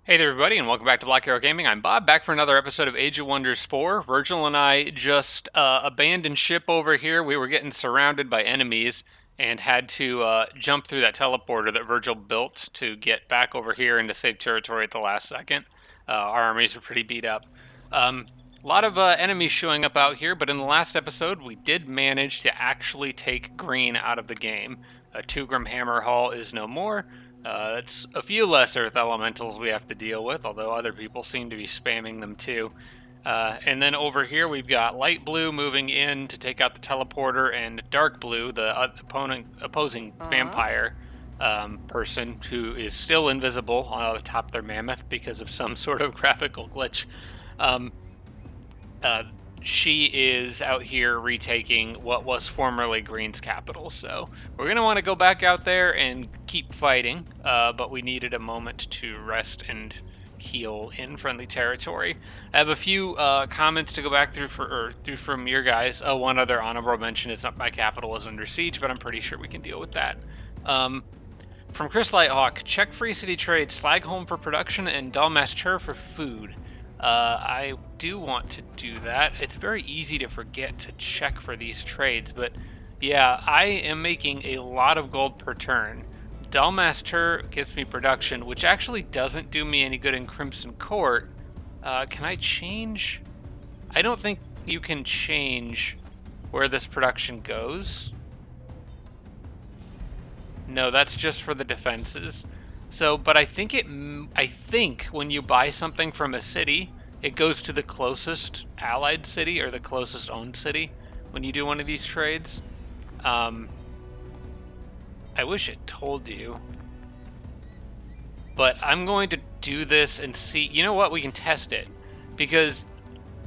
Hey there, everybody, and welcome back to Black Arrow Gaming. I'm Bob, back for another episode of Age of Wonders 4. Virgil and I just abandoned ship over here. We were getting surrounded by enemies and had to jump through that teleporter that Virgil built to get back over here into safe territory at the last second. Our armies were pretty beat up. A lot of enemies showing up out here, but in the last episode, we did manage to actually take green out of the game. A 2 hammer haul is no more. It's a few less earth elementals we have to deal with, although other people seem to be spamming them too. And then over here we've got light blue moving in to take out the teleporter, and dark blue, the opposing vampire person who is still invisible atop their mammoth because of some sort of graphical glitch. Um, she is out here retaking what was formerly Green's capital. So we're going to want to go back out there and keep fighting, but we needed a moment to rest and heal in friendly territory. I have a few comments to go back through from your guys. One other honorable mention is that my capital is under siege, but I'm pretty sure we can deal with that. From Chris Lighthawk, check Free City Trade, Slagholm for production, and Dalmastur for food. I do want to do that. It's very easy to forget to check for these trades, but yeah, I am making a lot of gold per turn. Dalmastur gets me production, which actually doesn't do me any good in Crimson Court. Can I change? I don't think you can change where this production goes. No, that's just for the defenses. So, but I think when you buy something from a city, it goes to the closest allied city or the closest owned city when you do one of these trades. I wish it told you. But I'm going to do this and see. You know what? We can test it. Because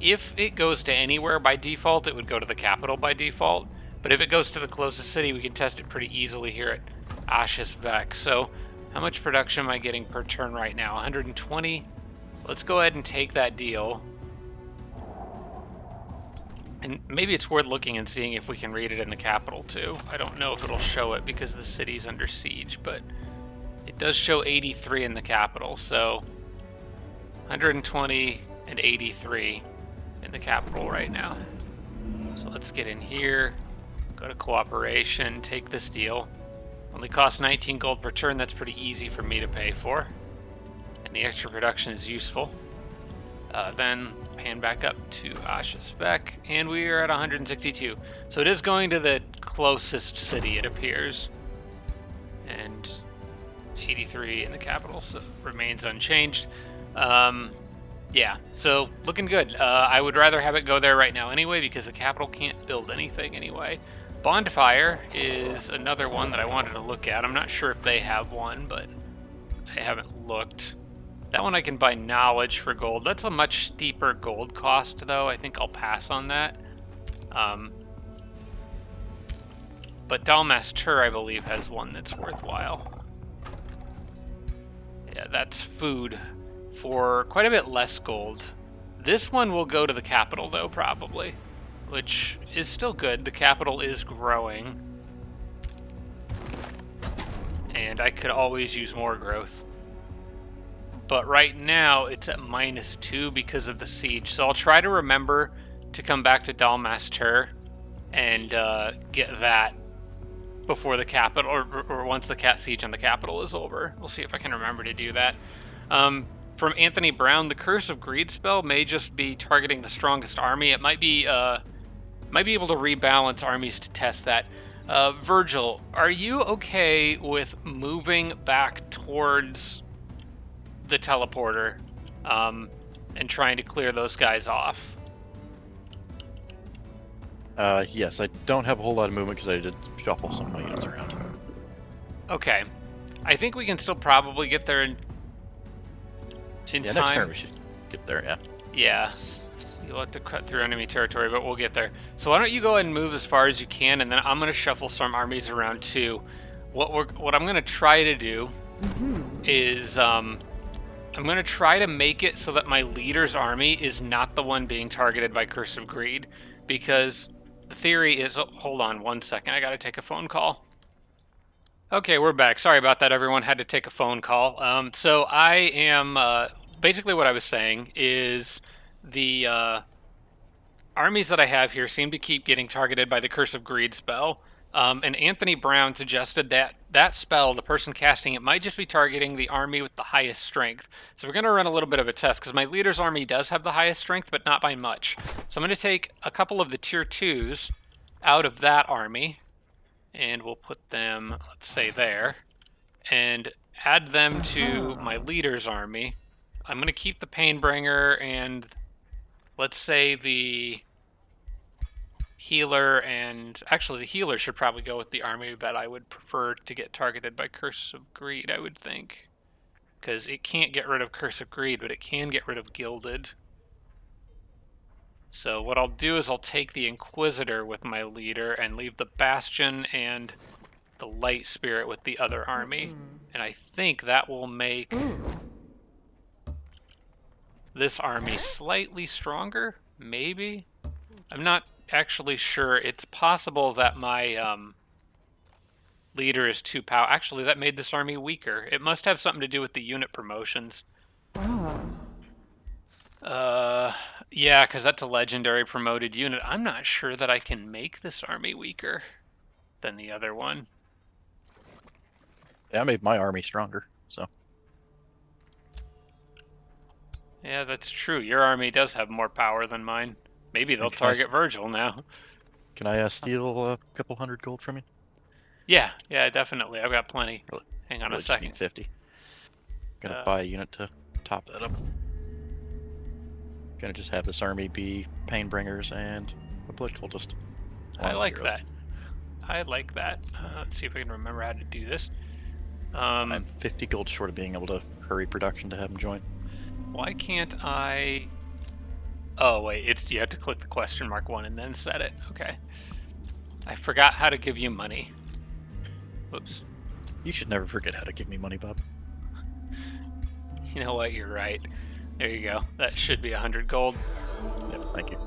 if it goes to anywhere by default, it would go to the capital by default. But if it goes to the closest city, we can test it pretty easily here at Ashes Vec. So how much production am I getting per turn right now? 120. Let's go ahead and take that deal. And maybe it's worth looking and seeing if we can read it in the capital too. I don't know if it'll show it because the city's under siege, but it does show 83 in the capital. So 120 and 83 in the capital right now. So let's get in here, go to cooperation, take this deal. Only costs 19 gold per turn. That's pretty easy for me to pay for. And the extra production is useful. Then pan back up to Ashes Vec, and we are at 162. So it is going to the closest city, it appears. And 83 in the capital, so remains unchanged. Yeah, so looking good. I would rather have it go there right now anyway, because the capital can't build anything anyway. Bonfire is another one that I wanted to look at. I'm not sure if they have one, but I haven't looked. That one I can buy knowledge for gold. That's a much steeper gold cost, though. I think I'll pass on that. But Dalmastur, I believe, has one that's worthwhile. Yeah, that's food for quite a bit less gold. This one will go to the capital, though, probably, which is still good. The capital is growing, and I could always use more growth. But right now, it's at -2 because of the siege. So I'll try to remember to come back to Dalmastur and get that before the capital, or once the siege on the capital is over. We'll see if I can remember to do that. From Anthony Brown, the Curse of Greed spell may just be targeting the strongest army. It might be able to rebalance armies to test that. Virgil, are you okay with moving back towards the teleporter and trying to clear those guys off? Yes, I don't have a whole lot of movement because I did shuffle some of my units around. Okay. I think we can still probably get there in time. Next turn we should get there, yeah. Yeah. You'll have to cut through enemy territory, but we'll get there. So why don't you go ahead and move as far as you can, and then I'm going to shuffle some armies around too. What I'm going to try to do is I'm going to try to make it so that my leader's army is not the one being targeted by Curse of Greed, because the theory is... hold on one second, I got to take a phone call. Okay, we're back. Sorry about that, everyone. Had to take a phone call. So I am basically what I was saying is the armies that I have here seem to keep getting targeted by the Curse of Greed spell. And Anthony Brown suggested that that spell, the person casting it, might just be targeting the army with the highest strength. So we're going to run a little bit of a test because my leader's army does have the highest strength, but not by much. So I'm going to take a couple of the tier 2s out of that army, and we'll put them, let's say, there, and add them to my leader's army. I'm going to keep the Painbringer and, let's say, the healer, and actually the healer should probably go with the army, but I would prefer to get targeted by Curse of Greed, I would think, because it can't get rid of Curse of Greed, but it can get rid of Gilded. So what I'll do is I'll take the Inquisitor with my leader and leave the Bastion and the Light Spirit with the other army, and I think that will make this army slightly stronger, maybe? I'm not actually sure. It's possible that my leader is too powerful. Actually, that made this army weaker. It must have something to do with the unit promotions. Yeah, because that's a legendary promoted unit. I'm not sure that I can make this army weaker than the other one. Yeah, I made my army stronger, so. Yeah, that's true. Your army does have more power than mine. Maybe they'll target Virgil now. Can I steal a couple hundred gold from you? Yeah, definitely. I've got plenty. Really? Hang on Really a second. 50. Gonna buy a unit to top that up. Gonna just have this army be Painbringers and a Blood Cultist. I like that. I like that. Let's see if I can remember how to do this. I'm 50 gold short of being able to hurry production to have them join. Why can't I... Oh, wait, you have to click the question mark one and then set it. Okay. I forgot how to give you money. Whoops. You should never forget how to give me money, Bob. You know what? You're right. There you go. That should be 100 gold. Yep, thank you.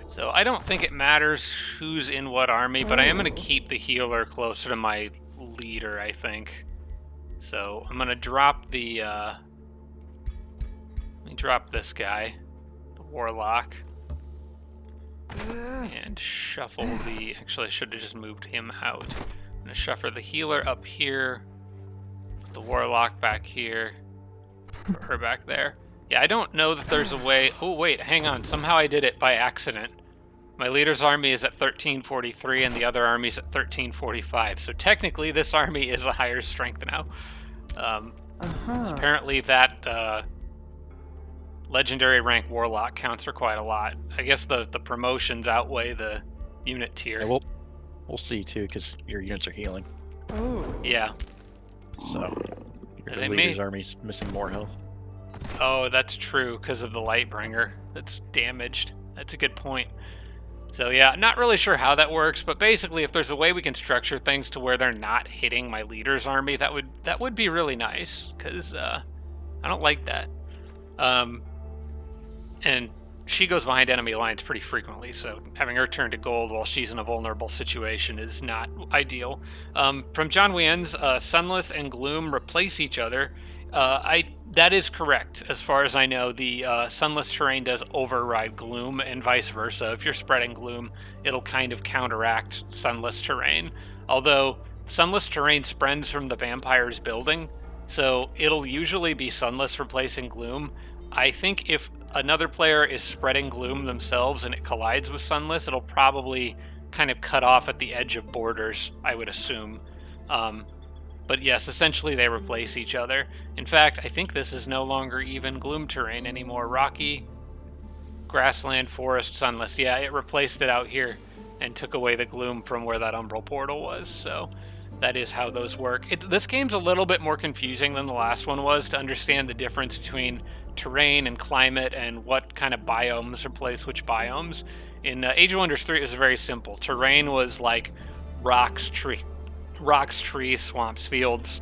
So I don't think it matters who's in what army, but I am going to keep the healer closer to my leader, I think. So I'm going to drop the... let me drop this guy, the Warlock, and shuffle the... Actually, I should have just moved him out. I'm going to shuffle the healer up here, put the Warlock back here, put her back there. Yeah, I don't know that there's a way... Oh, wait, hang on. Somehow I did it by accident. My leader's army is at 1343 and the other army's at 1345. So technically this army is a higher strength now. Apparently that legendary rank Warlock counts for quite a lot. I guess the promotions outweigh the unit tier. Yeah, we'll see too, because your units are healing. Yeah. So your leader's army's missing more health. Oh, that's true, because of the Lightbringer that's damaged. That's a good point. So yeah, not really sure how that works, but basically if there's a way we can structure things to where they're not hitting my leader's army, that would be really nice, because I don't like that. And she goes behind enemy lines pretty frequently, so having her turn to gold while she's in a vulnerable situation is not ideal. From John Wien's, Sunless and Gloom replace each other. That is correct. As far as I know, the Sunless terrain does override Gloom and vice versa. If you're spreading Gloom, it'll kind of counteract Sunless terrain. Although Sunless terrain spreads from the vampire's building, so it'll usually be Sunless replacing Gloom. I think if another player is spreading Gloom themselves and it collides with Sunless, it'll probably kind of cut off at the edge of borders, I would assume. But yes, essentially they replace each other. In fact, I think this is no longer even Gloom terrain anymore. Rocky, grassland, forest, Sunless. Yeah, it replaced it out here and took away the Gloom from where that Umbral portal was. So that is how those work. This game's a little bit more confusing than the last one was to understand the difference between terrain and climate and what kind of biomes replace which biomes. In Age of Wonders 3, it was very simple. Terrain was like rocks, trees, swamps, fields,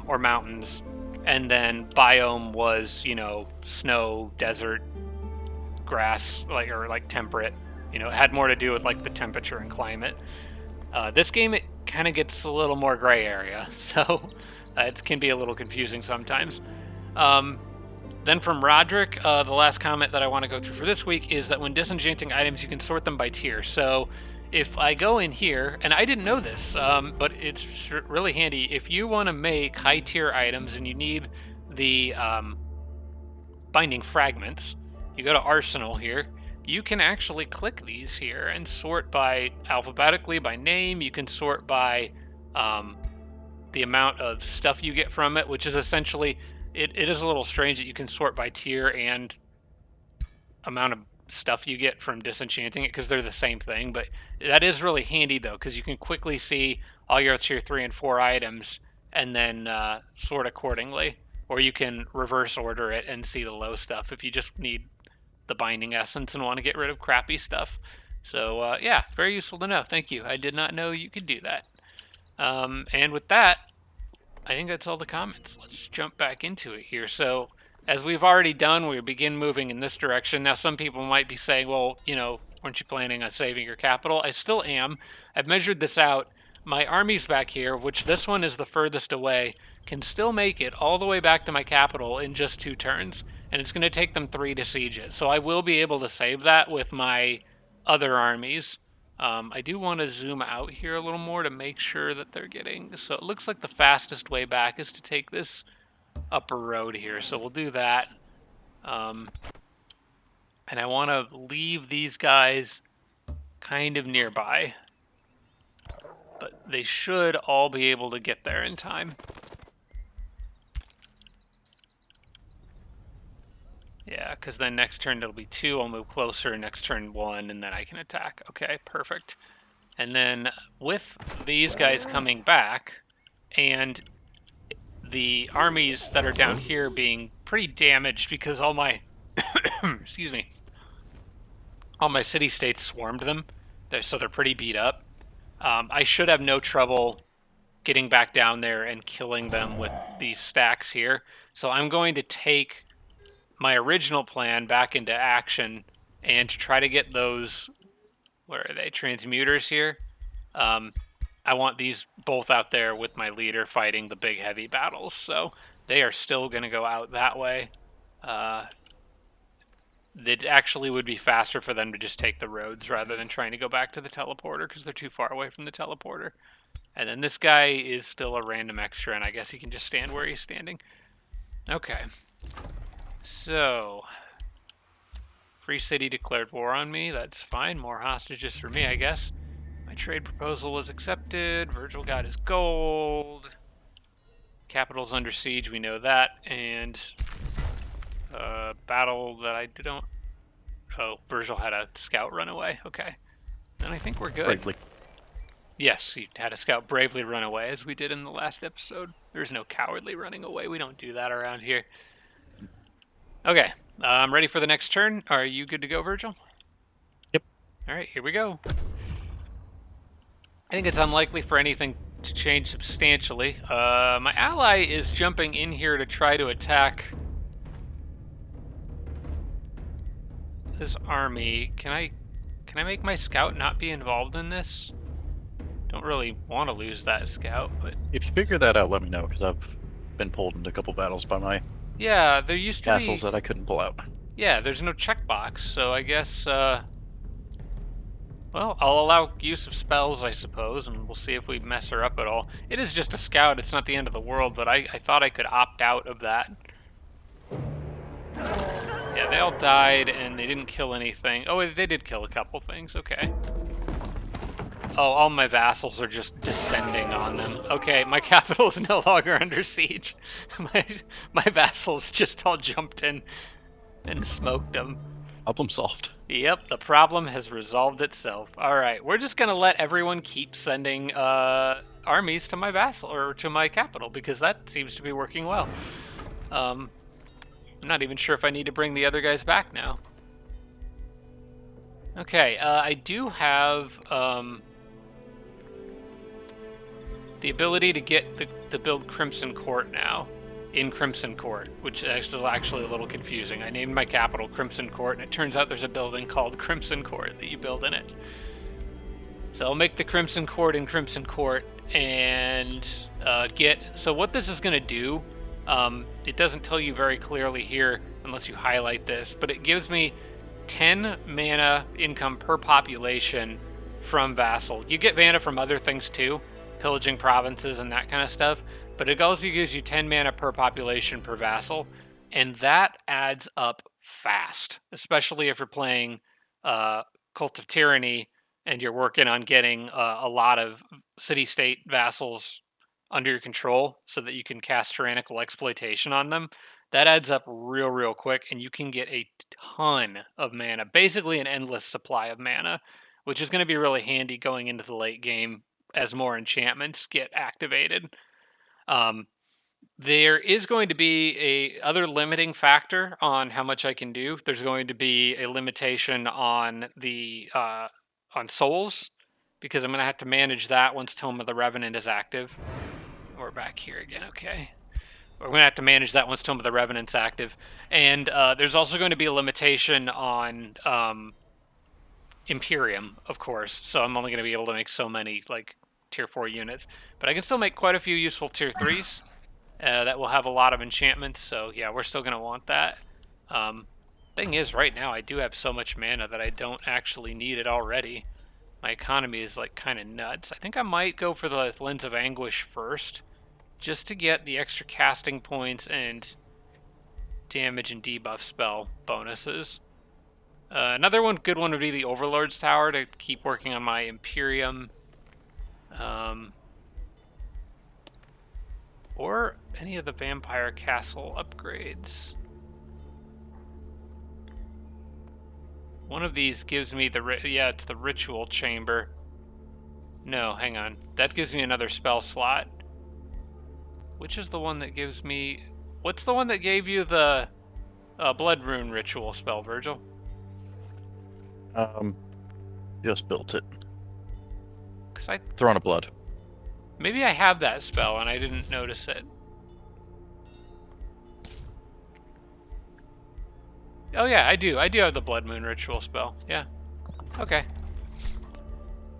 or mountains, and then biome was, snow, desert, grass, or temperate. It had more to do with like the temperature and climate. This game, it kind of gets a little more gray area, so it can be a little confusing sometimes. Then from Roderick, the last comment that I want to go through for this week is that when disenchanting items, you can sort them by tier. So if I go in here, and I didn't know this, but it's really handy. If you want to make high tier items and you need the binding fragments, you go to Arsenal here. You can actually click these here and sort by alphabetically by name. You can sort by the amount of stuff you get from it, which is essentially, it is a little strange that you can sort by tier and amount of stuff you get from disenchanting it, because they're the same thing. But that is really handy though, because you can quickly see all your tier 3 and 4 items and then sort accordingly. Or you can reverse order it and see the low stuff if you just need the binding essence and want to get rid of crappy stuff. So yeah, very useful to know. Thank you. I did not know you could do that. And with that, I think that's all the comments. Let's jump back into it here. So as we've already done, we begin moving in this direction. Now some people might be saying, well, you know, weren't you planning on saving your capital? I still am. I've measured this out. My armies back here, which this one is the furthest away, can still make it all the way back to my capital in just 2 turns. And it's going to take them 3 to siege it. So I will be able to save that with my other armies. I do want to zoom out here a little more to make sure that they're getting... So it looks like the fastest way back is to take this upper road here. So we'll do that. And I want to leave these guys kind of nearby. But they should all be able to get there in time. Yeah, because then next turn it'll be 2, I'll move closer, next turn 1, and then I can attack. Okay, perfect. And then with these guys coming back, and the armies that are down here being pretty damaged because all my, excuse me, all my city-states swarmed them, so they're pretty beat up. I should have no trouble getting back down there and killing them with these stacks here. So I'm going to take my original plan back into action and to try to get those, where are they, transmuters here. I want these both out there with my leader fighting the big heavy battles, so they are still going to go out that way. It actually would be faster for them to just take the roads rather than trying to go back to the teleporter, because they're too far away from the teleporter. And then this guy is still a random extra, and I guess he can just stand where he's standing. Okay. So, Free City declared war on me. That's fine. More hostages for me, I guess. My trade proposal was accepted. Virgil got his gold. Capital's under siege, we know that. And battle that I don't... Oh, Virgil had a scout run away. Okay. Then I think we're good. Bravely. Yes, he had a scout bravely run away, as we did in the last episode. There's no cowardly running away. We don't do that around here. Okay, I'm ready for the next turn. Are you good to go, Virgil? Yep. All right, here we go. I think it's unlikely for anything to change substantially. My ally is jumping in here to try to attack this army. Can I make my scout not be involved in this? Don't really want to lose that scout, but... If you figure that out, let me know, because I've been pulled into a couple battles by my yeah, there used to castles be... that I couldn't pull out. Yeah, there's no checkbox, so I guess, well, I'll allow use of spells, I suppose, and we'll see if we mess her up at all. It is just a scout, it's not the end of the world, but I thought I could opt out of that. Yeah, they all died, and they didn't kill anything. Oh, they did kill a couple things, okay. Oh, all my vassals are just descending on them. Okay, my capital is no longer under siege. My vassals just all jumped in and smoked them. Problem solved. Yep, the problem has resolved itself. All right, we're just gonna let everyone keep sending armies to my vassal or to my capital, because that seems to be working well. I'm not even sure if I need to bring the other guys back now. Okay, I do have the ability to get to build Crimson Court now, in Crimson Court, which is actually a little confusing. I named my capital Crimson Court, and it turns out there's a building called Crimson Court that you build in it. So I'll make the Crimson Court in Crimson Court, and so what this is going to do, it doesn't tell you very clearly here unless you highlight this, but it gives me 10 mana income per population from vassal. You get mana from other things too, pillaging provinces and that kind of stuff, but it also gives you 10 mana per population per vassal, and that adds up fast, especially if you're playing Cult of Tyranny and you're working on getting a lot of city-state vassals under your control so that you can cast tyrannical exploitation on them. That adds up real quick, and you can get a ton of mana, basically an endless supply of mana, which is going to be really handy going into the late game as more enchantments get activated. There is going to be a other limiting factor on how much I can do. There's going to be a limitation on the on souls, because I'm going to have to manage that once Tome of the Revenant is active. We're back here again, okay. We're going to have to manage that once Tome of the Revenant's active. And there's also going to be a limitation on Imperium, of course. So I'm only going to be able to make so many, like, tier 4 units. But I can still make quite a few useful tier 3s that will have a lot of enchantments. So yeah, we're still going to want that. Thing is, right now I do have so much mana that I don't actually need it already. My economy is like kind of nuts. I think I might go for the Lens of Anguish first, just to get the extra casting points and damage and debuff spell bonuses. Another good one would be the Overlord's Tower to keep working on my Imperium. Or any of the Vampire Castle upgrades. One of these gives me it's the Ritual Chamber. No, hang on. That gives me another spell slot. Which is the one that gives me... What's the one that gave you the Blood Rune Ritual spell, Virgil? Just built it. Because Throne of Blood. Maybe I have that spell and I didn't notice it. Oh yeah, I do. I do have the Blood Moon Ritual spell. Yeah. Okay.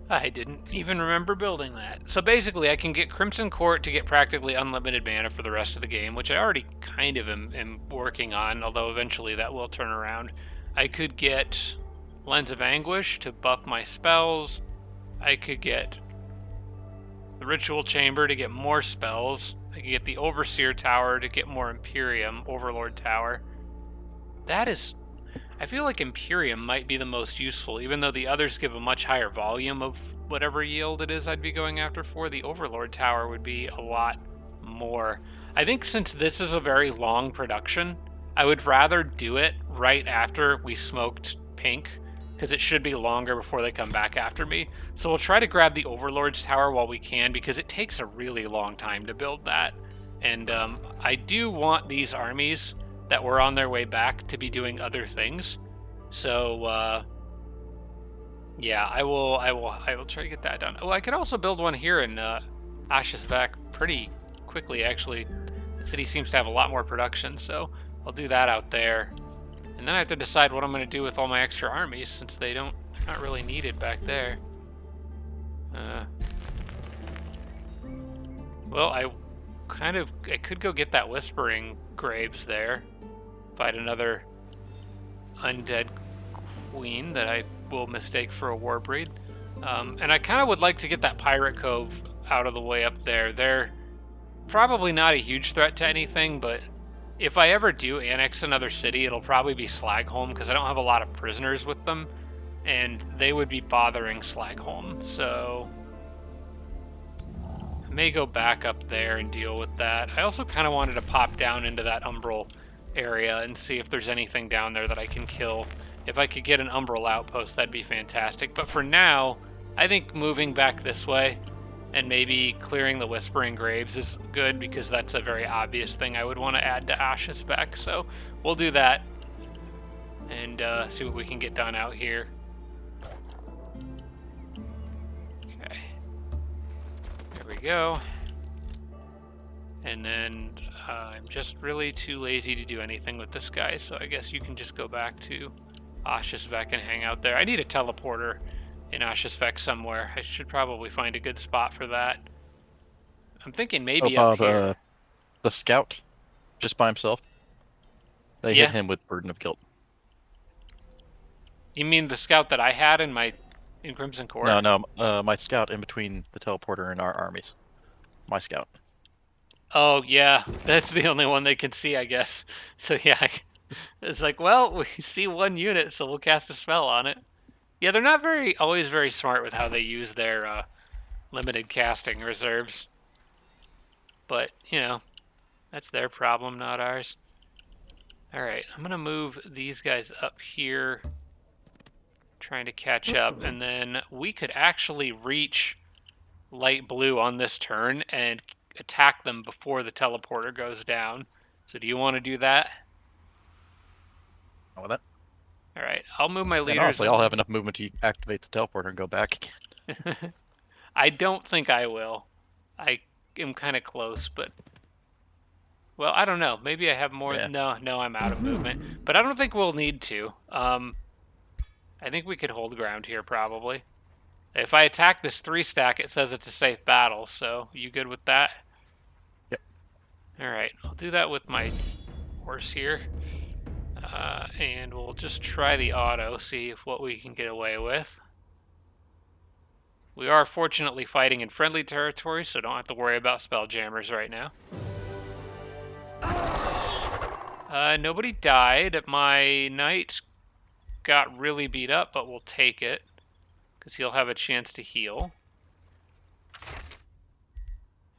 I didn't even remember building that. So basically, I can get Crimson Court to get practically unlimited mana for the rest of the game, which I already kind of am working on, although eventually that will turn around. I could get Lens of Anguish to buff my spells. I could get the Ritual Chamber to get more spells. I could get the Overseer Tower to get more Imperium, Overlord Tower. I feel like Imperium might be the most useful, even though the others give a much higher volume of whatever yield it is I'd be going after for. The Overlord Tower would be a lot more. I think since this is a very long production, I would rather do it right after we smoked pink, because it should be longer before they come back after me. So we'll try to grab the Overlord's Tower while we can, because it takes a really long time to build that. And I do want these armies that were on their way back to be doing other things. So yeah, I will try to get that done. Oh, I could also build one here in Ashesvek pretty quickly, actually. The city seems to have a lot more production, so I'll do that out there. And then I have to decide what I'm going to do with all my extra armies, since they're not really needed back there. Well, I could go get that Whispering Graves there. Find another undead queen that I will mistake for a Warbreed. And I kind of would like to get that Pirate Cove out of the way up there. They're probably not a huge threat to anything, but if I ever do annex another city, it'll probably be Slagholm, because I don't have a lot of prisoners with them, and they would be bothering Slagholm. So I may go back up there and deal with that. I also kind of wanted to pop down into that Umbral area and see if there's anything down there that I can kill. If I could get an Umbral outpost, that'd be fantastic. But for now, I think moving back this way and maybe clearing the Whispering Graves is good, because that's a very obvious thing I would want to add to Ashesvek. So we'll do that and see what we can get done out here. Okay. There we go. And then I'm just really too lazy to do anything with this guy, so I guess you can just go back to Ashesvek and hang out there. I need a teleporter in Ashesvek somewhere. I should probably find a good spot for that. I'm thinking Oh, maybe up Bob, here. the scout, just by himself, they hit Yeah? him with burden of guilt. You mean the scout that I had in Crimson No, Court? no, my scout in between the teleporter and our armies. My scout. Oh, yeah. That's the only one they can see, I guess. So, yeah. It's like, well, we see one unit, so we'll cast a spell on it. Yeah, they're not always very smart with how they use their limited casting reserves. But, that's their problem, not ours. Alright, I'm going to move these guys up here, trying to catch up, and then we could actually reach light blue on this turn and attack them before the teleporter goes down. So do you want to do that? With that. Alright, I'll move my And leaders honestly, I'll in. have enough movement to activate the teleporter and go back again. I don't think I will. I am kind of close, but well, I don't know. Maybe I have more. Yeah. No, I'm out of movement. But I don't think we'll need to. I think we could hold ground here probably. If I attack this 3-stack, it says it's a safe battle. So you good with that? Yep. All right, I'll do that with my horse here, and we'll just try the auto, see if what we can get away with. We are fortunately fighting in friendly territory, so don't have to worry about spell jammers right now. Nobody died. My knight got really beat up, but we'll take it, because he'll have a chance to heal.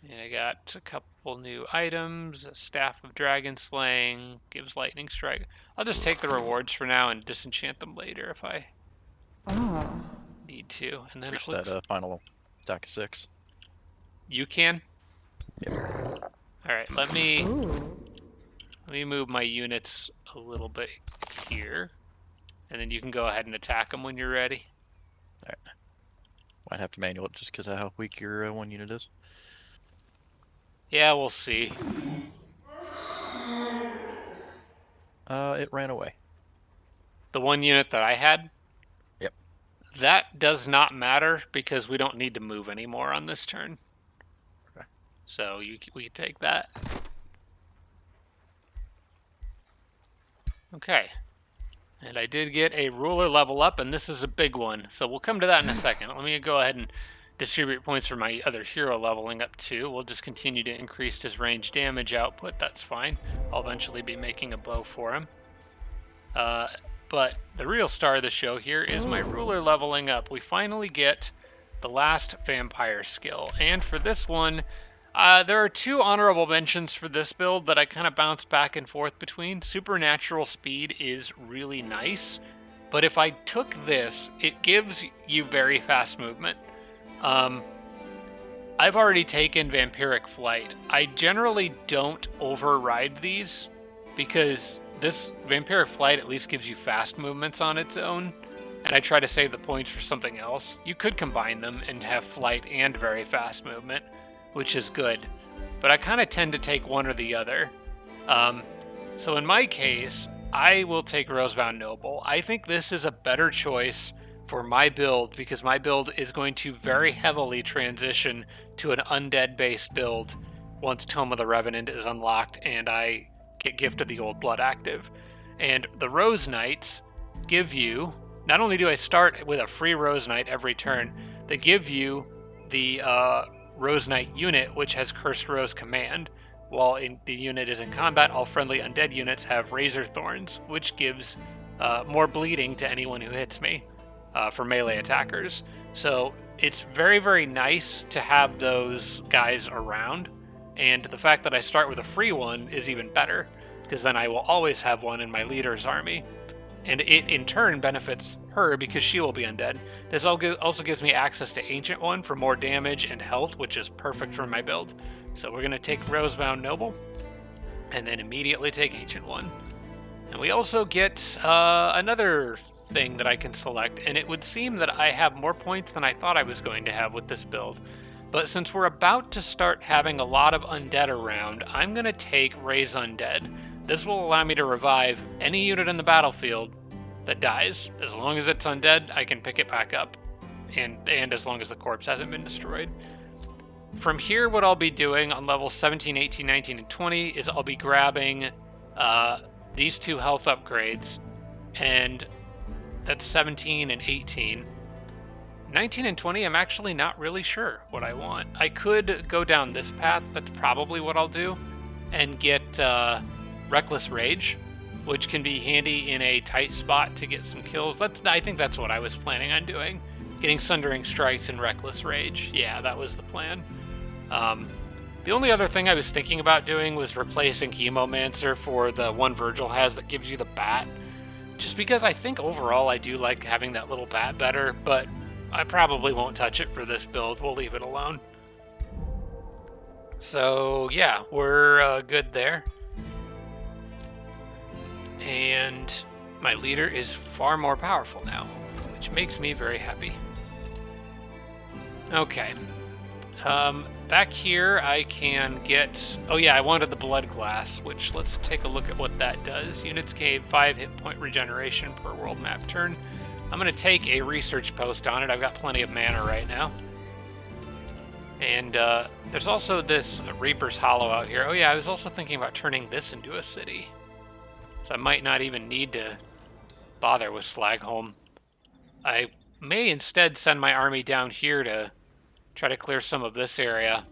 And I got a couple new items. A Staff of Dragon Slaying, gives Lightning Strike. I'll just take the rewards for now and disenchant them later if I need to. And then Reach it looks... that final stack of 6. You can? Yep. Alright, let me move my units a little bit here. And then you can go ahead and attack them when you're ready. Alright. Might have to manual it just because of how weak your one unit is. Yeah, we'll see. It ran away. The one unit that I had? Yep. That does not matter because we don't need to move anymore on this turn. Okay. So we can take that. Okay. And I did get a ruler level up, and this is a big one. So we'll come to that in a second. Let me go ahead and distribute points for my other hero leveling up too. We'll just continue to increase his range damage output. That's fine. I'll eventually be making a bow for him. But the real star of the show here is my ruler leveling up. We finally get the last vampire skill. And for this one, there are 2 honorable mentions for this build that I kind of bounce back and forth between. Supernatural speed is really nice, but if I took this, it gives you very fast movement. I've already taken Vampiric Flight. I generally don't override these because this Vampiric Flight at least gives you fast movements on its own, and I try to save the points for something else. You could combine them and have Flight and very fast movement, which is good, but I kind of tend to take one or the other. So in my case, I will take Rosebound Noble. I think this is a better choice for my build because my build is going to very heavily transition to an undead-based build once Tome of the Revenant is unlocked and I get Gift of the Old Blood active. And the Rose Knights give you, not only do I start with a free Rose Knight every turn, they give you the Rose Knight unit, which has Cursed Rose Command. While the unit is in combat, all friendly undead units have Razor Thorns, which gives more bleeding to anyone who hits me for melee attackers. So it's very, very nice to have those guys around. And the fact that I start with a free one is even better, because then I will always have one in my leader's army. And it, in turn, benefits her because she will be undead. This also gives me access to Ancient One for more damage and health, which is perfect for my build. So we're going to take Rosebound Noble, and then immediately take Ancient One. And we also get another thing that I can select, and it would seem that I have more points than I thought I was going to have with this build. But since we're about to start having a lot of undead around, I'm going to take Raise Undead. This will allow me to revive any unit in the battlefield that dies. As long as it's undead, I can pick it back up. And as long as the corpse hasn't been destroyed. from here, what I'll be doing on levels 17, 18, 19, and 20 is I'll be grabbing these 2 health upgrades, and that's 17 and 18. 19 and 20, I'm actually not really sure what I want. I could go down this path, that's probably what I'll do, and get Reckless Rage, which can be handy in a tight spot to get some kills. I think that's what I was planning on doing. Getting Sundering Strikes and Reckless Rage. Yeah, that was the plan. The only other thing I was thinking about doing was replacing Chemomancer for the one Virgil has that gives you the bat. Just because I think overall I do like having that little bat better, but I probably won't touch it for this build. We'll leave it alone. So yeah, we're good there. And my leader is far more powerful now, which makes me very happy. Okay. Back here I can get... Oh yeah, I wanted the Blood Glass, which let's take a look at what that does. Units gain 5 hit point regeneration per world map turn. I'm going to take a research post on it. I've got plenty of mana right now. And there's also this Reaper's Hollow out here. Oh yeah, I was also thinking about turning this into a city. So I might not even need to bother with Slagholm. I may instead send my army down here to try to clear some of this area.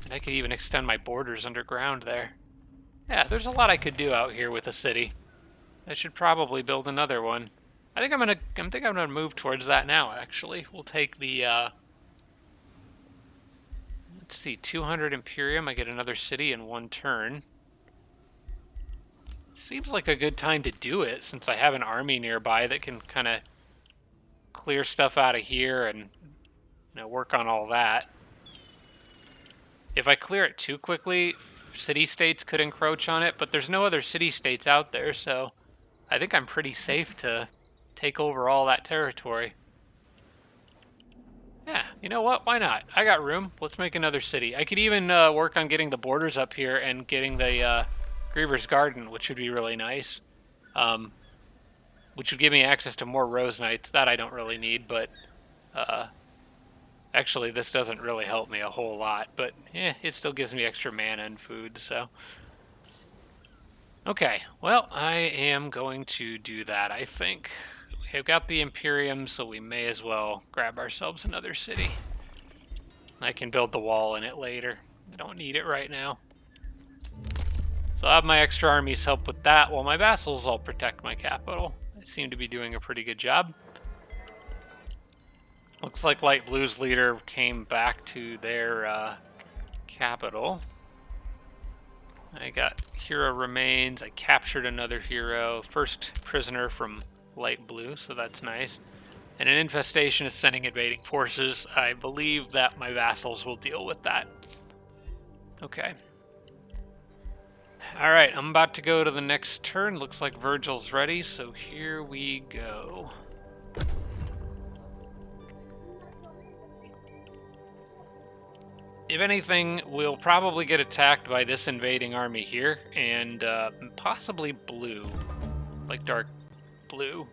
And I could even extend my borders underground there. Yeah, there's a lot I could do out here with a city. I should probably build another one. I think I'm gonna move towards that now, actually. We'll take the let's see, 200 Imperium. I get another city in 1 turn. Seems like a good time to do it, since I have an army nearby that can kind of clear stuff out of here and work on all that. If I clear it too quickly, city-states could encroach on it, but there's no other city-states out there, so I think I'm pretty safe to take over all that territory. Yeah, you know what? Why not? I got room. Let's make another city. I could even work on getting the borders up here and getting the Griever's Garden, which would be really nice. Which would give me access to more Rose Knights. That I don't really need, but actually this doesn't really help me a whole lot, but it still gives me extra mana and food, so. Okay, well, I am going to do that, I think. We've got the Imperium, so we may as well grab ourselves another city. I can build the wall in it later. I don't need it right now. So I'll have my extra armies help with that, while my vassals all protect my capital. They seem to be doing a pretty good job. Looks like Light Blue's leader came back to their capital. I got hero remains. I captured another hero. First prisoner from Light Blue, so that's nice. And an infestation is sending invading forces. I believe that my vassals will deal with that. Okay. Alright, I'm about to go to the next turn. Looks like Virgil's ready, so here we go. If anything, we'll probably get attacked by this invading army here, and possibly blue, like dark blue.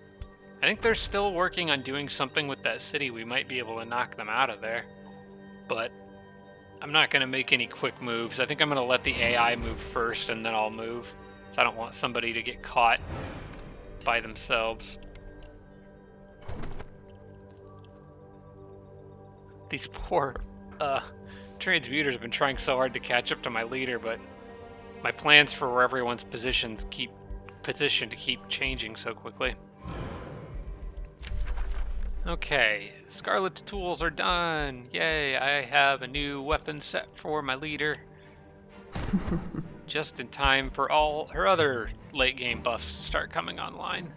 I think they're still working on doing something with that city. We might be able to knock them out of there, but I'm not going to make any quick moves. I think I'm going to let the AI move first, and then I'll move, so I don't want somebody to get caught by themselves. These poor transmuters have been trying so hard to catch up to my leader, but my plans for where everyone's positioned keep changing so quickly. Okay, Scarlet's tools are done. Yay, I have a new weapon set for my leader. Just in time for all her other late game buffs to start coming online.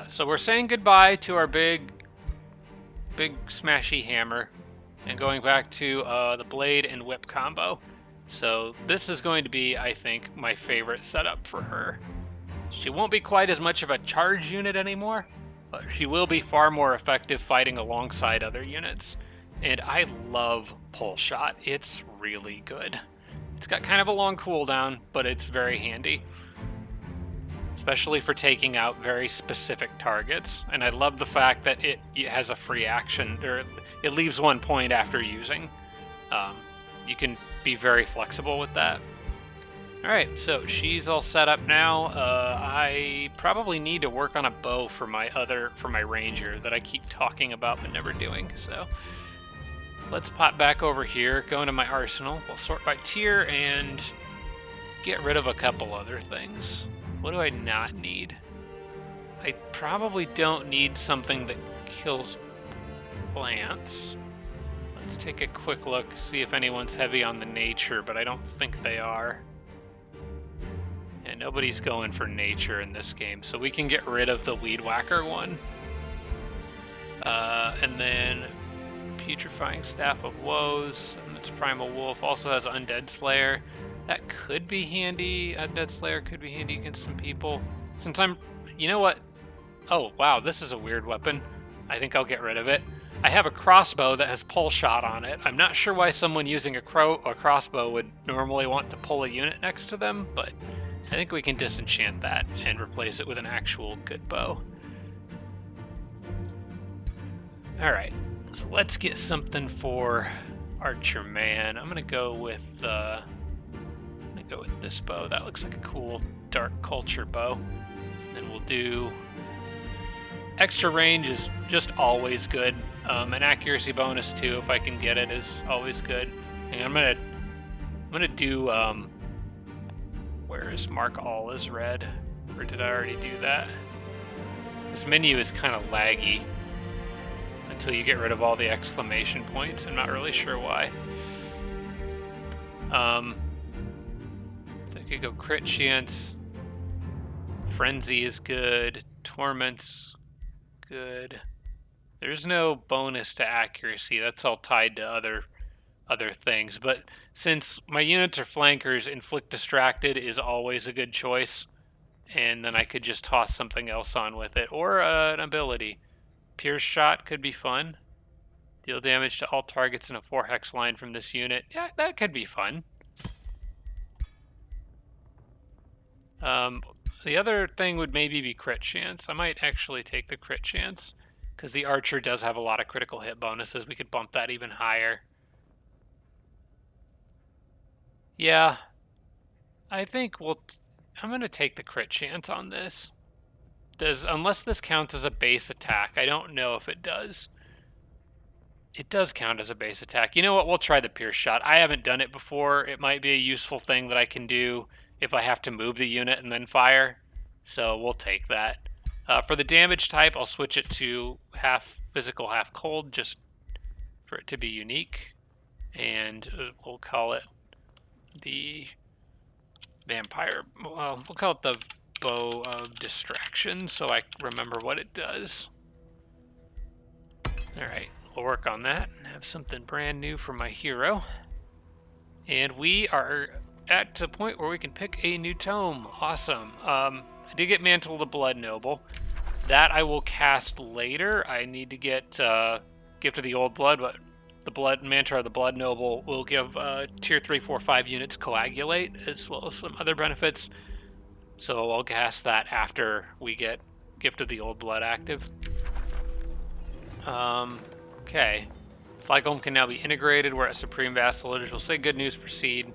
So we're saying goodbye to our big smashy hammer and going back to the blade and whip combo. So this is going to be, I think, my favorite setup for her. She won't be quite as much of a charge unit anymore, but she will be far more effective fighting alongside other units. And I love Pulse Shot. It's really good. It's got kind of a long cooldown, but it's very handy, especially for taking out very specific targets. And I love the fact that it has a free action, or it leaves 1 point after using. You can be very flexible with that. Alright, so she's all set up now. I probably need to work on a bow for my ranger that I keep talking about but never doing. So let's pop back over here, go into my arsenal. We'll sort by tier and get rid of a couple other things. What do I not need? I probably don't need something that kills plants. Let's take a quick look, see if anyone's heavy on the nature, but I don't think they are. And nobody's going for nature in this game, so we can get rid of the weed whacker one. And then putrefying staff of woes, and its primal wolf also has undead slayer. That could be handy. Undead slayer could be handy against some people. Since you know what? Oh wow, this is a weird weapon. I think I'll get rid of it. I have a crossbow that has pull shot on it. I'm not sure why someone using a crossbow would normally want to pull a unit next to them, but I think we can disenchant that and replace it with an actual good bow. Alright, so let's get something for Archer Man. I'm gonna go with this bow. That looks like a cool dark culture bow. And then we'll do extra range is just always good. An accuracy bonus too, if I can get it, is always good. And I'm gonna do where is mark all as red? Or did I already do that? This menu is kind of laggy until you get rid of all the exclamation points. I'm not really sure why. So I could go crit chance. Frenzy is good. Torment's good. There's no bonus to accuracy. That's all tied to other things. But since my units are flankers, inflict distracted is always a good choice. And then I could just toss something else on with it, or an ability. Pierce shot could be fun. Deal damage to all targets in a 4-hex line from this unit. Yeah, that could be fun. The other thing would maybe be crit chance. I might actually take the crit chance, because the archer does have a lot of critical hit bonuses. We could bump that even higher. Yeah, I think I'm going to take the crit chance on this. Unless this counts as a base attack. I don't know if it does. It does count as a base attack. You know what? We'll try the pierce shot. I haven't done it before. It might be a useful thing that I can do if I have to move the unit and then fire. So we'll take that. For the damage type, I'll switch it to half physical, half cold, just for it to be unique. And we'll call it the vampire. Well, we'll call it the bow of distraction, so I remember what it does. Alright, we'll work on that and have something brand new for my hero. And we are at the point where we can pick a new tome. Awesome. I did get Mantle of the Blood Noble. That I will cast later. I need to get Gift of the Old Blood, but the Mantle of the Blood Noble will give tier 3, 4, 5 units Coagulate, as well as some other benefits. So I'll cast that after we get Gift of the Old Blood active. Okay. Slycomb can now be integrated. We're at Supreme Vassalage. We'll say good news, proceed.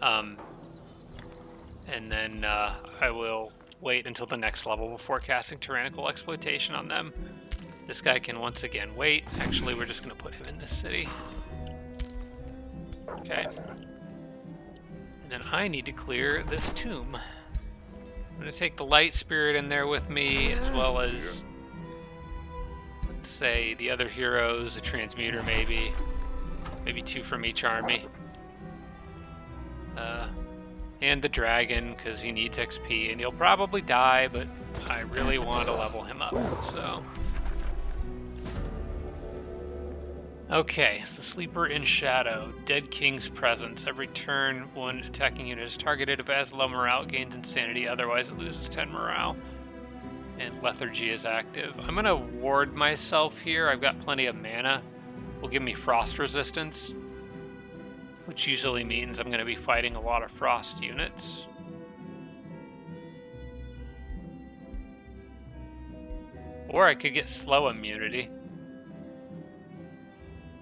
And then I will wait until the next level before casting Tyrannical Exploitation on them. This guy can once again wait. Actually, we're just going to put him in this city. Okay. And then I need to clear this tomb. I'm going to take the Light Spirit in there with me, as well as, let's say, the other heroes, a Transmuter maybe. Maybe 2 from each army. And the Dragon, because he needs XP, and he'll probably die, but I really want to level him up, so... Okay, it's the Sleeper in Shadow. Dead King's Presence. Every turn, one attacking unit is targeted. If it has low morale, it gains insanity. Otherwise, it loses 10 morale. And Lethargy is active. I'm going to ward myself here. I've got plenty of mana. Will give me frost resistance, which usually means I'm going to be fighting a lot of frost units. Or I could get slow immunity,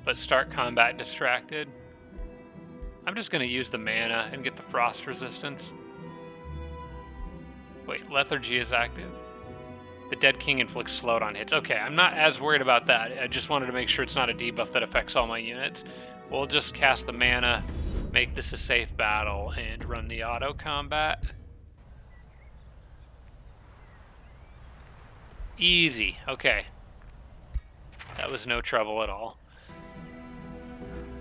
but start combat distracted. I'm just going to use the mana and get the frost resistance. Wait, lethargy is active. The Dead King inflicts slowed on hits. Okay, I'm not as worried about that. I just wanted to make sure it's not a debuff that affects all my units. We'll just cast the mana, make this a safe battle, and run the auto combat. Easy. Okay. That was no trouble at all.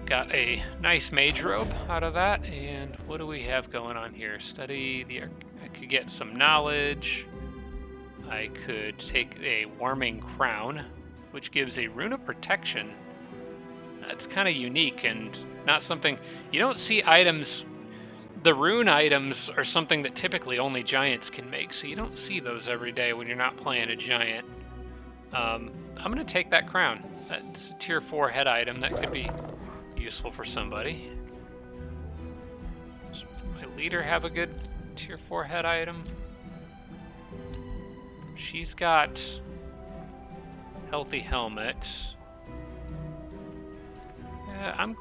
Got a nice mage robe out of that, and what do we have going on here? Study the... I could get some knowledge. I could take a warming crown, which gives a rune of protection. That's kind of unique and not something... You don't see items... The rune items are something that typically only giants can make, so you don't see those every day when you're not playing a giant. I'm going to take that crown. That's a tier 4 head item that could be useful for somebody. Does my leader have a good tier 4 head item? She's got healthy helmet. Yeah, I'm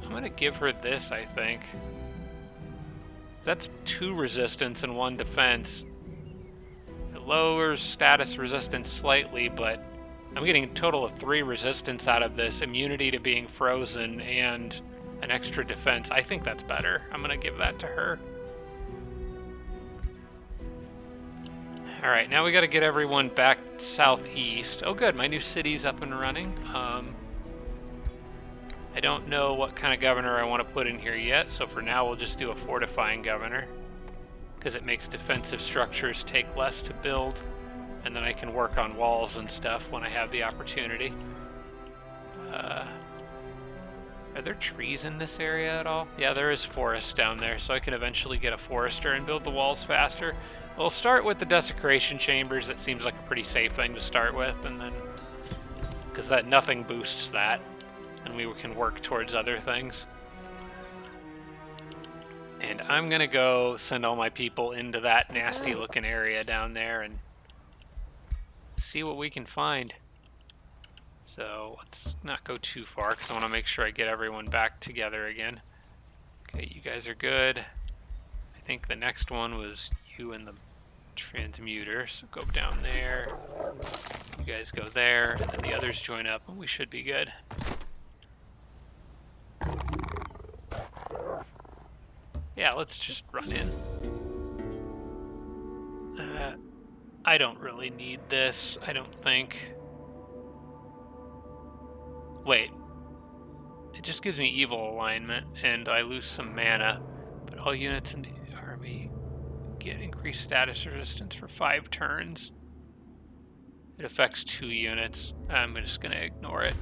gonna give her this, I think. That's 2 resistance and 1 defense. It lowers status resistance slightly, but I'm getting a total of 3 resistance out of this, immunity to being frozen and an extra defense. I think that's better. I'm gonna give that to her. All right, now we got to get everyone back southeast. Oh, good, my new city's up and running. I don't know what kind of governor I want to put in here yet, so for now we'll just do a fortifying governor, because it makes defensive structures take less to build, and then I can work on walls and stuff when I have the opportunity. Are there trees in this area at all? Yeah, there is forest down there, so I can eventually get a forester and build the walls faster. We'll start with the desecration chambers. That seems like a pretty safe thing to start with, and then because that nothing boosts that, and we can work towards other things. And I'm gonna go send all my people into that nasty looking area down there and see what we can find. So let's not go too far because I want to make sure I get everyone back together again. Okay, you guys are good. I think the next one was you and the transmuter, so go down there. You guys go there, and then the others join up, and we should be good. Yeah, let's just run in. I don't really need this, I don't think. Wait. It just gives me evil alignment, and I lose some mana, but all units in the army get increased status resistance for 5 turns. It affects 2 units. I'm just going to ignore it.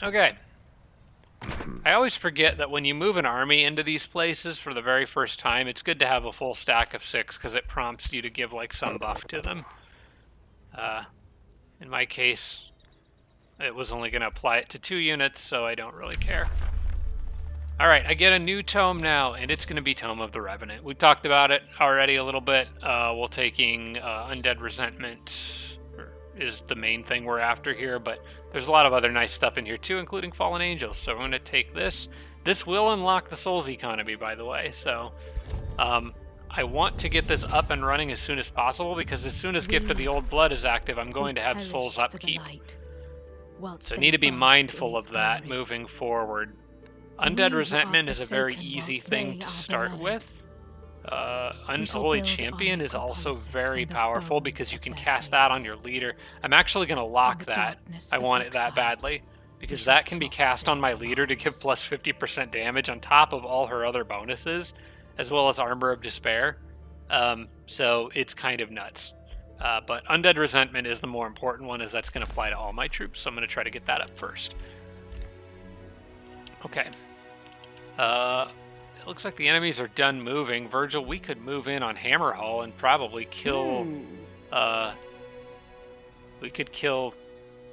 Okay. I always forget that when you move an army into these places for the very first time, it's good to have a full stack of 6 because it prompts you to give like some buff to them. In my case, it was only going to apply it to 2 units, so I don't really care. Alright, I get a new tome now, and it's going to be Tome of the Revenant. We talked about it already a little bit. We're taking Undead Resentment is the main thing we're after here, but there's a lot of other nice stuff in here too, including Fallen Angels. So I'm going to take this. This will unlock the Souls economy, by the way, so I want to get this up and running as soon as possible, because as soon as Gift of the Old Blood is active, I'm going to have Souls upkeep. So I need to be mindful of that moving forward. Undead Resentment is a very easy thing to start with. Unholy Champion is also very powerful because you can cast that on your leader. I'm actually going to lock that. I want it that badly, because that can be cast on my leader to give plus 50% damage on top of all her other bonuses, as well as Armor of Despair. So it's kind of nuts. But Undead Resentment is the more important one, as that's going to apply to all my troops, so I'm going to try to get that up first. Okay. It looks like the enemies are done moving. Virgil, we could move in on Hammerhall and probably kill... we could kill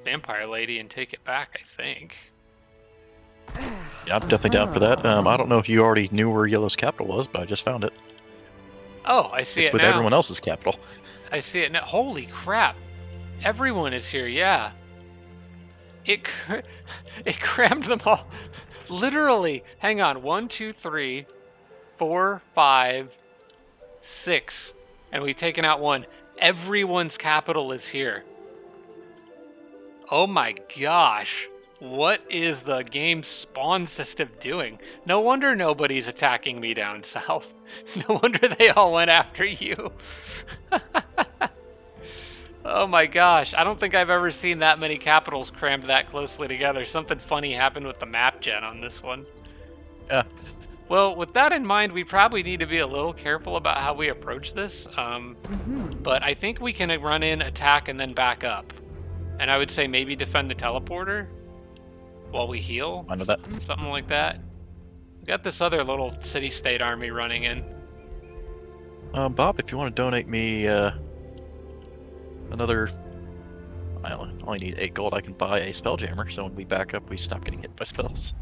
Vampire Lady and take it back, I think. Yeah, I'm definitely down for that. I don't know if you already knew where Yellow's capital was, but I just found it. Oh, I see it now. It's with everyone else's capital. I see it now. Holy crap. Everyone is here, yeah. It it crammed them all. Literally. Hang on. 1, 2, 3, 4, 5, 6, and we've taken out 1. Everyone's capital is here. Oh my gosh. What is the game's spawn system doing? No wonder nobody's attacking me down south. No wonder they all went after you. Oh my gosh. I don't think I've ever seen that many capitals crammed that closely together. Something funny happened with the map gen on this one. Yeah. Well, with that in mind, we probably need to be a little careful about how we approach this. But I think we can run in, attack, and then back up. And I would say maybe defend the teleporter while we heal. I know that. Something like that. We got this other little city-state army running in. Bob, if you want to donate me another, I only need 8 gold. I can buy a spelljammer, so when we back up, we stop getting hit by spells.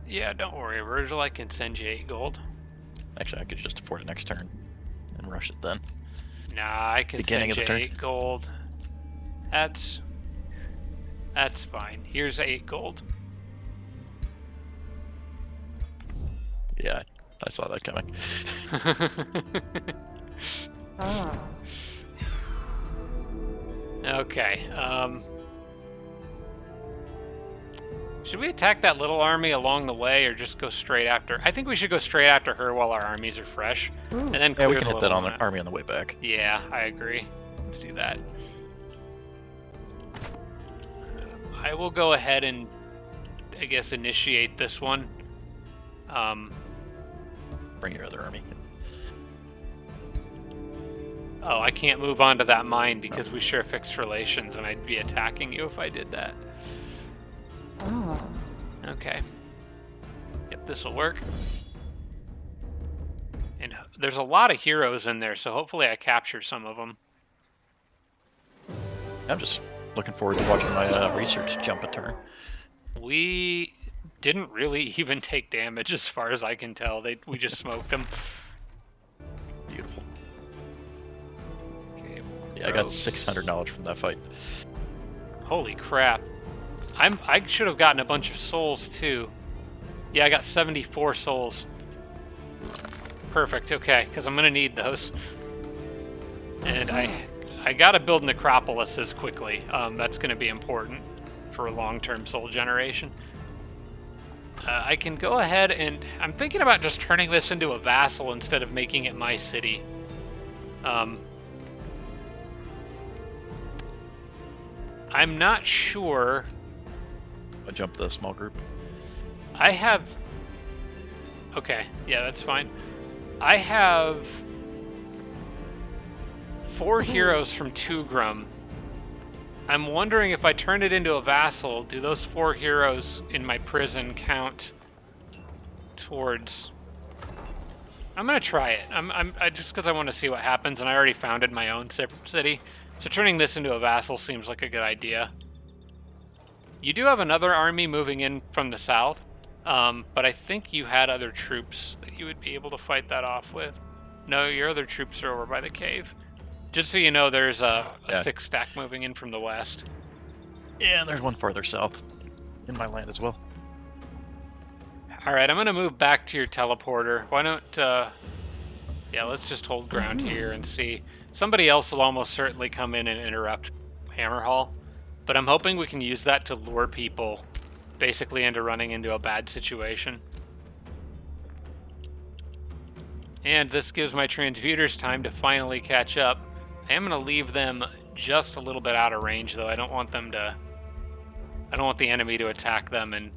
Yeah, don't worry, Virgil. I can send you 8 gold. Actually, I could just afford it next turn and rush it then. Nah, I can Beginning send of you the 8 gold. That's fine. Here's 8 gold. Yeah, I saw that coming. Okay. Should we attack that little army along the way, or just go straight after? I think we should go straight after her while our armies are fresh, and then Yeah, clear we can the hit that little on the one. army on the way back. Yeah, I agree. Let's do that. I will go ahead and, I guess, initiate this one. Bring your other army. Oh, I can't move on to that mine because we share fixed relations, and I'd be attacking you if I did that. Okay. Yep, this will work. And there's a lot of heroes in there, so hopefully I capture some of them. I'm just looking forward to watching my research jump a turn. We didn't really even take damage as far as I can tell. We just smoked them. Beautiful. Okay, Yeah, I got 600 knowledge from that fight. holy crap. I should have gotten a bunch of souls too. Yeah, I got 74 souls. Perfect, okay, because I'm going to need those. And I got to build necropolises quickly. That's going to be important for long-term soul generation. I can go ahead and... I'm thinking about just turning this into a vassal instead of making it my city. I'm not sure... I jumped the small group. I have... Okay, yeah, that's fine. I have 4 heroes from Tugram. I'm wondering if I turn it into a vassal, do those 4 heroes in my prison count towards... I'm gonna try it. I just because I want to see what happens, and I already founded my own city. So turning this into a vassal seems like a good idea. You do have another army moving in from the south, but I think you had other troops that you would be able to fight that off with. No, your other troops are over by the cave. Just so you know, there's a 6-stack moving in from the west. Yeah, and there's one farther south in my land as well. All right, I'm going to move back to your teleporter. Why don't... yeah, let's just hold ground here and see. Somebody else will almost certainly come in and interrupt Hammerhall. But I'm hoping we can use that to lure people basically into running into a bad situation. And this gives my transmuters time to finally catch up. I am going to leave them just a little bit out of range, though. I don't want them to... I don't want the enemy to attack them and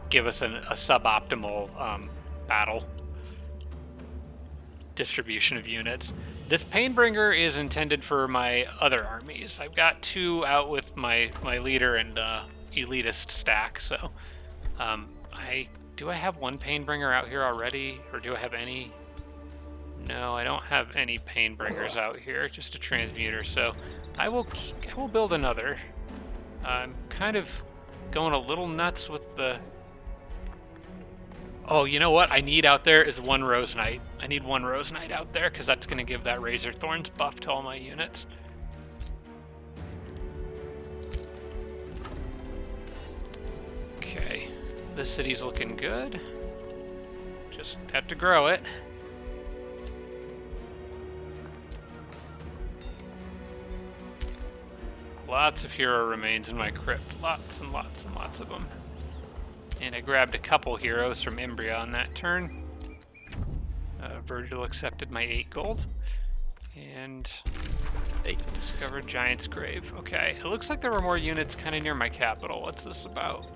give us a suboptimal battle distribution of units. This Painbringer is intended for my other armies. I've got 2 out with my leader and elitist stack, so do I have 1 Painbringer out here already, or do I have any? No, I don't have any Painbringers out here, just a transmuter, so I will build another. I'm kind of going a little nuts with the... Oh, you know what I need out there is 1 Rose Knight. I need 1 Rose Knight out there, because that's going to give that Razor Thorns buff to all my units. This city's looking good. Just have to grow it. Lots of hero remains in my crypt. Lots and lots and lots of them. And I grabbed a couple heroes from Imbria on that turn. Virgil accepted my 8 gold. And 8. discovered Giant's Grave. Okay, it looks like there were more units kind of near my capital. What's this about?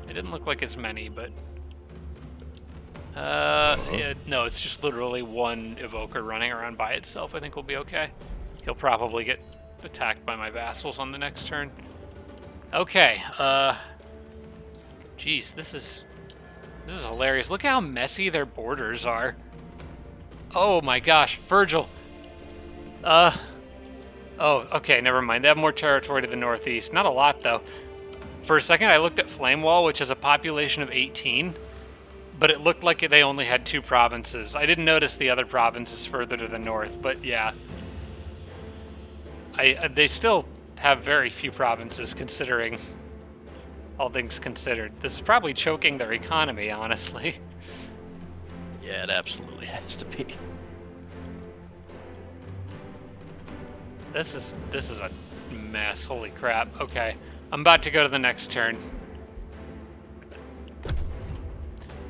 It didn't look like as many, but... no, it's just literally one evoker running around by itself. I think we'll be okay. He'll probably get attacked by my vassals on the next turn. Okay, geez, this is hilarious. Look how messy their borders are. Oh my gosh, Virgil. Oh, okay, never mind. They have more territory to the northeast. Not a lot, though. For a second, I looked at Flamewall, which has a population of 18, but it looked like they only had 2 provinces. I didn't notice the other provinces further to the north, but yeah. They still have very few provinces, considering all things considered. This is probably choking their economy, honestly. Yeah, it absolutely has to be. This is a mess. Holy crap. Okay, I'm about to go to the next turn.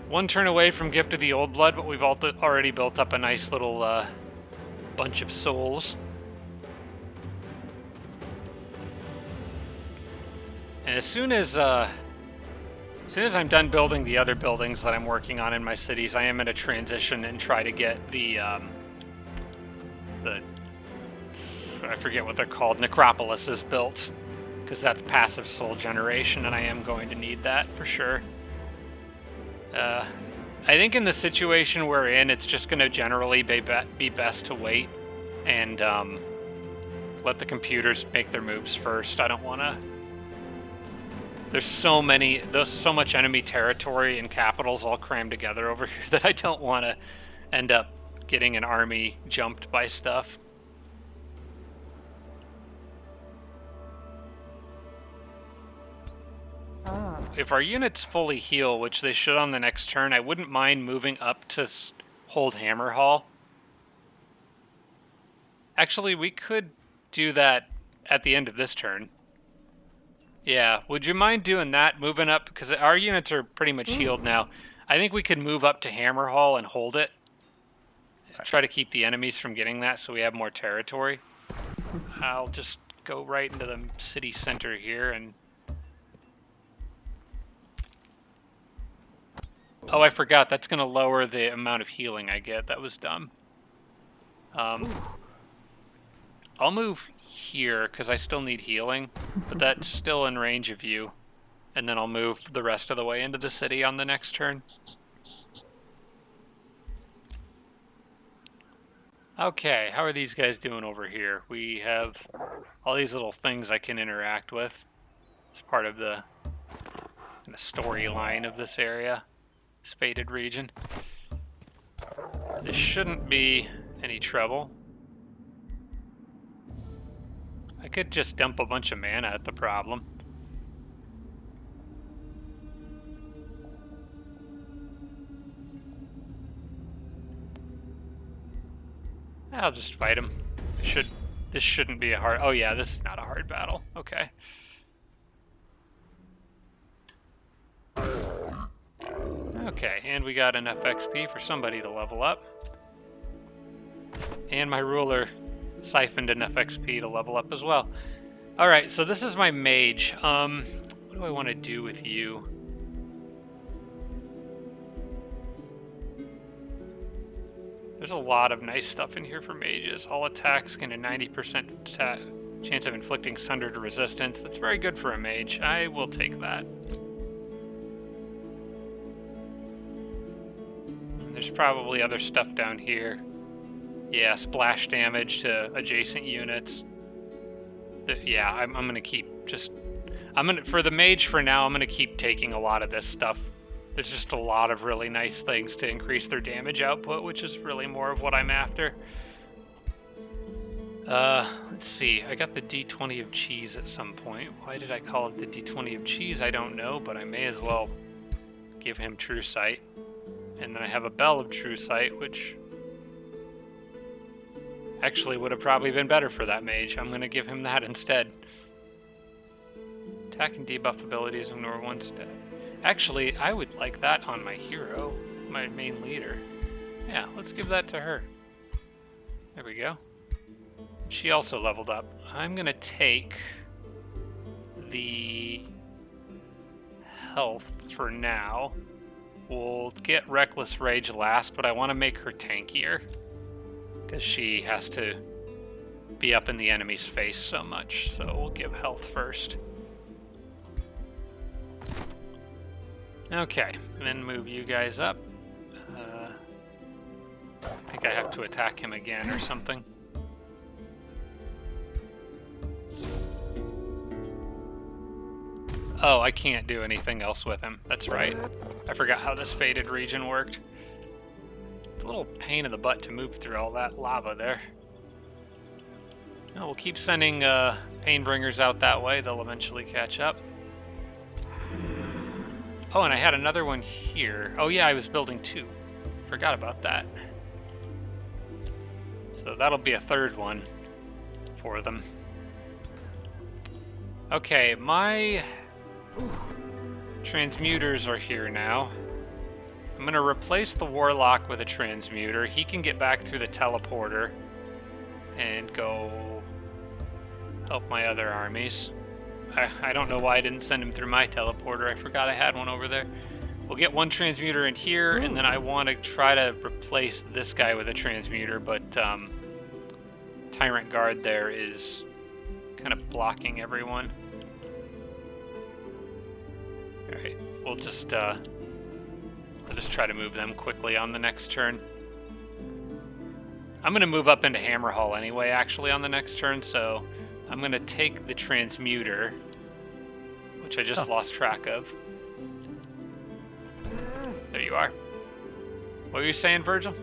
1 turn away from Gift of the Old Blood, but we've already built up a nice little bunch of souls. And as soon as I'm done building the other buildings that I'm working on in my cities, I am going to transition and try to get the I forget what they're called, necropolises built, because that's passive soul generation, and I am going to need that for sure. I think in the situation we're in, it's just going to generally be best to wait and let the computers make their moves first. I don't want to... There's so much enemy territory and capitals all crammed together over here that I don't want to end up getting an army jumped by stuff. If our units fully heal, which they should on the next turn, I wouldn't mind moving up to hold Hammer Hall. Actually, we could do that at the end of this turn. Yeah, would you mind doing that, moving up? Because our units are pretty much healed now. I think we could move up to Hammer Hall and hold it. Try to keep the enemies from getting that so we have more territory. I'll just go right into the city center here and... Oh, I forgot. That's going to lower the amount of healing I get. That was dumb. I'll move here because I still need healing, but that's still in range of you. And then I'll move the rest of the way into the city on the next turn. Okay, how are these guys doing over here? We have all these little things I can interact with as part of the storyline of this area, this fated region. This shouldn't be any trouble. I could just dump a bunch of mana at the problem. I'll just fight him. This shouldn't be a hard... Oh yeah, this is not a hard battle. Okay. Okay, and we got enough XP for somebody to level up. And my ruler siphoned enough XP to level up as well. Alright, so this is my mage. What do I want to do with you? There's a lot of nice stuff in here for mages. All attacks gain a 90% chance of inflicting sundered resistance. That's very good for a mage. I will take that. And there's probably other stuff down here. Yeah, splash damage to adjacent units. Yeah, I'm gonna keep just... for the mage for now, I'm gonna keep taking a lot of this stuff. There's just a lot of really nice things to increase their damage output, which is really more of what I'm after. Let's see. I got the D20 of cheese at some point. Why did I call it the D20 of cheese? I don't know, but I may as well give him True Sight. And then I have a Bell of True Sight, which actually would have probably been better for that mage. I'm going to give him that instead. Attack and debuff abilities, ignore one stat. Actually, I would like that on my hero, my main leader. Yeah, let's give that to her. There we go. She also leveled up. I'm going to take the health for now. We'll get Reckless Rage last, but I want to make her tankier because she has to be up in the enemy's face so much. So we'll give health first. Okay, and then move you guys up. I think I have to attack him again or something. Oh, I can't do anything else with him. That's right. I forgot how this faded region worked. It's a little pain in the butt to move through all that lava there. No, we'll keep sending Painbringers out that way. They'll eventually catch up. Oh, and I had another one here. Oh yeah, I was building 2. Forgot about that. So that'll be a third one for them. Okay, my transmuters are here now. I'm going to replace the Warlock with a transmuter. He can get back through the teleporter and go help my other armies. I don't know why I didn't send him through my teleporter. I forgot I had one over there. We'll get one transmuter in here, and then I want to try to replace this guy with a transmuter, but Tyrant Guard there is kind of blocking everyone. Alright, we'll just try to move them quickly on the next turn. I'm going to move up into Hammerhall anyway, actually, on the next turn, so I'm going to take the transmuter, which I just lost track of. There you are. What were you saying, Virgil?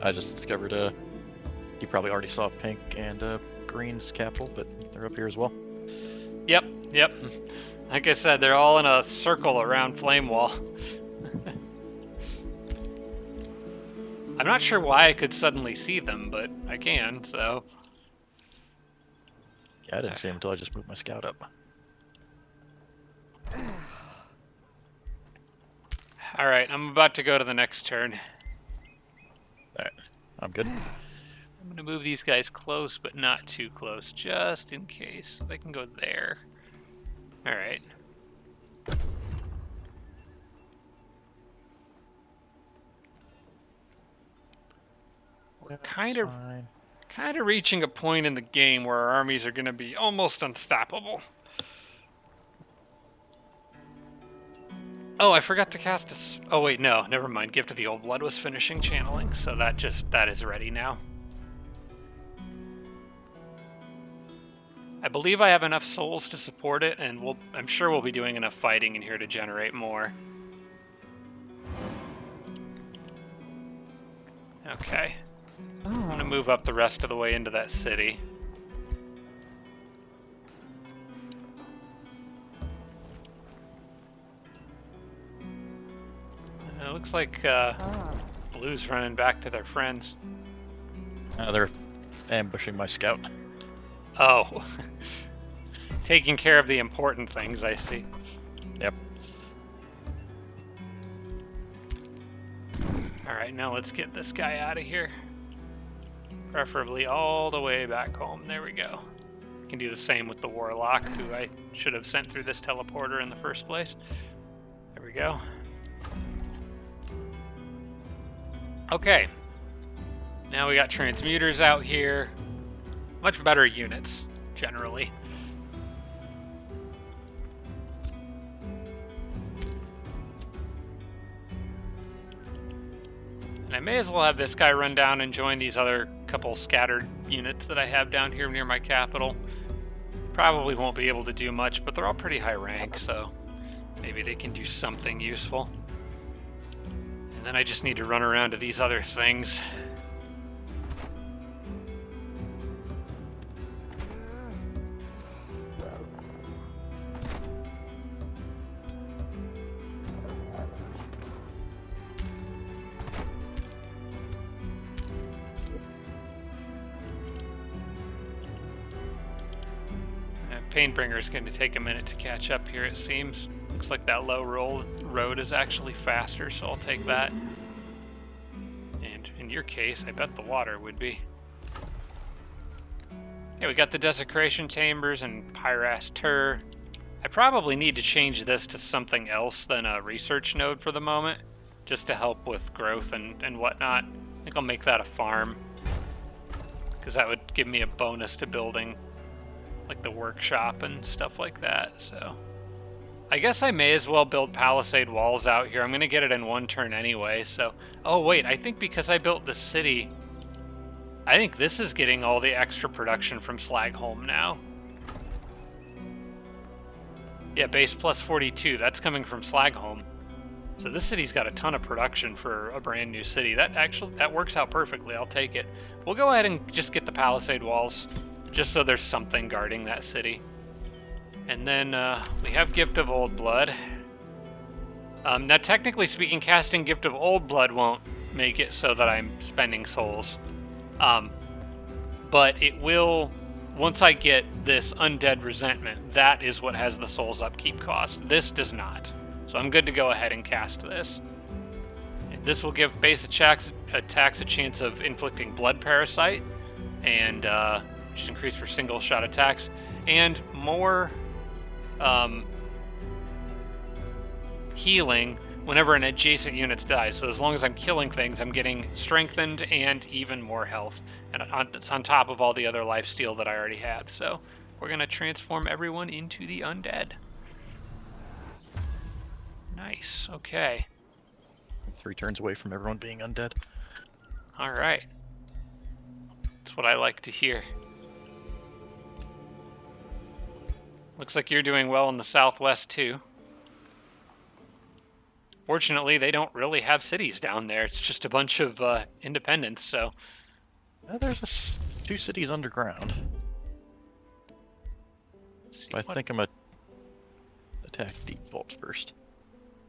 I just discovered you probably already saw pink and green's capital, but they're up here as well. Yep. Like I said, they're all in a circle around Flame Wall. I'm not sure why I could suddenly see them, but I can, so... Yeah, I didn't see him until I just moved my scout up. Alright, I'm about to go to the next turn. Alright, I'm good. I'm going to move these guys close, but not too close, just in case. They can go there. Alright. We're kind of reaching a point in the game where our armies are going to be almost unstoppable. Oh, I forgot to cast a... Oh, wait, no, never mind. Gift of the Old Blood was finishing channeling, so that is ready now. I believe I have enough souls to support it, and I'm sure we'll be doing enough fighting in here to generate more. Okay. I'm going to move up the rest of the way into that city. It looks like Blue's running back to their friends. They're ambushing my scout. Oh. Taking care of the important things, I see. Yep. Alright, now let's get this guy out of here. Preferably all the way back home. There we go. I can do the same with the Warlock, who I should have sent through this teleporter in the first place. There we go. Okay. Now we got transmuters out here. Much better units, generally. And I may as well have this guy run down and join these other couple scattered units that I have down here near my capital. Probably won't be able to do much, but they're all pretty high rank, so maybe they can do something useful. And then I just need to run around to these other things. Painbringer is going to take a minute to catch up here, it seems. Looks like that low road is actually faster, so I'll take that. And in your case, I bet the water would be. Yeah, we got the Desecration Chambers and Pyras Tur. I probably need to change this to something else than a research node for the moment, just to help with growth and whatnot. I think I'll make that a farm, because that would give me a bonus to building like the workshop and stuff like that. So I guess I may as well build palisade walls out here. I'm going to get it in one turn anyway. So, oh wait, I think because I built the city, I think this is getting all the extra production from Slagholm now. Yeah, base plus 42, that's coming from Slagholm. So this city's got a ton of production for a brand new city. That works out perfectly. I'll take it. We'll go ahead and just get the palisade walls, just so there's something guarding that city. And then we have Gift of Old Blood. Now, technically speaking, casting Gift of Old Blood won't make it so that I'm spending souls. But it will, once I get this Undead Resentment, that is what has the souls upkeep cost. This does not. So I'm good to go ahead and cast this. And this will give base attacks a chance of inflicting Blood Parasite, and which is increased for single shot attacks, and more healing whenever an adjacent unit dies. So as long as I'm killing things, I'm getting strengthened and even more health. And it's on top of all the other lifesteal that I already had. So we're going to transform everyone into the undead. Nice. Okay. 3 turns away from everyone being undead. All right. That's what I like to hear. Looks like you're doing well in the southwest too. Fortunately, they don't really have cities down there. It's just a bunch of independents, so... There's 2 cities underground. So I think I'm going to attack Deep Vault first.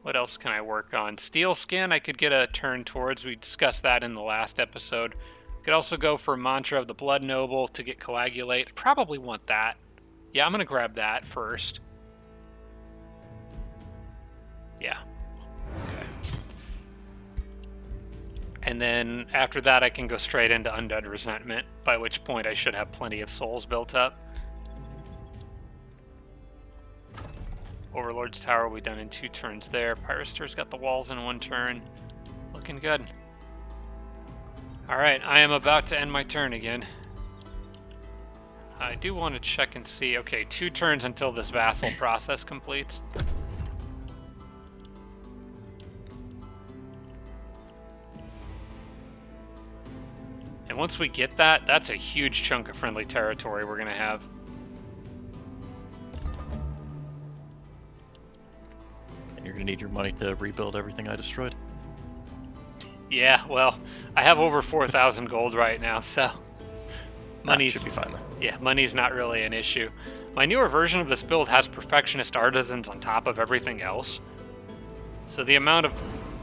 What else can I work on? Steel Skin, I could get a turn towards. We discussed that in the last episode. Could also go for Mantra of the Blood Noble to get Coagulate. I probably want that. Yeah, I'm going to grab that first. Yeah. Okay. And then after that, I can go straight into Undead Resentment, by which point I should have plenty of souls built up. Overlord's Tower will be done in 2 turns there. Pyrister's got the walls in 1 turn. Looking good. Alright, I am about to end my turn again. I do want to check and see. Okay, 2 turns until this vassal process completes. And once we get that, that's a huge chunk of friendly territory we're going to have. And you're going to need your money to rebuild everything I destroyed. Yeah, well, I have over 4,000 gold right now, so money should be fine then. Yeah, money's not really an issue. My newer version of this build has Perfectionist Artisans on top of everything else. So the amount of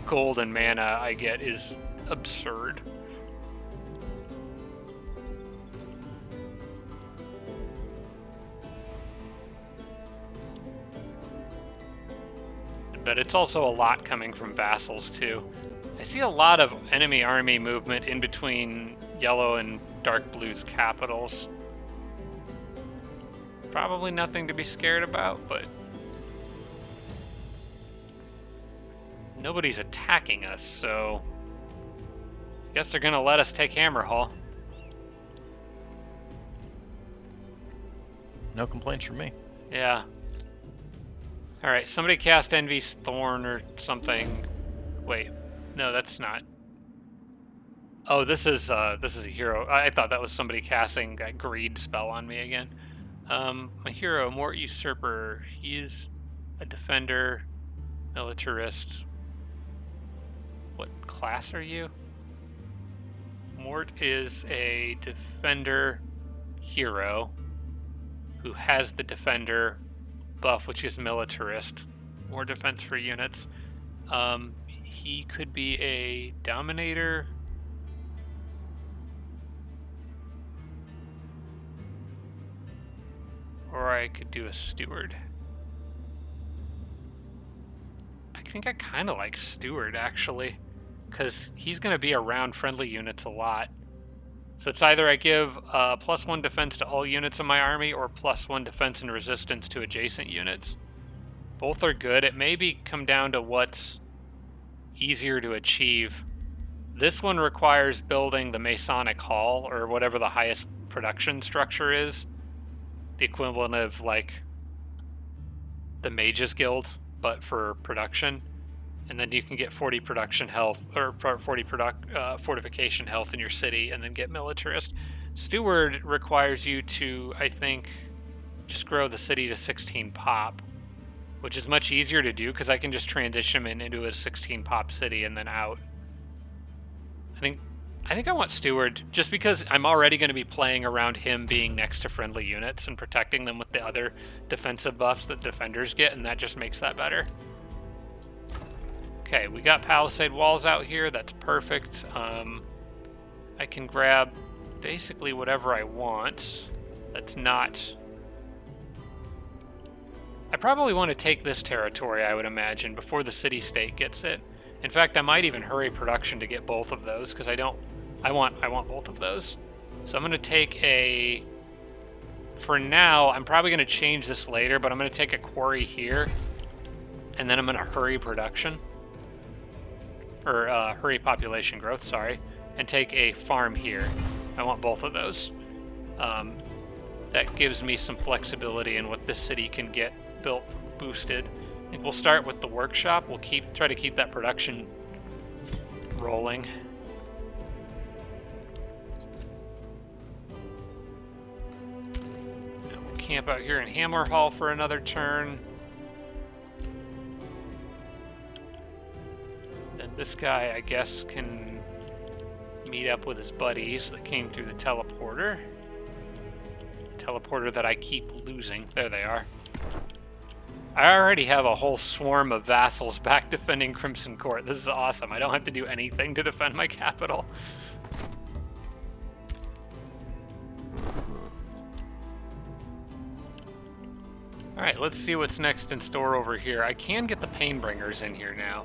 gold and mana I get is absurd. But it's also a lot coming from vassals too. I see a lot of enemy army movement in between yellow and dark blue's capitals. Probably nothing to be scared about, but nobody's attacking us, so I guess they're gonna let us take Hammerhall. No complaints from me. Yeah. Alright, somebody cast Envy's Thorn or something. Wait, no, that's not. Oh, this is a hero. I thought that was somebody casting that greed spell on me again. My hero, Mort Usurper, he's a defender, militarist. What class are you? Mort is a defender hero who has the defender buff, which is militarist, more defense for units. He could be a dominator. Or or I could do a steward. I think I kind of like steward, actually, because he's going to be around friendly units a lot. So it's either I give +1 defense to all units in my army or +1 defense and resistance to adjacent units. Both are good. It may come down to what's easier to achieve. This one requires building the Masonic Hall, or whatever the highest production structure is. The equivalent of, like, the Mages Guild, but for production. And then you can get 40 production health, or 40 fortification health in your city, and then get militarist. Steward requires you to, I think, just grow the city to 16 pop, which is much easier to do because I can just transition him into a 16 pop city and then out. I think I want Steward just because I'm already going to be playing around him being next to friendly units and protecting them with the other defensive buffs that defenders get, and that just makes that better. Okay, we got palisade walls out here. That's perfect. I can grab basically whatever I want. That's not... I probably want to take this territory, I would imagine, before the city-state gets it. In fact, I might even hurry production to get both of those, because I want both of those. So I'm going to take a... For now, I'm probably going to change this later, but I'm going to take a quarry here, and then I'm going to hurry production. Or hurry population growth, sorry. And take a farm here. I want both of those. That gives me some flexibility in what this city can get built, boosted. I think we'll start with the workshop. We'll try to keep that production rolling. And we'll camp out here in Hamler Hall for another turn. And this guy, I guess, can meet up with his buddies that came through the teleporter. Teleporter that I keep losing. There they are. I already have a whole swarm of vassals back defending Crimson Court. This is awesome. I don't have to do anything to defend my capital. Alright, let's see what's next in store over here. I can get the Painbringers in here now.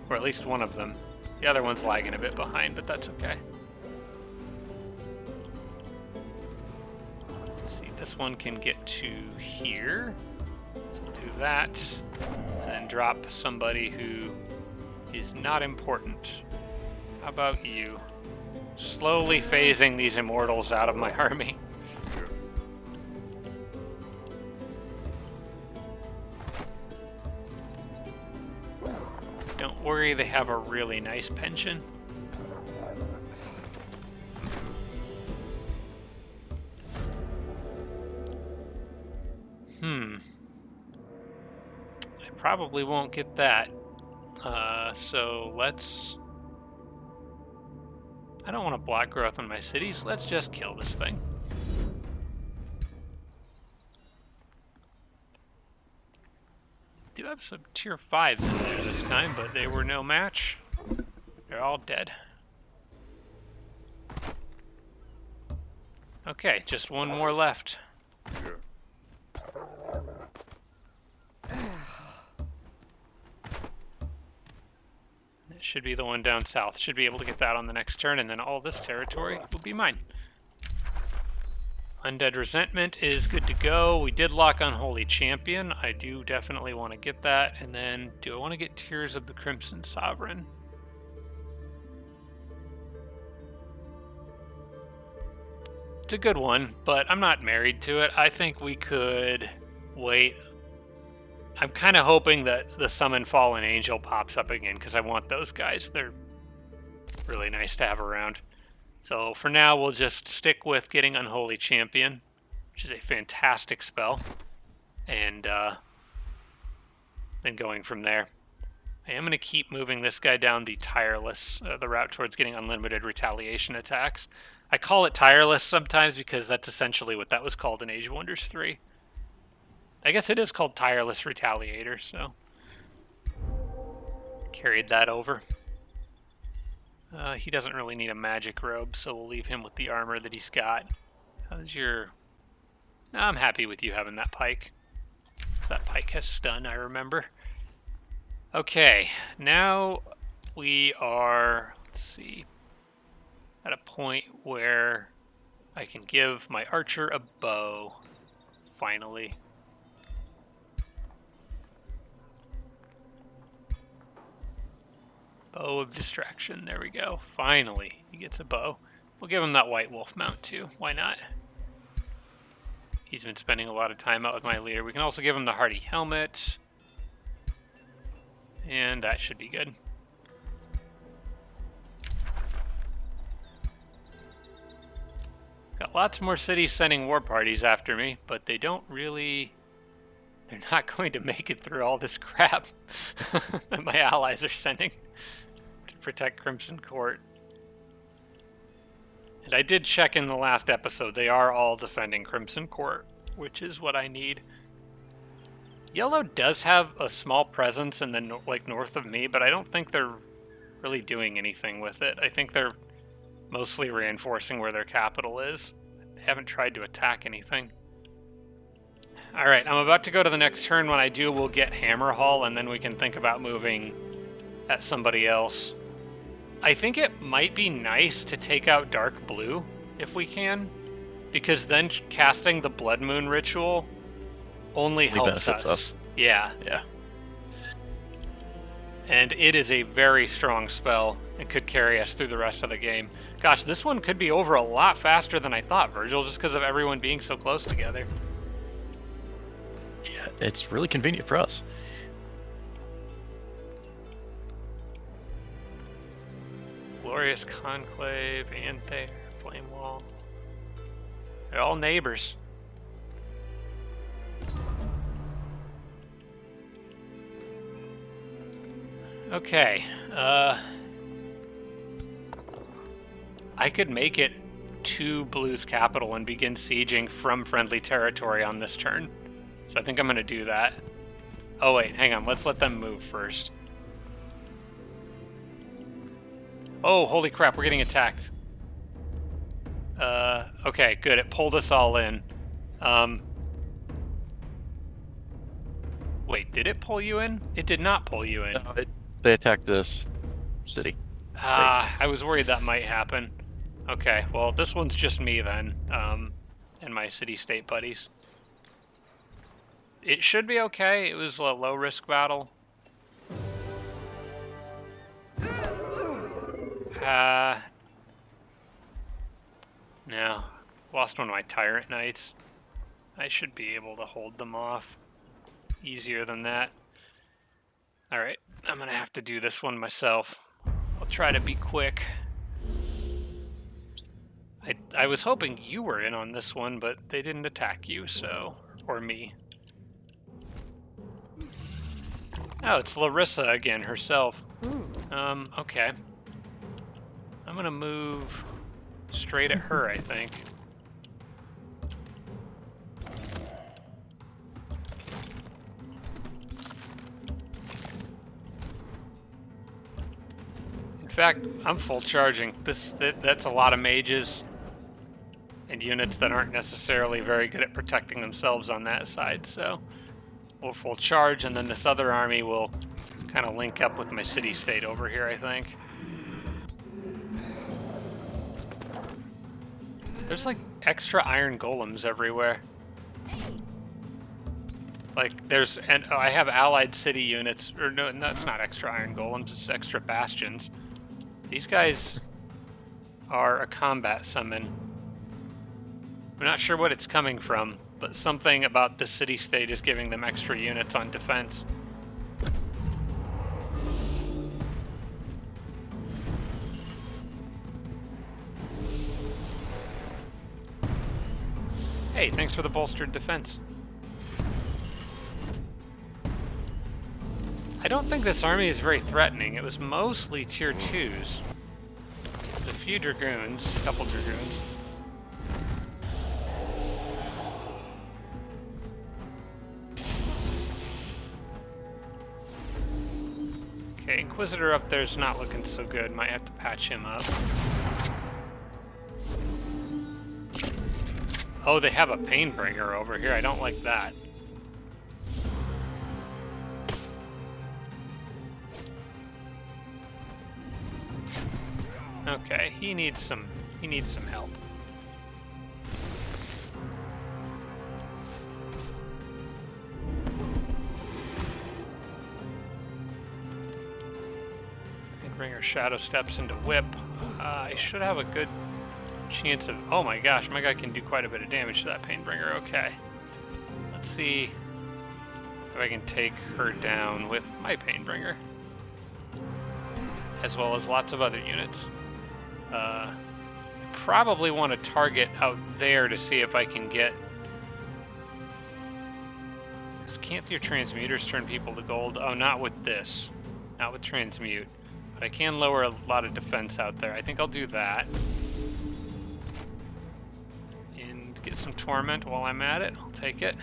Or at least one of them. The other one's lagging a bit behind, but that's okay. Let's see, this one can get to here. So we'll do that. And then drop somebody who is not important. How about you? Slowly phasing these immortals out of my army. Don't worry, they have a really nice pension. I probably won't get that. So let's... I don't want to block growth in my cities. Let's just kill this thing. Do have some tier 5s in there this time, but they were no match. They're all dead. Okay, just one more left. It should be the one down south. Should be able to get that on the next turn, and then all this territory will be mine. Undead Resentment is good to go. We did lock Unholy Champion. I do definitely want to get that. And then, do I want to get Tears of the Crimson Sovereign? It's a good one, but I'm not married to it. I think we could wait. I'm kind of hoping that the Summon Fallen Angel pops up again, because I want those guys. They're really nice to have around. So for now, we'll just stick with getting Unholy Champion, which is a fantastic spell, and then going from there. I am going to keep moving this guy down the tireless, the route towards getting unlimited retaliation attacks. I call it tireless sometimes because that's essentially what that was called in Age of Wonders 3. I guess it is called Tireless Retaliator, so carried that over. He doesn't really need a magic robe, so we'll leave him with the armor that he's got. How's your I'm happy with you having that pike. 'Cause that pike has stun, I remember. Okay, now we are, let's see, at a point where I can give my archer a bow, finally. Bow of distraction, there we go. Finally, he gets a bow. We'll give him that white wolf mount too, why not? He's been spending a lot of time out with my leader. We can also give him the hardy helmet. And that should be good. Got lots more cities sending war parties after me, but they don't really... They're not going to make it through all this crap that my allies are sending to protect Crimson Court. And I did check in the last episode. They are all defending Crimson Court, which is what I need. Yellow does have a small presence in the north of me, but I don't think they're really doing anything with it. I think they're mostly reinforcing where their capital is. They haven't tried to attack anything. Alright, I'm about to go to the next turn. When I do, we'll get Hammer Hall, and then we can think about moving at somebody else. I think it might be nice to take out Dark Blue, if we can, because then casting the Blood Moon ritual only helps us. Yeah. Yeah. And it is a very strong spell. It could carry us through the rest of the game. Gosh, this one could be over a lot faster than I thought, Virgil, just because of everyone being so close together. Yeah, it's really convenient for us. Glorious Conclave, Anther, Flame Wall. They're all neighbors. Okay, I could make it to Blue's capital and begin sieging from friendly territory on this turn. So I think I'm going to do that. Oh wait, hang on, let's let them move first. Oh, holy crap, we're getting attacked. Okay, good, it pulled us all in. Wait, did it pull you in? It did not pull you in. No, they attacked this city. I was worried that might happen. Okay, well, this one's just me then, and my city-state buddies. It should be okay. It was a low-risk battle. No. Lost one of my Tyrant Knights. I should be able to hold them off easier than that. Alright, I'm gonna have to do this one myself. I'll try to be quick. I was hoping you were in on this one, but they didn't attack you, so... Or me. Oh, it's Larissa again, herself. Okay. I'm gonna move straight at her, I think. In fact, I'm full charging. That's a lot of mages and units that aren't necessarily very good at protecting themselves on that side, so we'll full charge, and then this other army will kind of link up with my city-state over here, I think. There's like extra iron golems everywhere. Like and I have allied city units, or no, that's not extra iron golems, it's extra bastions. These guys are a combat summon. I'm not sure what it's coming from, but something about the city-state is giving them extra units on defense. Hey, thanks for the bolstered defense. I don't think this army is very threatening. It was mostly tier 2s. There's a few dragoons, a couple dragoons. Okay, Inquisitor up there's not looking so good. Might have to patch him up. Oh, they have a Painbringer over here. I don't like that. Okay, he needs some help. Painbringer shadow steps into whip. I should have a good chance of... Oh my gosh, my guy can do quite a bit of damage to that Painbringer. Okay. Let's see if I can take her down with my Painbringer. As well as lots of other units. I probably want to target out there to see if I can get... Can't your transmuters turn people to gold? Oh, not with this. Not with transmute. But I can lower a lot of defense out there. I think I'll do that. And get some torment while I'm at it. I'll take it.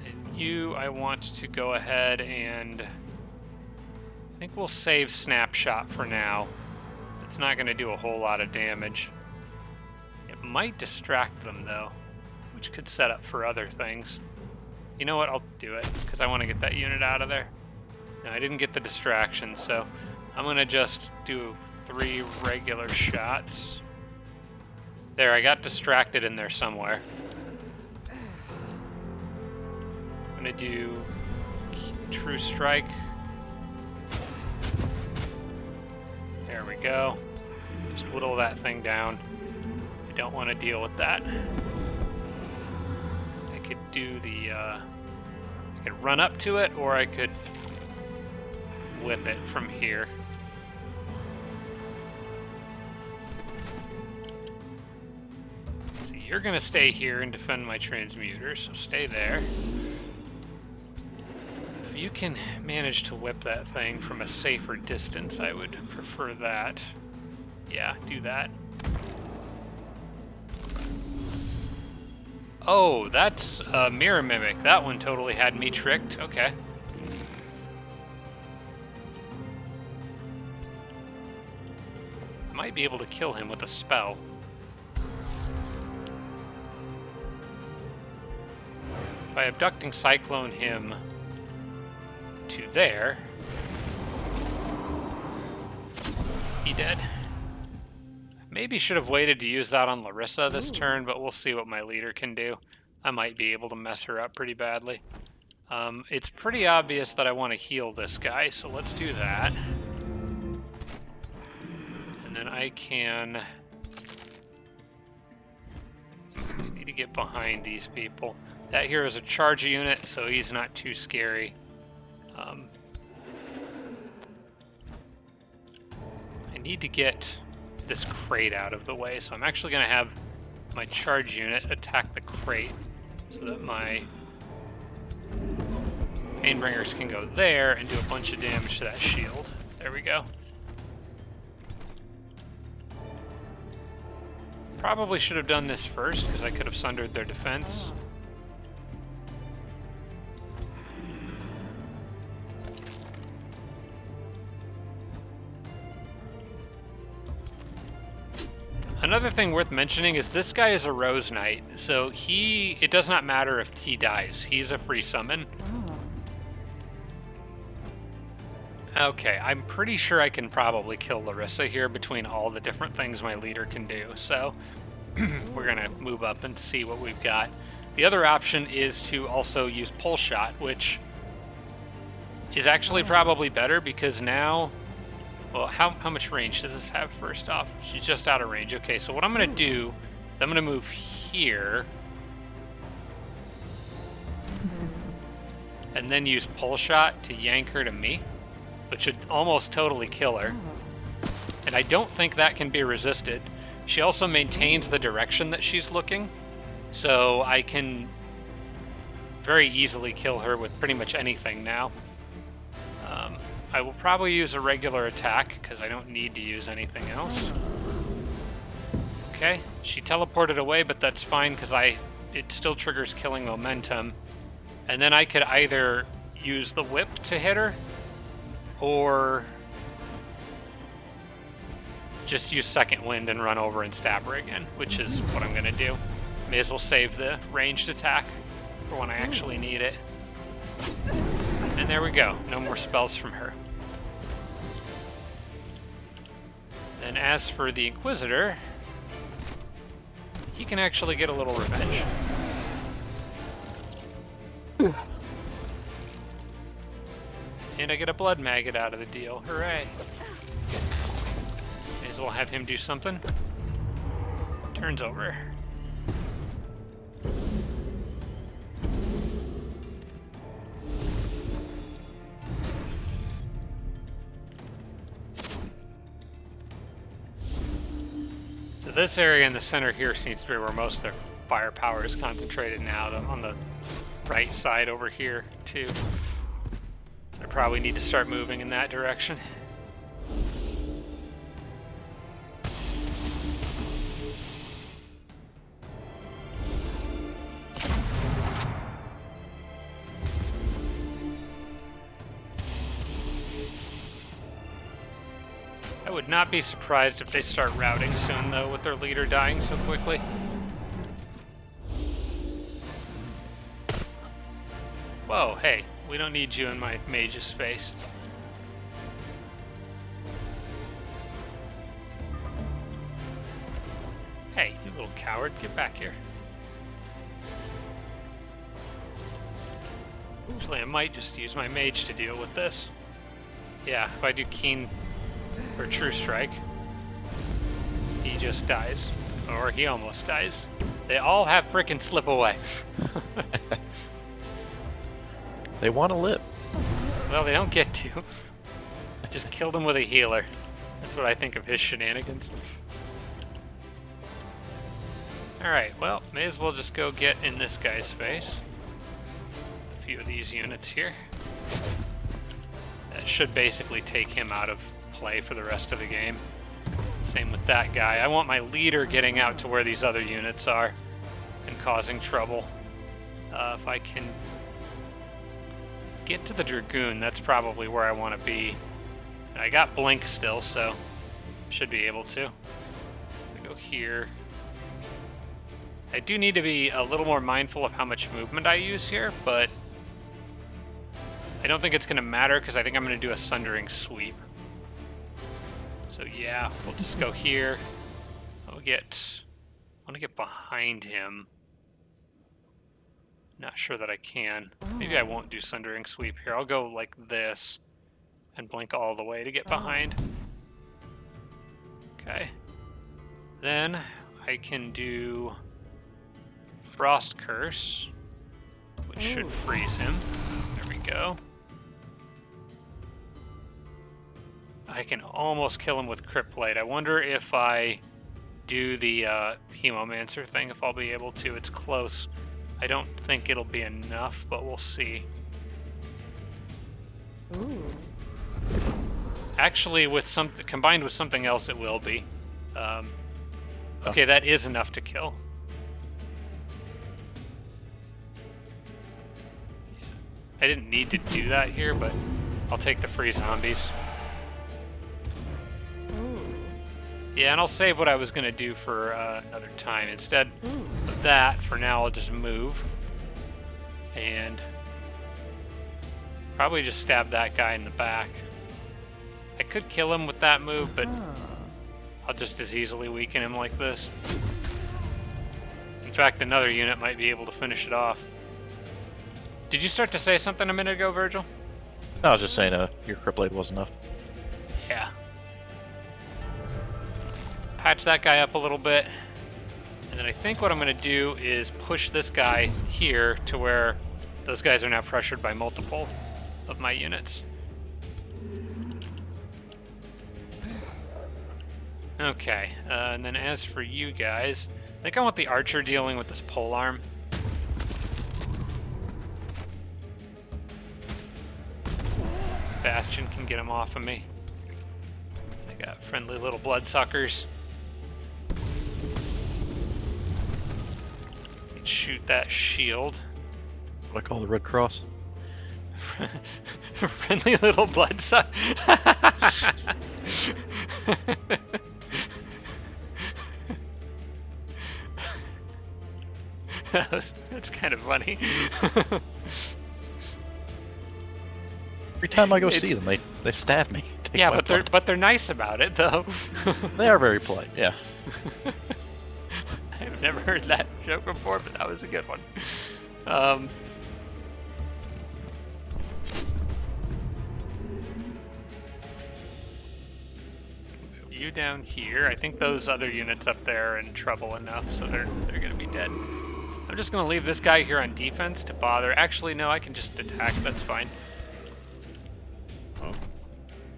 And you, I want to go ahead and... I think we'll save Snapshot for now. It's not going to do a whole lot of damage. It might distract them, though, which could set up for other things. You know what? I'll do it, because I want to get that unit out of there. No, I didn't get the distraction, so I'm going to just do 3 regular shots. There, I got distracted in there somewhere. I'm going to do True Strike. There we go. Just whittle that thing down. I don't want to deal with that. I could do the, I could run up to it, or I could whip it from here. See, you're gonna stay here and defend my transmuter, so stay there. If you can manage to whip that thing from a safer distance, I would prefer that. Yeah, do that. Oh, that's a Mirror Mimic. That one totally had me tricked. Okay. I might be able to kill him with a spell. If I Abducting Cyclone him to there, he dead. Maybe should have waited to use that on Larissa this turn, but we'll see what my leader can do. I might be able to mess her up pretty badly. It's pretty obvious that I want to heal this guy, so let's do that. And then I can... I need to get behind these people. That hero is a charge unit, so he's not too scary. I need to get this crate out of the way, so I'm actually going to have my charge unit attack the crate so that my Painbringers can go there and do a bunch of damage to that shield. There we go. Probably should have done this first, because I could have sundered their defense. Another thing worth mentioning is this guy is a Rose Knight, so it does not matter if he dies. He's a free summon. Okay, I'm pretty sure I can probably kill Larissa here between all the different things my leader can do, so we're gonna move up and see what we've got. The other option is to also use Pulse Shot, which is actually probably better because now... Well, how much range does this have first off? She's just out of range. Okay, so what I'm going to do is I'm going to move here. And then use Pulse Shot to yank her to me, which should almost totally kill her. And I don't think that can be resisted. She also maintains the direction that she's looking, so I can very easily kill her with pretty much anything now. I will probably use a regular attack, because I don't need to use anything else. Okay, she teleported away, but that's fine, because it still triggers killing momentum. And then I could either use the whip to hit her, or just use second wind and run over and stab her again, which is what I'm gonna do. May as well save the ranged attack for when I actually need it. And there we go. No more spells from her. And as for the Inquisitor, he can actually get a little revenge. And I get a blood maggot out of the deal. Hooray. May as well have him do something. Turns over. So this area in the center here seems to be where most of their firepower is concentrated now, on the right side over here too. So I probably need to start moving in that direction. I would not be surprised if they start routing soon, though, with their leader dying so quickly. Whoa, hey, we don't need you in my mage's face. Hey, you little coward, get back here. Actually, I might just use my mage to deal with this. Yeah, if I do Keen or True Strike, he just dies. Or he almost dies. They all have frickin' slip away. They want to live. Well, they don't get to. I just killed him with a healer. That's what I think of his shenanigans. Alright, well, may as well just go get in this guy's face. A few of these units here. That should basically take him out of play for the rest of the game. Same with that guy. I want my leader getting out to where these other units are and causing trouble. If I can get to the Dragoon, that's probably where I want to be. And I got Blink still, so should be able to. I go here. I do need to be a little more mindful of how much movement I use here, but I don't think it's going to matter because I think I'm going to do a Sundering Sweep. So yeah, we'll just go here. I want to get behind him. Not sure that I can. Maybe I won't do Sundering Sweep here. I'll go like this and blink all the way to get behind. Okay. Then I can do Frost Curse, which should freeze him. There we go. I can almost kill him with Crypt Blade. I wonder if I do the Hemomancer thing, if I'll be able to. It's close. I don't think it'll be enough, but we'll see. Ooh. Actually, combined with something else, it will be. Okay, that is enough to kill. I didn't need to do that here, but I'll take the free zombies. Yeah, and I'll save what I was going to do for another time. Instead of that, for now, I'll just move. And probably just stab that guy in the back. I could kill him with that move, but I'll just as easily weaken him like this. In fact, another unit might be able to finish it off. Did you start to say something a minute ago, Virgil? No, I was just saying your Crypt Blade was enough. Yeah. Patch that guy up a little bit. And then I think what I'm going to do is push this guy here to where those guys are now pressured by multiple of my units. Okay, and then as for you guys, I think I want the archer dealing with this polearm. Bastion can get him off of me. I got friendly little bloodsuckers. Shoot that shield. What I call the Red Cross. Friendly little bloodsucker. That's kind of funny. Every time I go see It's- them, they stab me. Take Yeah, my blood. but they're nice about it though. They are very polite. Yeah. I've never heard that joke before, but that was a good one. Um, move you down here. I think those other units up there are in trouble enough, so they're gonna be dead. I'm just gonna leave this guy here on defense to bother. Actually, no, I can just attack. That's fine.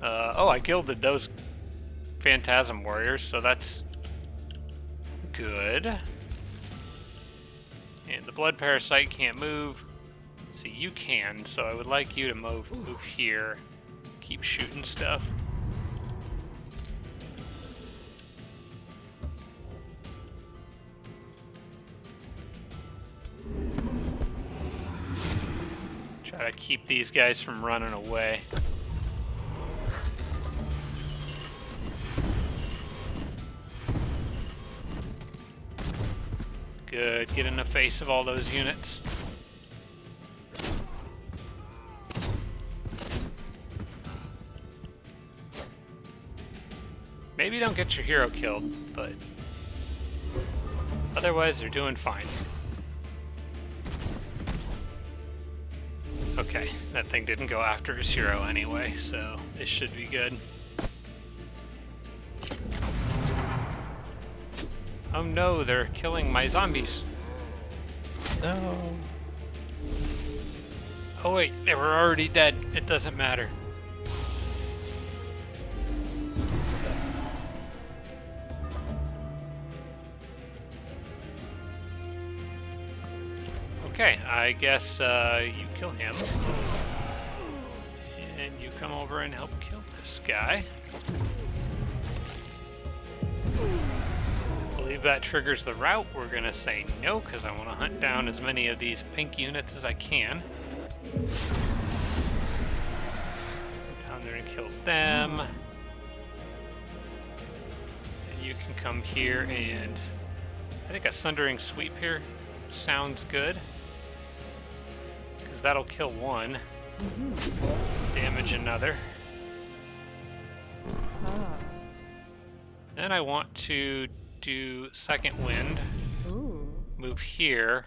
Oh, I gilded those Phantasm Warriors, so that's good. And the Blood Parasite can't move. See, you can, so I would like you to move here. Keep shooting stuff. Try to keep these guys from running away. Good, get in the face of all those units. Maybe don't get your hero killed, but otherwise they're doing fine. Okay, that thing didn't go after his hero anyway, so it should be good. Oh no, they're killing my zombies. No. Oh wait, they were already dead. It doesn't matter. Okay, I guess you kill him. And you come over and help kill this guy. I believe that triggers the route. We're gonna say no, because I want to hunt down as many of these pink units as I can. Go down there and kill them. And you can come here and I think a Sundering Sweep here sounds good. Because that'll kill one, damage another. Then I want to do Second Wind, move here,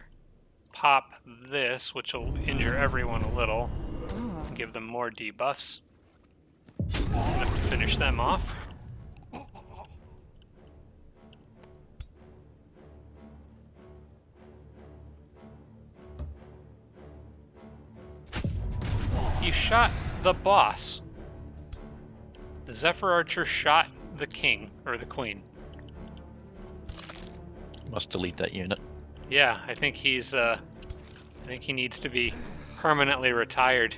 pop this, which will injure everyone a little, and give them more debuffs. That's enough to finish them off. You shot the boss. The Zephyr Archer shot the king, or the queen. Must delete that unit. Yeah, I think he's, I think he needs to be permanently retired.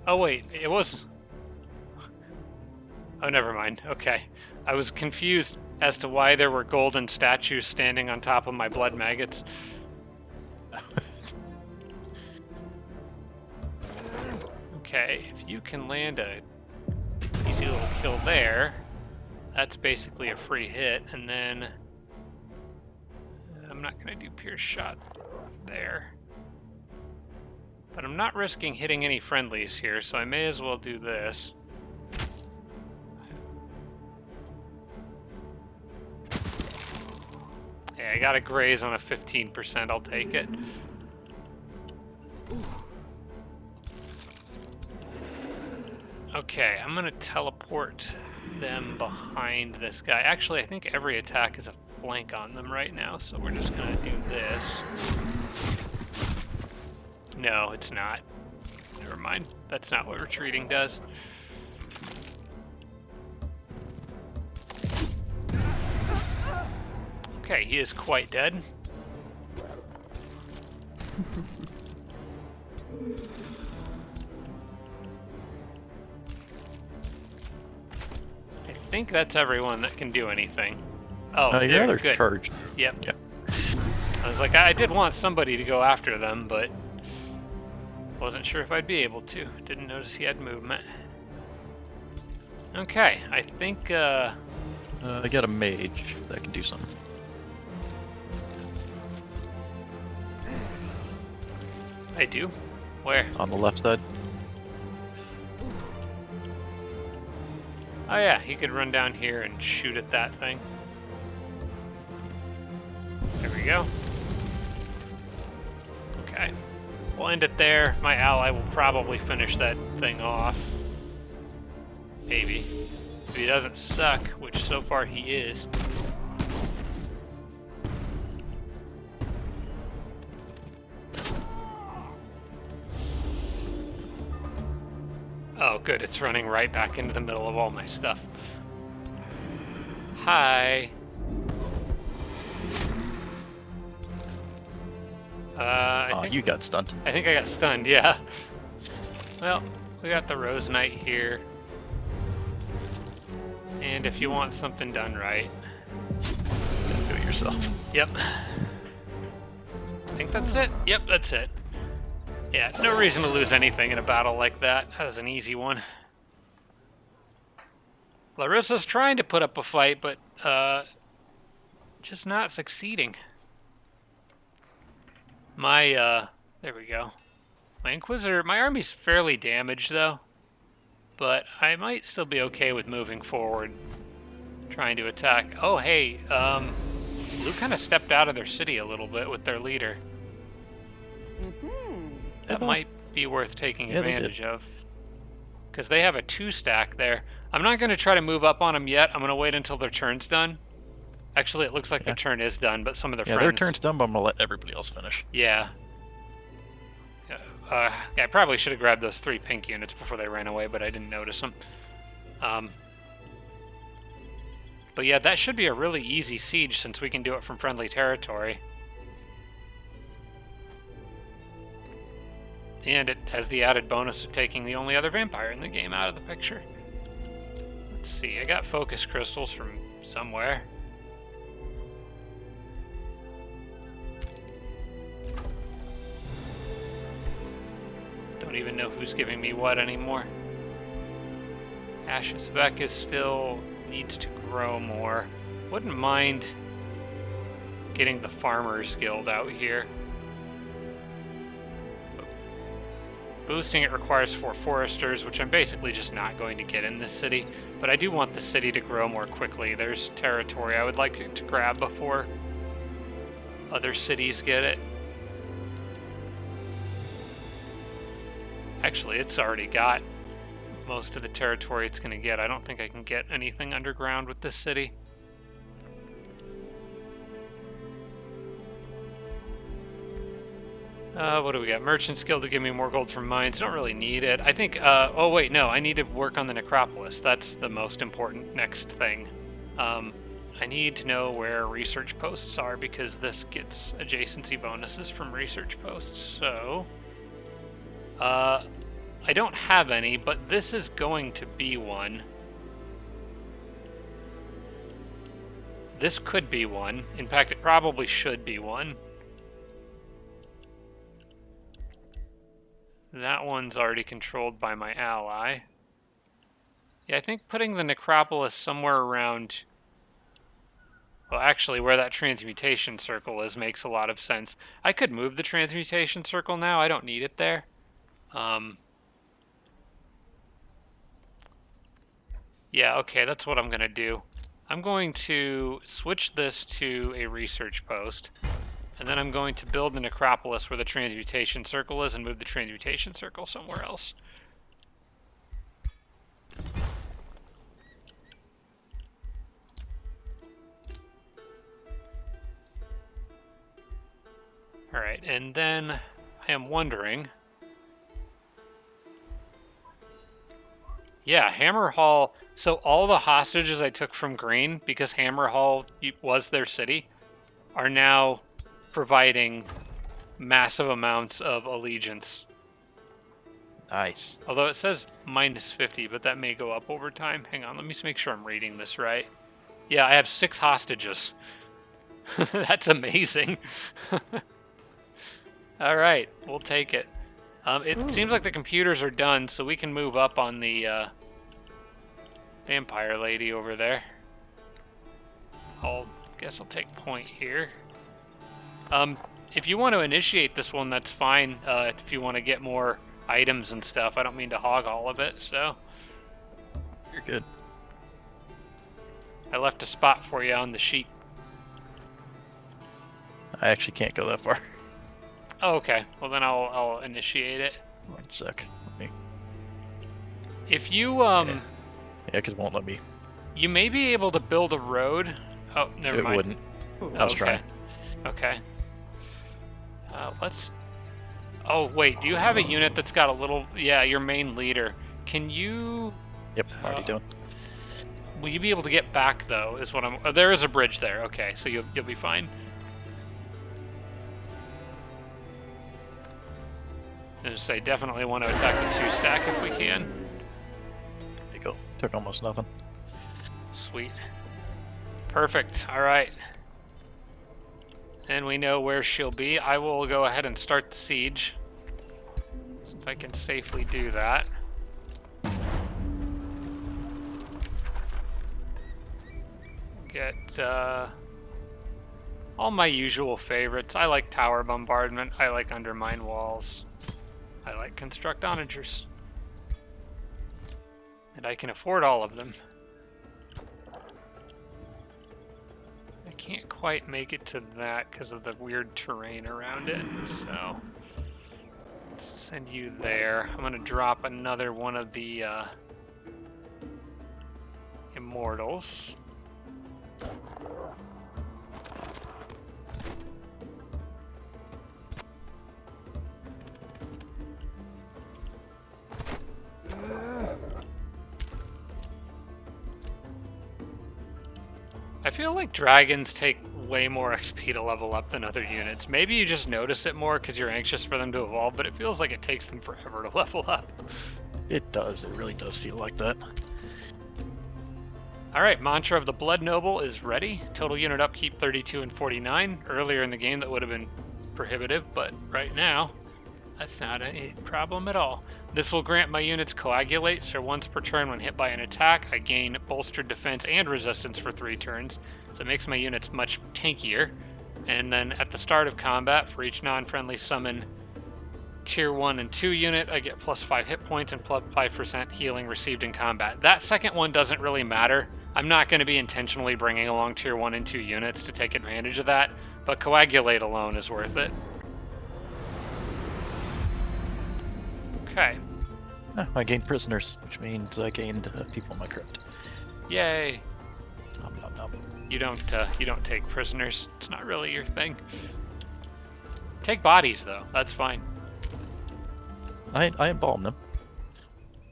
Oh wait, it was... Oh, never mind. Okay. I was confused as to why there were golden statues standing on top of my blood maggots. Okay, if you can land a easy little kill there, that's basically a free hit, and then I'm not going to do Pierce Shot there. But I'm not risking hitting any friendlies here, so I may as well do this. Yeah, I got a graze on a 15%, I'll take it. Okay, I'm gonna teleport them behind this guy. Actually, I think every attack is a flank on them right now, so we're just gonna do this. No, it's not. Never mind. That's not what retreating does. Okay, he is quite dead. I think that's everyone that can do anything. Oh, You're they're rather good. charged. Yep. Yeah. I was like, I did want somebody to go after them, but wasn't sure if I'd be able to. Didn't notice he had movement. Okay, I think, I got a mage that can do something. I do. Where? On the left side. Oh yeah, he could run down here and shoot at that thing. There we go. Okay. We'll end it there. My ally will probably finish that thing off. Maybe. If he doesn't suck, which so far he is. Oh, good. It's running right back into the middle of all my stuff. Hi. I think You got stunned. I think I got stunned, yeah. Well, we got the Rose Knight here. And if you want something done right. Do it yourself. Yep. I think that's it. Yep, that's it. Yeah, no reason to lose anything in a battle like that. That was an easy one. Larissa's trying to put up a fight, but just not succeeding. There we go. My Inquisitor, my army's fairly damaged though, but I might still be okay with moving forward, trying to attack. Oh, hey, Blue kind of stepped out of their city a little bit with their leader. That might be worth taking advantage of, because they have a 2-stack there. I'm not going to try to move up on them yet. I'm going to wait until their turn's done. Actually, it looks like their turn is done, but some of their friends... their turn's done, but I'm going to let everybody else finish. Yeah. Yeah, I probably should have grabbed those 3 pink units before they ran away, but I didn't notice them. But yeah, that should be a really easy siege since we can do it from friendly territory. And it has the added bonus of taking the only other vampire in the game out of the picture. Let's see, I got focus crystals from somewhere. Don't even know who's giving me what anymore. Ashes Beck is still needs to grow more. Wouldn't mind getting the Farmers Guild out here. Boosting it requires 4 foresters, which I'm basically just not going to get in this city. But I do want the city to grow more quickly. There's territory I would like it to grab before other cities get it. Actually, it's already got most of the territory it's going to get. I don't think I can get anything underground with this city. What do we got? Merchants Guild to give me more gold from mines. Don't really need it. I think, oh wait, no, I need to work on the necropolis. That's the most important next thing. I need to know where research posts are because this gets adjacency bonuses from research posts. So, I don't have any, but this is going to be one. This could be one. In fact, it probably should be one. That one's already controlled by my ally. Yeah, I think putting the necropolis somewhere around... Well, actually, where that transmutation circle is makes a lot of sense. I could move the transmutation circle now. I don't need it there. Yeah, okay, that's what I'm going to do. I'm going to switch this to a research post. And then I'm going to build the necropolis where the transmutation circle is and move the transmutation circle somewhere else. Alright, and then I am wondering... Yeah, Hammer Hall... So all the hostages I took from Green, because Hammer Hall was their city, are now providing massive amounts of allegiance. Nice. Although it says minus 50, but that may go up over time. Hang on, let me just make sure I'm reading this right. Yeah, I have 6 hostages. That's amazing. All right, we'll take it. It seems like the computers are done, so we can move up on the vampire lady over there. Guess I'll take point here. If you want to initiate this one, that's fine. If you want to get more items and stuff, I don't mean to hog all of it, so. You're good. I left a spot for you on the sheet. I actually can't go that far. Oh, okay. Well, then I'll initiate it. 1 sec. Let me... If you, Yeah, because it won't let me. You may be able to build a road. Oh, never mind. It wouldn't. I was trying. Okay. Let's... Oh, wait. Do you have a unit that's got a little... Yeah, your main leader. Can you... Yep, already doing. Will you be able to get back, though, is what I'm... Oh, there is a bridge there. Okay, so you'll be fine. I was say, definitely want to attack the 2-stack if we can. There you go. Took almost nothing. Sweet. Perfect. All right. And we know where she'll be. I will go ahead and start the siege, since I can safely do that. Get all my usual favorites. I like tower bombardment. I like undermine walls. I like construct onagers. And I can afford all of them. I can't quite make it to that because of the weird terrain around it, so let's send you there. I'm gonna drop another one of the immortals. I feel like dragons take way more XP to level up than other units. Maybe you just notice it more because you're anxious for them to evolve, but it feels like it takes them forever to level up. It does. It really does feel like that. Alright, Mantra of the Blood Noble is ready. Total unit upkeep 32 and 49. Earlier in the game that would have been prohibitive, but right now, that's not a problem at all. This will grant my units Coagulate, so once per turn when hit by an attack, I gain bolstered defense and resistance for 3 turns. So it makes my units much tankier. And then at the start of combat, for each non-friendly summon tier 1 and 2 unit, I get plus 5 hit points and plus 5% healing received in combat. That second one doesn't really matter. I'm not going to be intentionally bringing along tier 1 and 2 units to take advantage of that, but Coagulate alone is worth it. Okay. I gained prisoners, which means I gained people in my crypt. Yay. Nom, nom, nom. You don't take prisoners. It's not really your thing. Take bodies though. That's fine. I embalm them.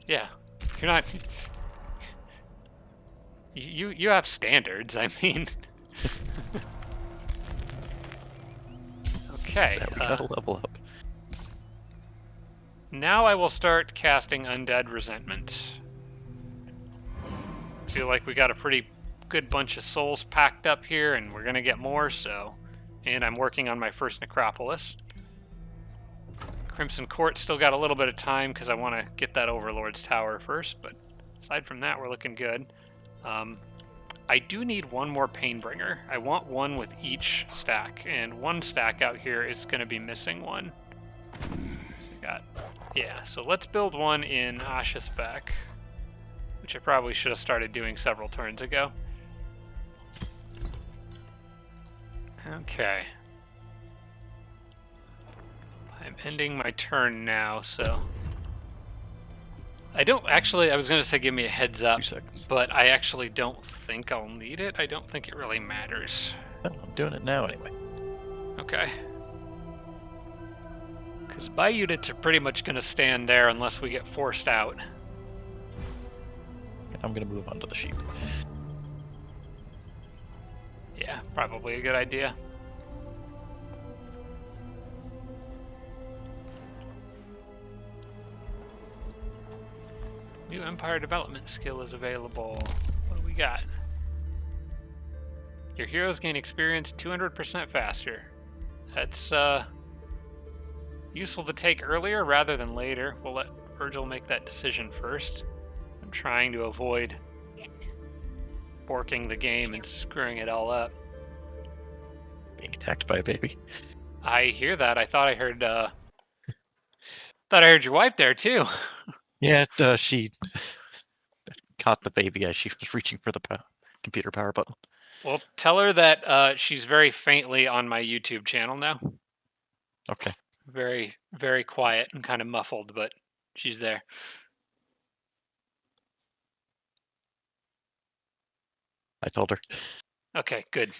Yeah. You're not. You have standards. I mean. Okay. Yeah, we gotta level up. Now I will start casting Undead Resentment. Feel like we got a pretty good bunch of souls packed up here, and we're gonna get more, so... And I'm working on my first Necropolis. Crimson Court still got a little bit of time, because I want to get that Overlord's Tower first, but aside from that, we're looking good. I do need one more Painbringer. I want one with each stack, and one stack out here is going to be missing one. So I got... Yeah, so let's build one in Ashespec, which I probably should have started doing several turns ago. Okay. I'm ending my turn now, so... I was going to say give me a heads up, 2 seconds. but I actually don't think I'll need it. I don't think it really matters. Oh, I'm doing it now anyway. Okay. Because my units are pretty much going to stand there unless we get forced out. I'm gonna move on to the sheep. Yeah, probably a good idea. New Empire Development skill is available. What do we got? Your heroes gain experience 200% faster. That's useful to take earlier rather than later. We'll let Virgil make that decision first. I'm trying to avoid borking the game and screwing it all up. Being attacked by a baby. I hear that. I thought I heard your wife there too. Yeah, she caught the baby as she was reaching for the computer power button. Well, tell her that she's very faintly on my YouTube channel now. Okay. Very, very quiet and kind of muffled, but she's there. I told her. Okay, good.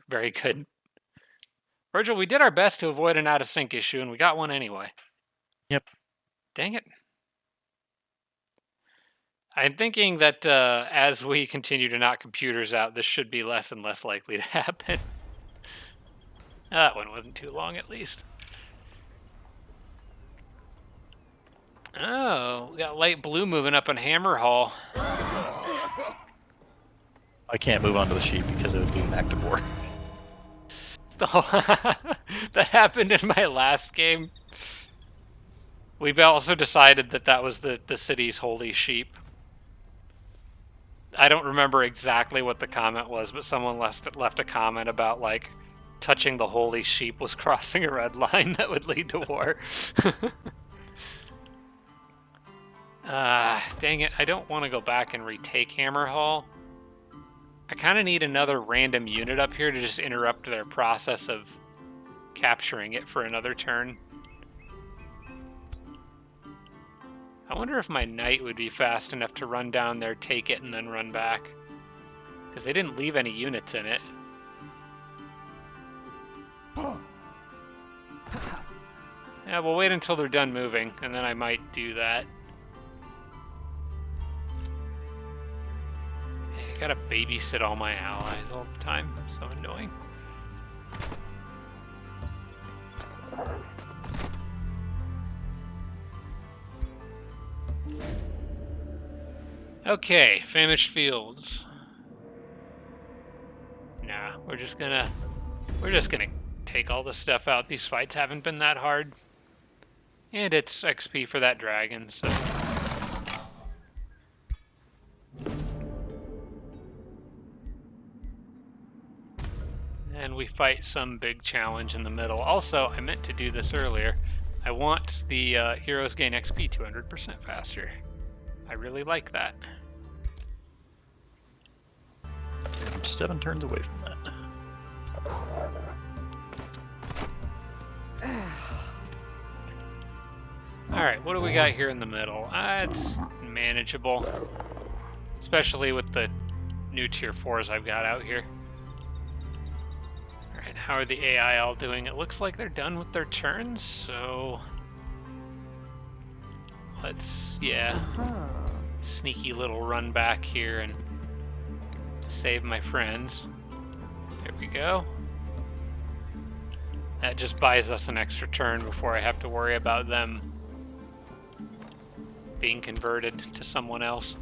Very good. Virgil, we did our best to avoid an out-of-sync issue, and we got one anyway. Yep. Dang it. I'm thinking that as we continue to knock computers out, this should be less and less likely to happen. That one wasn't too long, at least. Oh, we got light blue moving up in Hammer Hall. I can't move onto the sheep because it would be an active war. That happened in my last game. We've also decided that that was the city's holy sheep. I don't remember exactly what the comment was, but someone left a comment about, like, touching the holy sheep was crossing a red line that would lead to war. Dang it, I don't want to go back and retake Hammer Hall. I kind of need another random unit up here to just interrupt their process of capturing it for another turn. I wonder if my knight would be fast enough to run down there, take it, and then run back. Because they didn't leave any units in it. Yeah, we'll wait until they're done moving, and then I might do that. I gotta babysit all my allies all the time. So annoying. Okay, famished fields. Nah, we're just gonna take all the stuff out. These fights haven't been that hard. And it's XP for that dragon, so. And we fight some big challenge in the middle. Also, I meant to do this earlier. I want the heroes gain XP 200% faster. I really like that. I'm 7 turns away from that. Alright, what do we got here in the middle? It's manageable. Especially with the new tier 4s I've got out here. Alright, how are the AI all doing? It looks like they're done with their turns, so... Let's, sneaky little run back here and save my friends. There we go. That just buys us an extra turn before I have to worry about them being converted to someone else.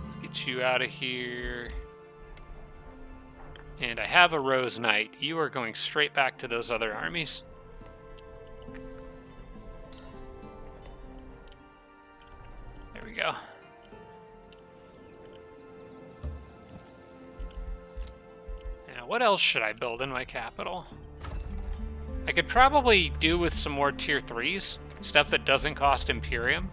Let's get you out of here. And I have a Rose Knight. You are going straight back to those other armies. There we go. Now, what else should I build in my capital? I could probably do with some more tier 3s. Stuff that doesn't cost Imperium.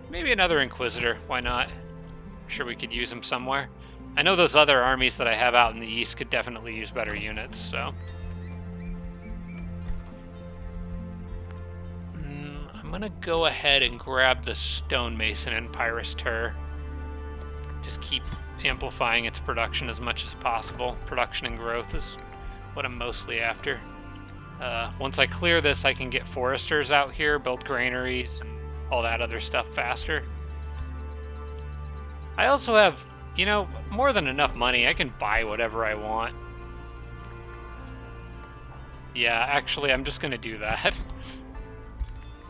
Maybe another Inquisitor. Why not? I'm sure we could use them somewhere. I know those other armies that I have out in the east could definitely use better units, so... I'm gonna go ahead and grab the Stonemason and Pyrus Tur. Just keep amplifying its production as much as possible. Production and growth is what I'm mostly after. Once I clear this, I can get foresters out here, build granaries, and all that other stuff faster. I also have, you know, more than enough money. I can buy whatever I want. Yeah, actually, I'm just gonna do that.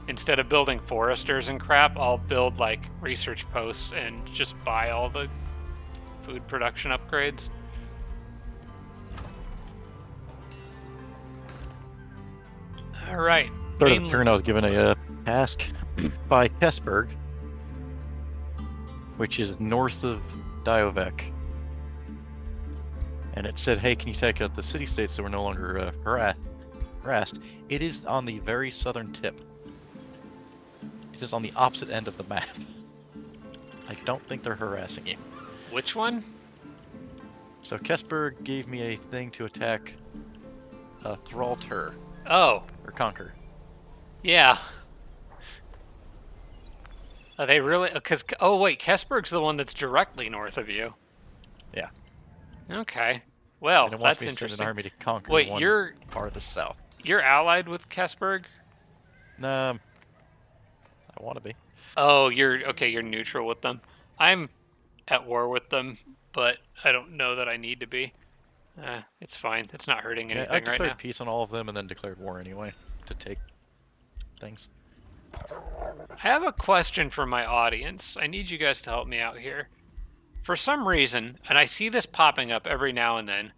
Instead of building foresters and crap, I'll build, like, research posts and just buy all the food production upgrades. All right. Start of the turn, I was given a task by Kesberg, which is north of Diovec. And it said, hey, can you take out the city-states so we're no longer harassed? It is on the very southern tip. It is on the opposite end of the map. I don't think they're harassing you. Which one? So Kesberg gave me a thing to attack Thralter. Oh. Or Conquer. Yeah. Are they really? Because oh wait, Kesberg's the one that's directly north of you. Yeah. Okay. Well, and it wants that's me to send interesting. an army to conquer Wait, one you're part of the south. You're allied with Kesberg? I want to be. Oh, you're neutral with them. I'm at war with them, but I don't know that I need to be. It's fine. It's not hurting Yeah, anything I right declared now. peace on all of them and then declared war anyway to take things. I have a question for my audience. I need you guys to help me out here. For some reason, and I see this popping up every now and then,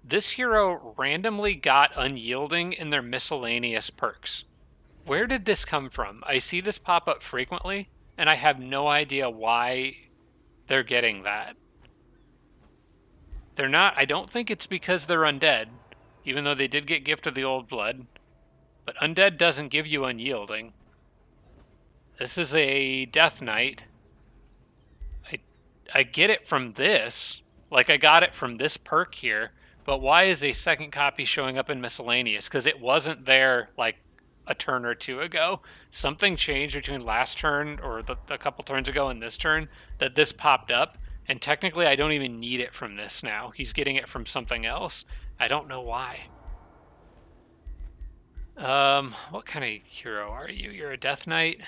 this hero randomly got unyielding in their miscellaneous perks. Where did this come from? I see this pop up frequently, and I have no idea why they're getting that. They're not, I don't think it's because they're undead, even though they did get Gift of the Old Blood. But undead doesn't give you unyielding. This is a Death Knight. I get it from this. Like, I got it from this perk here. But why is a second copy showing up in miscellaneous? Because it wasn't there, like, a turn or two ago. Something changed between last turn, or a couple turns ago and this turn, that this popped up. And technically, I don't even need it from this now. He's getting it from something else. I don't know why. What kind of hero are you? You're a Death Knight?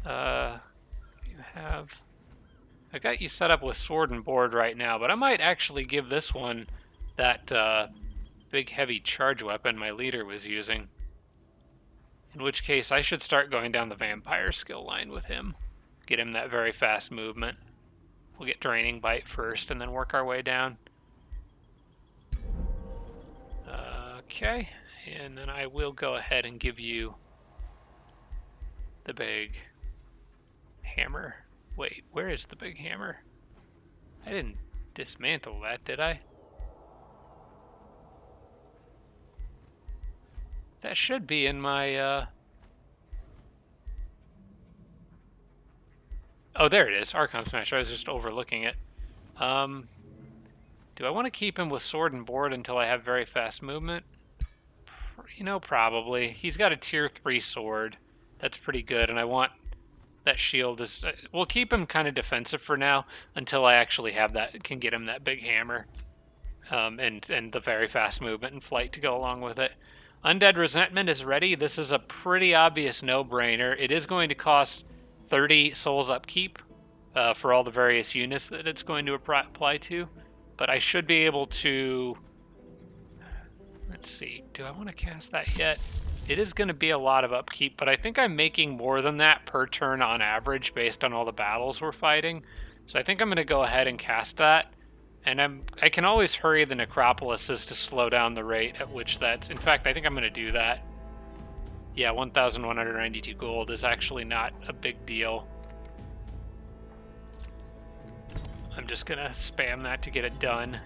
You have... I got you set up with sword and board right now, but I might actually give this one that big heavy charge weapon my leader was using. In which case, I should start going down the vampire skill line with him. Get him that very fast movement. We'll get Draining Bite first and then work our way down. Okay, and then I will go ahead and give you the big hammer. Wait, where is the big hammer? I didn't dismantle that, did I? That should be in my, Oh, there it is. Archon Smash. I was just overlooking it. Do I want to keep him with sword and board until I have very fast movement? You know, probably. He's got a tier 3 sword. That's pretty good, and I want... That shield is... we'll keep him kind of defensive for now until I actually have that, can get him that big hammer. And the very fast movement and flight to go along with it. Undead Resentment is ready. This is a pretty obvious no-brainer. It is going to cost 30 souls upkeep for all the various units that it's going to apply to. But I should be able to... Let's see. Do I want to cast that yet? It is going to be a lot of upkeep, but I think I'm making more than that per turn on average based on all the battles we're fighting. So I think I'm going to go ahead and cast that. And I can always hurry the Necropolises to slow down the rate at which that's... In fact, I think I'm going to do that. Yeah, 1,192 gold is actually not a big deal. I'm just going to spam that to get it done.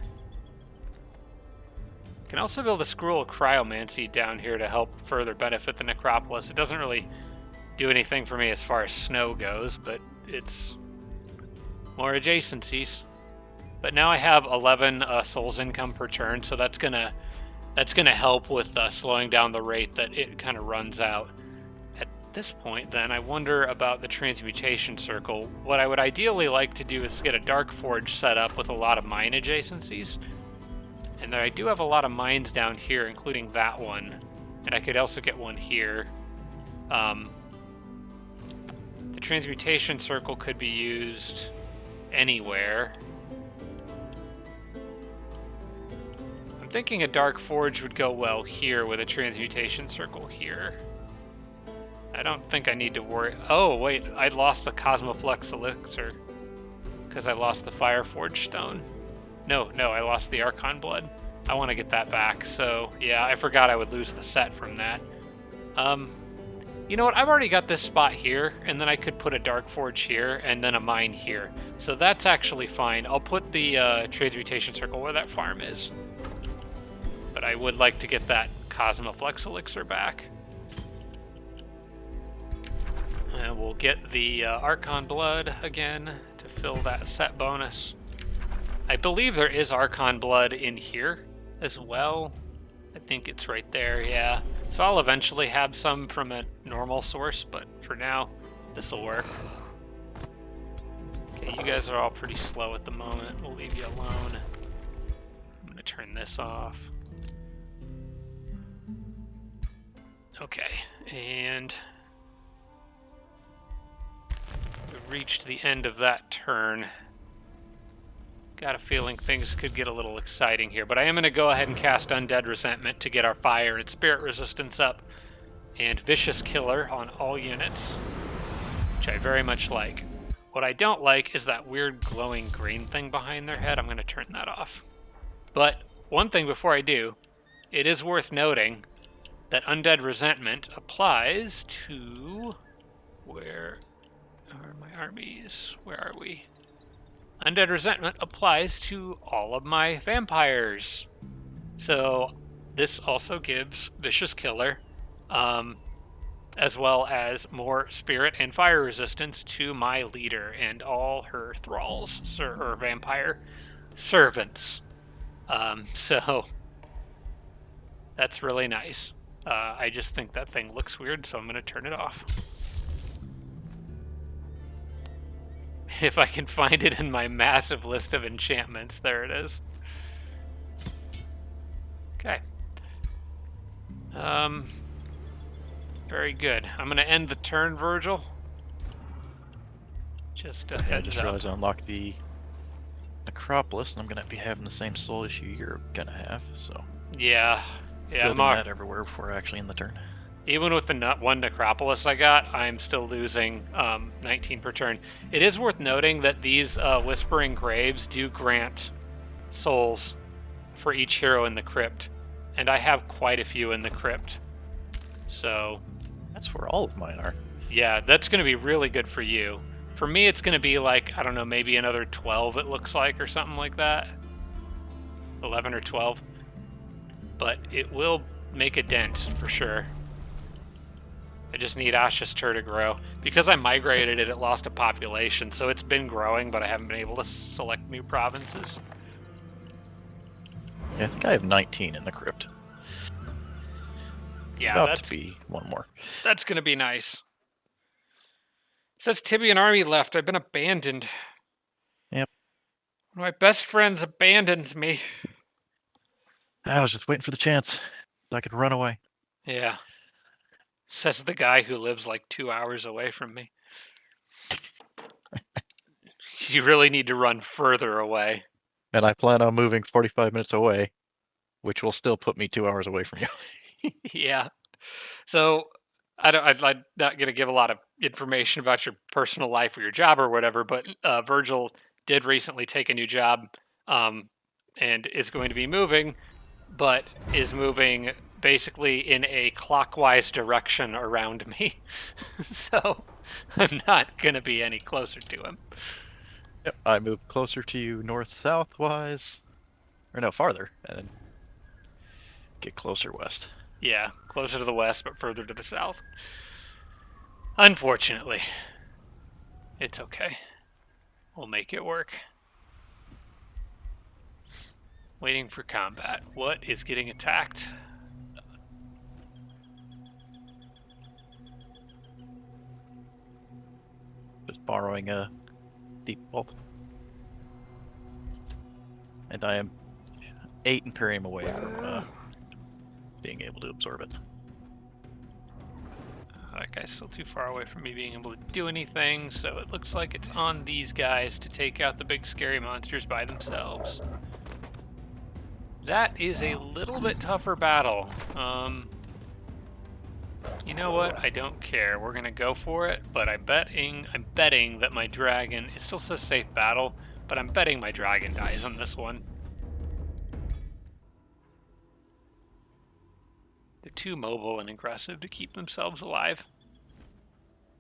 Can also build a Scroll of Cryomancy down here to help further benefit the Necropolis. It doesn't really do anything for me as far as snow goes, but it's more adjacencies. But now I have 11 souls income per turn, so that's gonna help with slowing down the rate that it kind of runs out. At this point, then, I wonder about the Transmutation Circle. What I would ideally like to do is get a Dark Forge set up with a lot of mine adjacencies. And I do have a lot of mines down here, including that one. And I could also get one here. The Transmutation Circle could be used anywhere. I'm thinking a Dark Forge would go well here with a Transmutation Circle here. I don't think I need to worry... Oh, wait, I lost the Cosmoflux Elixir. Because I lost the Fireforge Stone. No, I lost the Archon Blood. I want to get that back. So yeah, I forgot I would lose the set from that. You know what? I've already got this spot here, and then I could put a Dark Forge here, and then a mine here. So that's actually fine. I'll put the Transmutation Circle where that farm is. But I would like to get that Cosmoflex Elixir back. And we'll get the Archon Blood again to fill that set bonus. I believe there is Archon Blood in here as well. I think it's right there, yeah. So I'll eventually have some from a normal source, but for now, this will work. Okay, you guys are all pretty slow at the moment. We'll leave you alone. I'm gonna turn this off. Okay, and we've reached the end of that turn. Got a feeling things could get a little exciting here, but I am going to go ahead and cast Undead Resentment to get our fire and spirit resistance up, and Vicious Killer on all units, which I very much like. What I don't like is that weird glowing green thing behind their head. I'm going to turn that off. But one thing before I do, it is worth noting that Undead Resentment applies to... Where are my armies? Where are we? Undead Resentment applies to all of my vampires. So this also gives Vicious Killer, as well as more spirit and fire resistance to my leader and all her thralls, or vampire servants. So that's really nice. I just think that thing looks weird, so I'm going to turn it off. If I can find it in my massive list of enchantments, there it is. Okay. Very good. I'm going to end the turn, Virgil. Just a heads I just realized I unlocked the Necropolis, and I'm going to be having the same soul issue you're going to have, so... Yeah. Building that everywhere before we're actually in the turn. Even with the one Necropolis I got, I'm still losing 19 per turn. It is worth noting that these Whispering Graves do grant souls for each hero in the crypt, and I have quite a few in the crypt. So... That's where all of mine are. Yeah, that's going to be really good for you. For me, it's going to be like, I don't know, maybe another 12 it looks like, or something like that. 11 or 12. But it will make a dent, for sure. I just need Asha's Tur to grow. Because I migrated it, it lost a population, so it's been growing, but I haven't been able to select new provinces. Yeah, I think I have 19 in the crypt. Yeah, About that's to be one more. That's gonna be nice. It says Tibian army left. I've been abandoned. Yep. One of my best friends abandons me. I was just waiting for the chance so I could run away. Yeah. Says the guy who lives like 2 hours away from me. You really need to run further away. And I plan on moving 45 minutes away, which will still put me 2 hours away from you. Yeah. So I'm not going to give a lot of information about your personal life or your job or whatever, but Virgil did recently take a new job and is going to be moving, but is moving basically in a clockwise direction around me. So I'm not going to be any closer to him. Yep, I moved closer to you north-south wise. Or no, farther, and then get closer west. Yeah, closer to the west, but further to the south. Unfortunately. It's okay. We'll make it work. Waiting for combat. What is getting attacked? Just borrowing a deep vault. And I am 8 Imperium away from being able to absorb it. That guy's still too far away from me being able to do anything, so it looks like it's on these guys to take out the big scary monsters by themselves. That is a little bit tougher battle. You know what? I don't care. We're gonna go for it, but I'm betting that my dragon, it still says safe battle, but I'm betting my dragon dies on this one. They're too mobile and aggressive to keep themselves alive.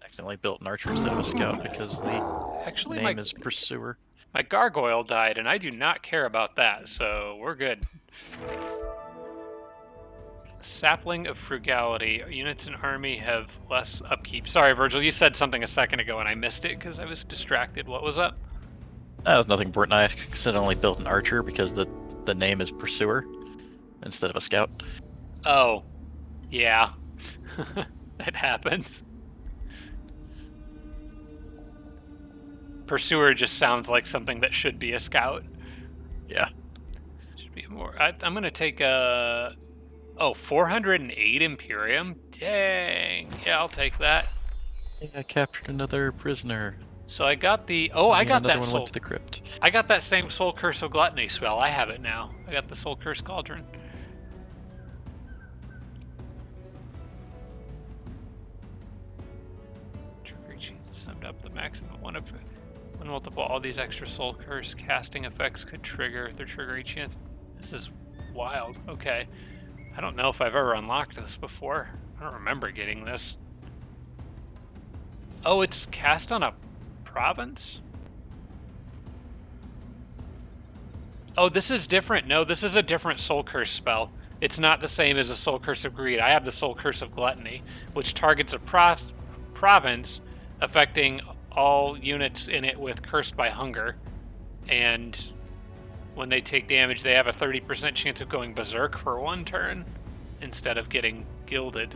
Accidentally built an archer instead of a scout because the Actually, name is Pursuer. my gargoyle died, and I do not care about that, so we're good. Sapling of Frugality. Units in army have less upkeep. Sorry, Virgil, you said something a second ago and I missed it because I was distracted. What was up? That was nothing important. I accidentally built an archer because the name is Pursuer instead of a scout. Oh, yeah. That happens. Pursuer just sounds like something that should be a scout. Yeah. Should be more. I'm going to take a... Oh, 408 Imperium? Dang. Yeah, I'll take that. I captured another prisoner. So I got the... Oh, I got another that one soul... went to the crypt. I got that same Soul Curse of Gluttony spell. I have it now. I got the Soul Curse Cauldron. Trigger cheats summed up the maximum one of... When multiple, all these extra Soul Curse casting effects could trigger. Their trigger each chance. This is wild. Okay. I don't know if I've ever unlocked this before. I don't remember getting this. Oh, it's cast on a province? Oh, this is different. No, this is a different Soul Curse spell. It's not the same as a Soul Curse of Greed. I have the Soul Curse of Gluttony, which targets a province, affecting all units in it with Cursed by Hunger. And when they take damage, they have a 30% chance of going berserk for one turn instead of getting gilded.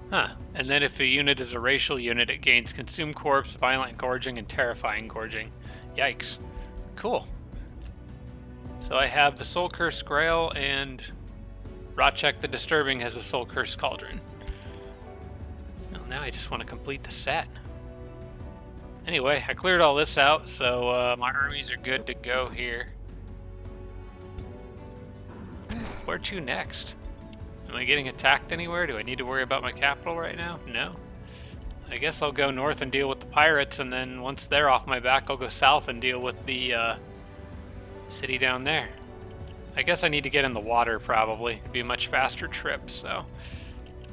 Huh. And then if a unit is a racial unit, it gains Consume Corpse, Violent Gorging, and Terrifying Gorging. Yikes. Cool. So I have the Soul Curse Grail, and Rotchek the Disturbing has a Soul Curse Cauldron. Well, now I just want to complete the set. Anyway, I cleared all this out, so my armies are good to go here. Where to next? Am I getting attacked anywhere? Do I need to worry about my capital right now? No. I guess I'll go north and deal with the pirates, and then once they're off my back, I'll go south and deal with the city down there. I guess I need to get in the water, probably. It'd be a much faster trip, so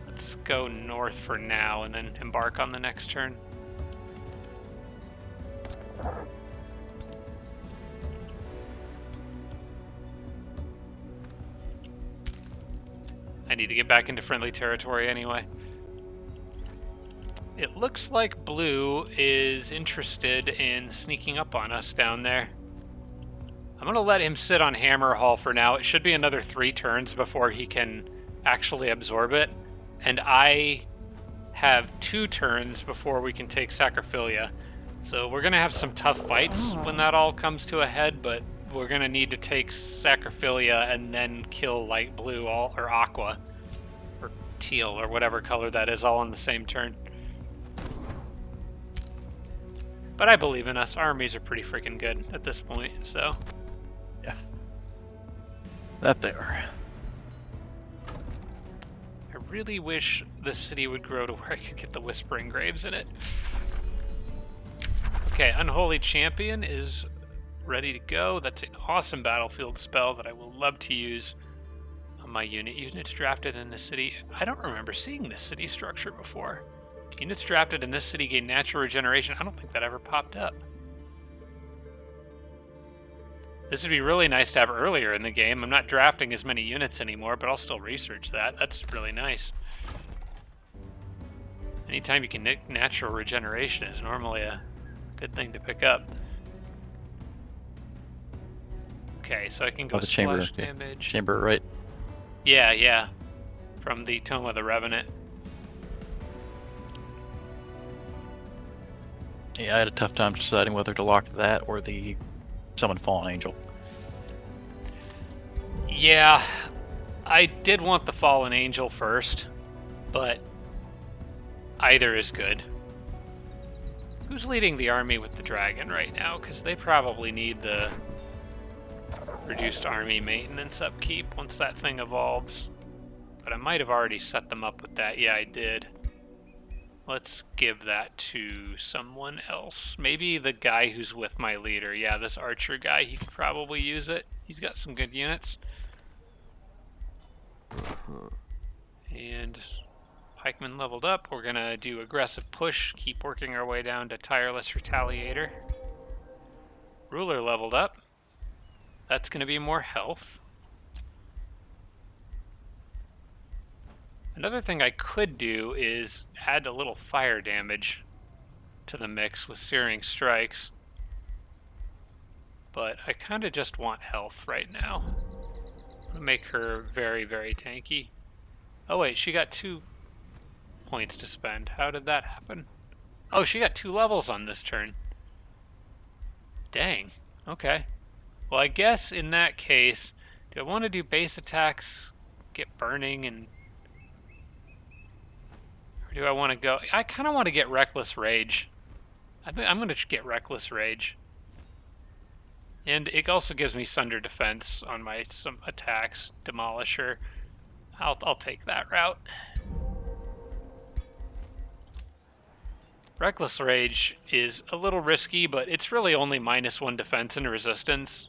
let's go north for now and then embark on the next turn. I need to get back into friendly territory anyway. It looks like Blue is interested in sneaking up on us down there. I'm going to let him sit on Hammer Hall for now. It should be another 3 turns before he can actually absorb it. And I have 2 turns before we can take Sacrophilia. So we're going to have some tough fights when that all comes to a head, but we're going to need to take Sacrophilia and then kill Light Blue or Aqua or Teal or whatever color that is all on the same turn. But I believe in us. Our armies are pretty freaking good at this point, so... Yeah. That they are. I really wish this city would grow to where I could get the Whispering Graves in it. Okay, Unholy Champion is ready to go. That's an awesome battlefield spell that I will love to use on my unit. Units drafted in the city. I don't remember seeing this city structure before. Units drafted in this city gain natural regeneration. I don't think that ever popped up. This would be really nice to have earlier in the game. I'm not drafting as many units anymore, but I'll still research that. That's really nice. Anytime you can nick natural regeneration is normally a good thing to pick up. Okay, so I can go the chamber damage. Chamber, right? Yeah. From the Tome of the Revenant. Yeah, I had a tough time deciding whether to lock that or the Summon Fallen Angel. Yeah, I did want the Fallen Angel first, but either is good. Who's leading the army with the dragon right now? Because they probably need the reduced army maintenance upkeep once that thing evolves. But I might have already set them up with that. Yeah, I did. Let's give that to someone else. Maybe the guy who's with my leader. Yeah, this archer guy, he could probably use it. He's got some good units. And pikeman leveled up. We're going to do aggressive push, keep working our way down to tireless retaliator. Ruler leveled up. That's going to be more health. Another thing I could do is add a little fire damage to the mix with Searing Strikes. But I kind of just want health right now. I'm going to make her very, very tanky. Oh wait, she got 2 points to spend. How did that happen? Oh, she got 2 levels on this turn. Dang. Okay. Well, I guess in that case, do I want to do base attacks, get burning, and... or do I want to go... I kind of want to get Reckless Rage. I think I'm going to get Reckless Rage. And it also gives me Sunder Defense on my some attacks. Demolisher. I'll take that route. Reckless Rage is a little risky, but it's really only -1 defense and resistance.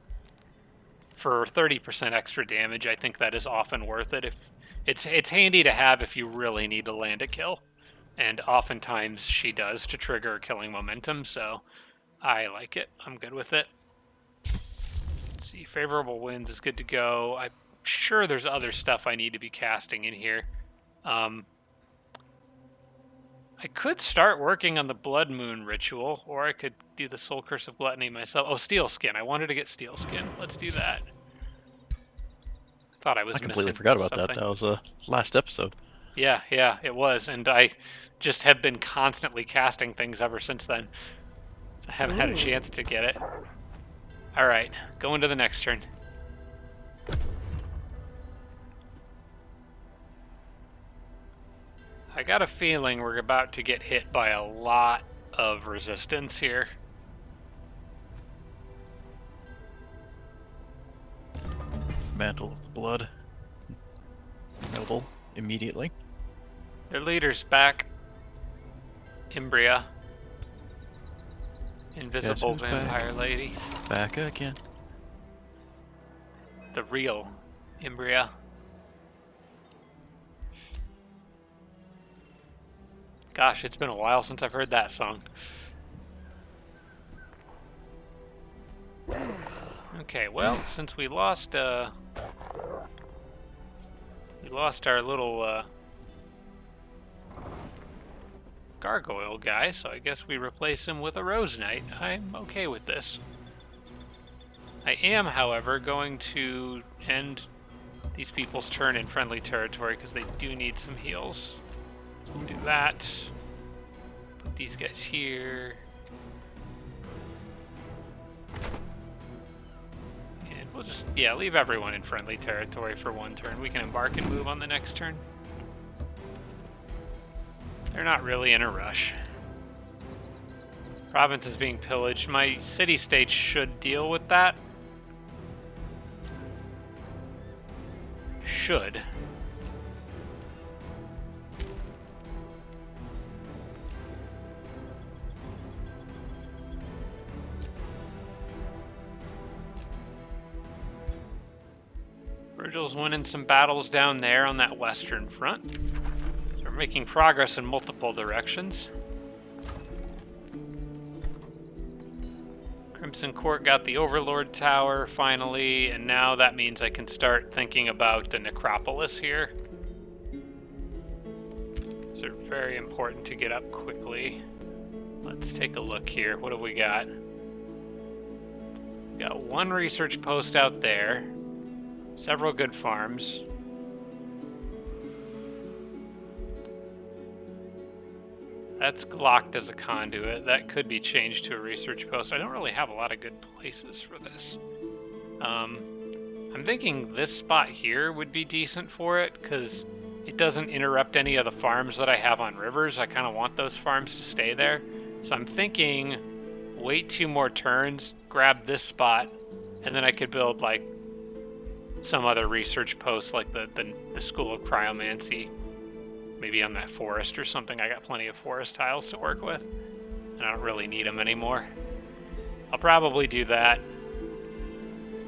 For 30% extra damage, I think that is often worth it. If it's handy to have if you really need to land a kill. And oftentimes she does to trigger killing momentum, so I like it. I'm good with it. Let's see, favorable winds is good to go. I'm sure there's other stuff I need to be casting in here. I could start working on the Blood Moon ritual, or I could do the Soul Curse of Gluttony myself. Oh, Steel Skin. I wanted to get Steel Skin. Let's do that. Thought I was missing completely forgot about something. that. That was last episode. Yeah, it was, and I just have been constantly casting things ever since then. I haven't had a chance to get it. All right, going to the next turn. I got a feeling we're about to get hit by a lot of resistance here. Mantle of Blood. Noble immediately. Their leader's back. Imbria. Invisible who's Vampire Lady. Back again. The real Imbria. Gosh, it's been a while since I've heard that song. Okay, well, since we lost our little gargoyle guy, so I guess we replace him with a Rose Knight. I'm okay with this. I am, however, going to end these people's turn in friendly territory because they do need some heals. We'll do that. Put these guys here. And we'll just, leave everyone in friendly territory for 1 turn. We can embark and move on the next turn. They're not really in a rush. Province is being pillaged. My city-state should deal with that. Should. Virgil's winning some battles down there on that western front. So we're making progress in multiple directions. Crimson Court got the Overlord Tower finally, and now that means I can start thinking about the Necropolis here. These are very important to get up quickly. Let's take a look here. What have we got? We got 1 research post out there. Several good farms. That's locked as a conduit. That could be changed to a research post. I don't really have a lot of good places for this. I'm thinking this spot here would be decent for it because it doesn't interrupt any of the farms that I have on rivers. I kind of want those farms to stay there. So I'm thinking wait 2 more turns, grab this spot, and then I could build like some other research posts like the School of Cryomancy maybe on that forest or something. I got plenty of forest tiles to work with, and I don't really need them anymore. I'll probably do that.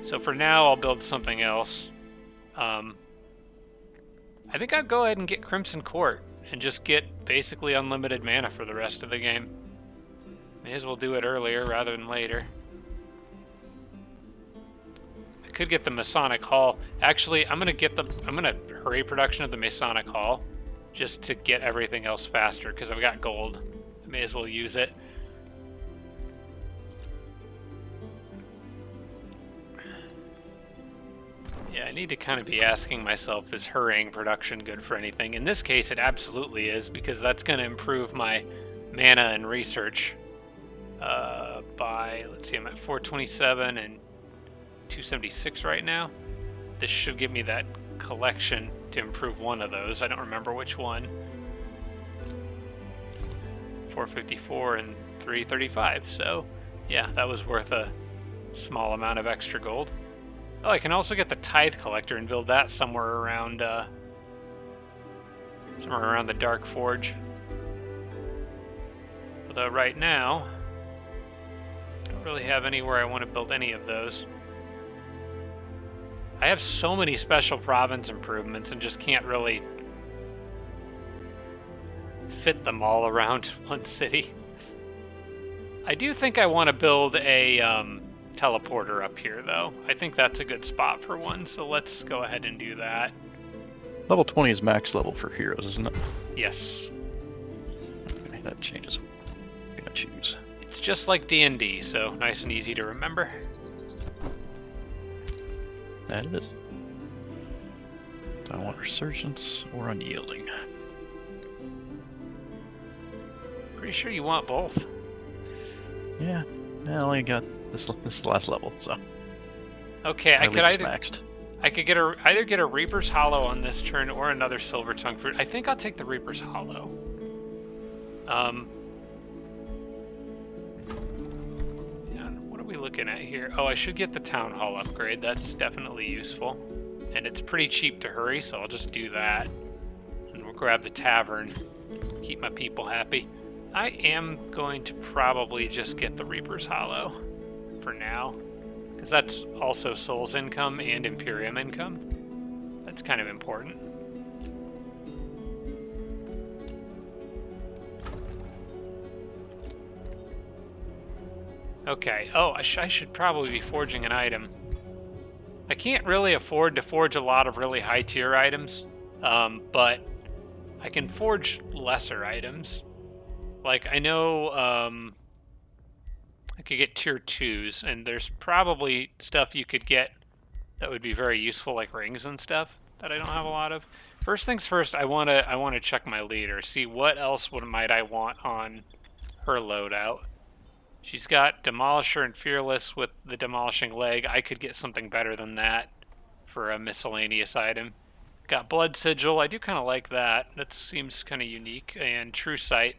So for now, I'll build something else. I think I'll go ahead and get Crimson Court and just get basically unlimited mana for the rest of the game. May as well do it earlier rather than later. I could get the Masonic Hall. Actually, I'm gonna hurry production of the Masonic Hall just to get everything else faster because I've got gold. I may as well use it. Yeah, I need to kind of be asking myself, is hurrying production good for anything? In this case, it absolutely is, because that's going to improve my mana and research by, let's see, I'm at 427 and 276 right now. This should give me that collection to improve one of those. I don't remember which one. 454 and 335. So, yeah, that was worth a small amount of extra gold. Oh, I can also get the Tithe Collector and build that somewhere around the Dark Forge. Although right now, I don't really have anywhere I want to build any of those. I have so many special province improvements and just can't really fit them all around one city. I do think I want to build a teleporter up here, though. I think that's a good spot for one, so let's go ahead and do that. Level 20 is max level for heroes, isn't it? Yes. Okay, that changes what I'm gonna choose. It's just like D&D, so nice and easy to remember. That it is. Do I want Resurgence or Unyielding? Pretty sure you want both. Yeah, I only got this is the last level, so. Okay, I could maxed. get either get a Reaper's Hollow on this turn or another Silver Tongue Fruit. I think I'll take the Reaper's Hollow. What are we looking at here? Oh, I should get the Town Hall upgrade. That's definitely useful. And it's pretty cheap to hurry, so I'll just do that. And we'll grab the Tavern. Keep my people happy. I am going to probably just get the Reaper's Hollow for now, because that's also Soul's income and Imperium income. That's kind of important. Okay, oh, I should probably be forging an item. I can't really afford to forge a lot of really high tier items, but I can forge lesser items. Like, I know I could get tier 2s, and there's probably stuff you could get that would be very useful, like rings and stuff that I don't have a lot of. First things first, I want to check my leader, see what else might I want on her loadout. She's got Demolisher and Fearless with the Demolishing Leg. I could get something better than that for a miscellaneous item. Got Blood Sigil. I do kind of like that. That seems kind of unique. And True Sight.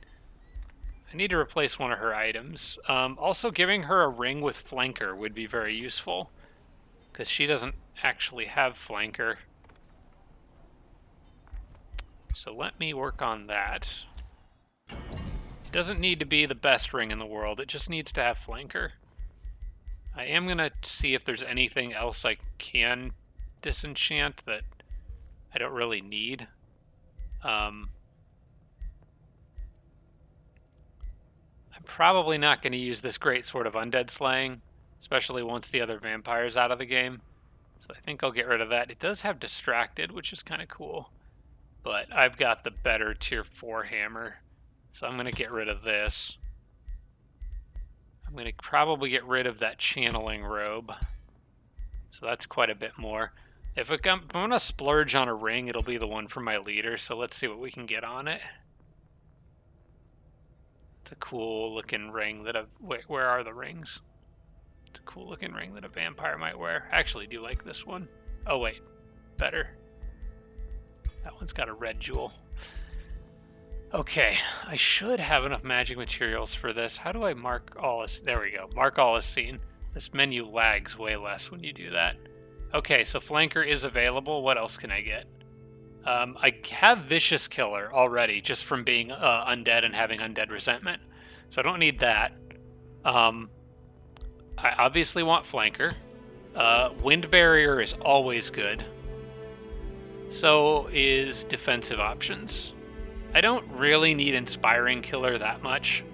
I need to replace one of her items. Also, giving her a ring with Flanker would be very useful, because she doesn't actually have Flanker. So let me work on that. It doesn't need to be the best ring in the world, it just needs to have Flanker. I am going to see if there's anything else I can disenchant that I don't really need. I'm probably not going to use this great sword of undead slaying, especially once the other vampire's out of the game. So I think I'll get rid of that. It does have distracted, which is kind of cool. But I've got the better tier 4 hammer, so I'm going to get rid of this. I'm going to probably get rid of that channeling robe. So that's quite a bit more. If I'm going to splurge on a ring, it'll be the one for my leader, so let's see what we can get on it. It's a cool looking ring that wait, where are the rings? It's a cool looking ring that a vampire might wear. I actually do like this one. Oh wait, better. That one's got a red jewel. Okay, I should have enough magic materials for this. How do I mark all as... There we go. Mark all as seen. This menu lags way less when you do that. Okay, so Flanker is available. What else can I get? I have Vicious Killer already, just from being undead and having undead resentment. So I don't need that. I obviously want Flanker. Wind Barrier is always good. So is defensive options. I don't really need Inspiring Killer that much,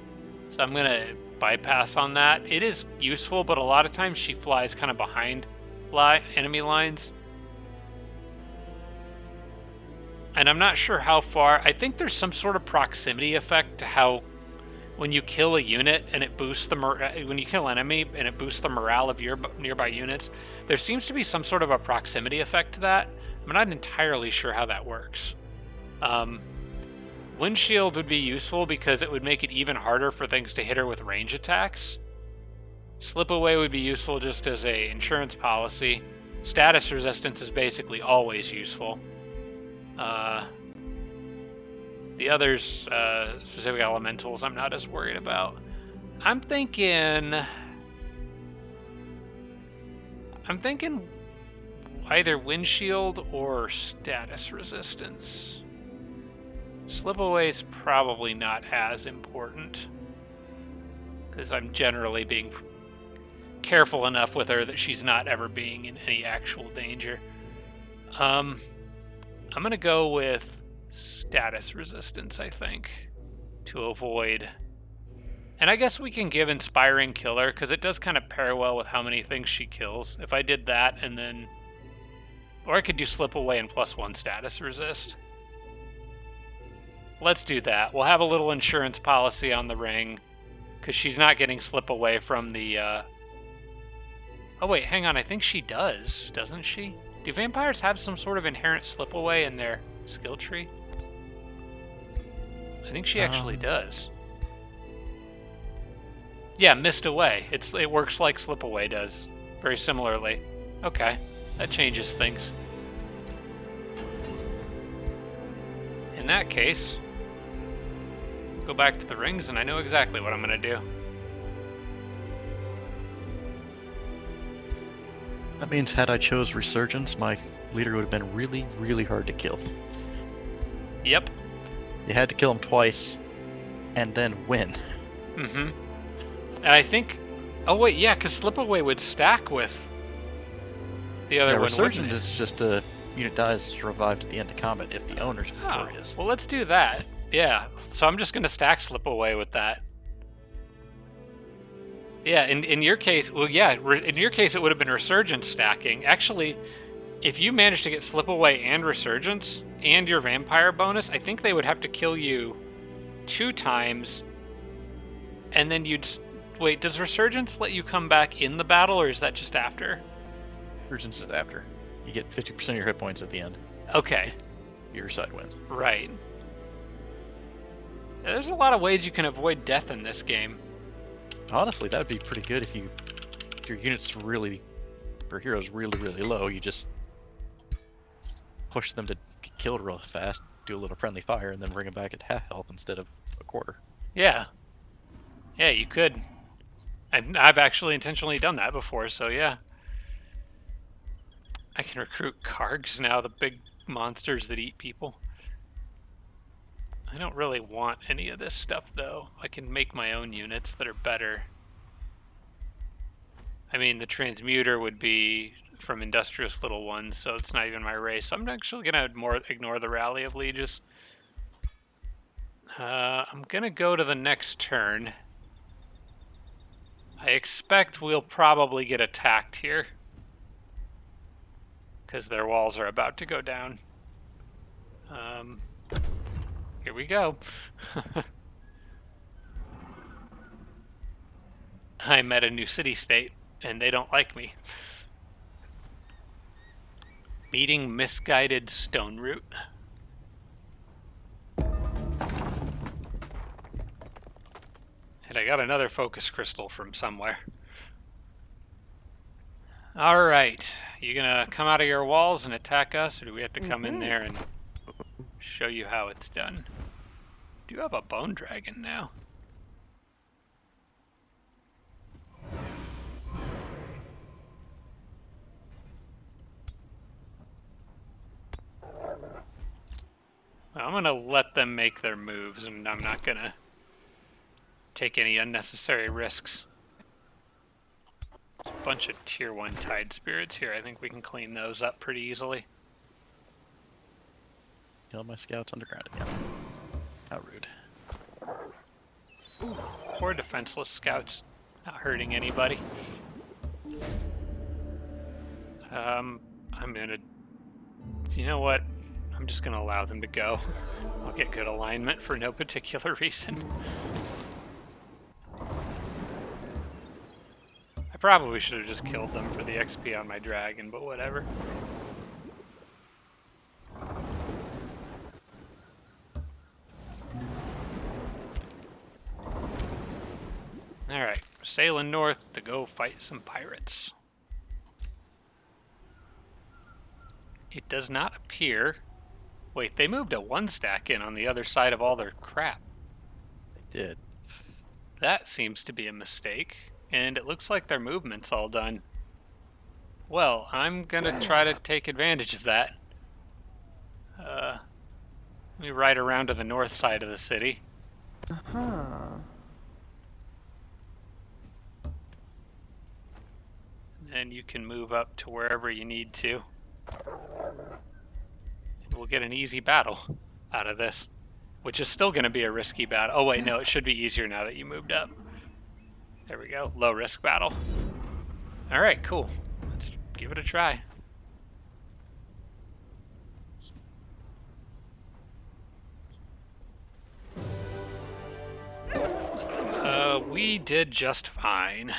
so I'm going to bypass on that. It is useful, but a lot of times she flies kind of behind enemy lines. And I'm not sure how far. I think there's some sort of proximity effect to how when you kill a unit and it boosts the when you kill an enemy and it boosts the morale of your nearby units, there seems to be some sort of a proximity effect to that. I'm not entirely sure how that works. Windshield would be useful because it would make it even harder for things to hit her with range attacks. Slip Away would be useful just as a insurance policy. Status resistance is basically always useful. The others, specific elementals, I'm not as worried about. I'm thinking either Windshield or status resistance. Slip Away is probably not as important because I'm generally being careful enough with her that she's not ever being in any actual danger. I'm going to go with status resistance, I think, to avoid. And I guess we can give Inspiring Killer because it does kind of pair well with how many things she kills. If I did that and then... Or I could do Slip Away and +1 status resist. Let's do that. We'll have a little insurance policy on the ring because she's not getting Slip Away from the... Oh wait, hang on. I think she does, doesn't she? Do vampires have some sort of inherent Slip Away in their skill tree? I think she actually does. Yeah, Mist Away. It works like Slip Away does, very similarly. Okay, that changes things. In that case, go back to the rings and I know exactly what I'm going to do. That means had I chose Resurgence, my leader would have been really, really hard to kill. Yep. You had to kill him twice and then win. Mm-hmm. And I think... Oh, wait, yeah, because Slip Away would stack with the other one. Resurgence is just a unit dies revived at the end of combat if the owner's victorious. Well, let's do that. Yeah, so I'm just going to stack Slip Away with that. Yeah, in your case, well, yeah, in your case it would have been Resurgence stacking. Actually, if you managed to get Slip Away and Resurgence and your Vampire bonus, I think they would have to kill you 2 times, and then you'd... Wait, does Resurgence let you come back in the battle, or is that just after? Resurgence is after. You get 50% of your hit points at the end. Okay. Your side wins. Right. Yeah, there's a lot of ways you can avoid death in this game. Honestly, that would be pretty good if your unit's really, or heroes really, really low. You just push them to get killed real fast, do a little friendly fire, and then bring them back at half health instead of a quarter. Yeah. Yeah, you could. I've actually intentionally done that before, so yeah. I can recruit Kargs now, the big monsters that eat people. I don't really want any of this stuff, though. I can make my own units that are better. I mean, the Transmuter would be from Industrious Little Ones, so it's not even my race. I'm actually going to ignore the Rally of Lieges. I'm going to go to the next turn. I expect we'll probably get attacked here, because their walls are about to go down. Here we go. I'm at a new city-state, and they don't like me. Meeting misguided stone root. And I got another focus crystal from somewhere. Alright, you gonna come out of your walls and attack us, or do we have to come in there and show you how it's done? Do you have a bone dragon now? gonna let them make their moves, and I'm not gonna take any unnecessary risks. There's a bunch of tier 1 tide spirits here. I think we can clean those up pretty easily. Kill my scouts underground again. How rude. Poor defenseless scouts, not hurting anybody. I'm gonna... You know what? I'm just gonna allow them to go. I'll get good alignment for no particular reason. I probably should have just killed them for the XP on my dragon, but whatever. Alright, sailing north to go fight some pirates. It does not appear... Wait, they moved a 1-stack in on the other side of all their crap. They did. That seems to be a mistake, and it looks like their movement's all done. Well, I'm gonna try to take advantage of that. Let me ride around to the north side of the city. And you can move up to wherever you need to. We'll get an easy battle out of this, which is still going to be a risky battle. Oh wait, no, it should be easier now that you moved up. There we go, low risk battle. All right, cool. Let's give it a try. We did just fine.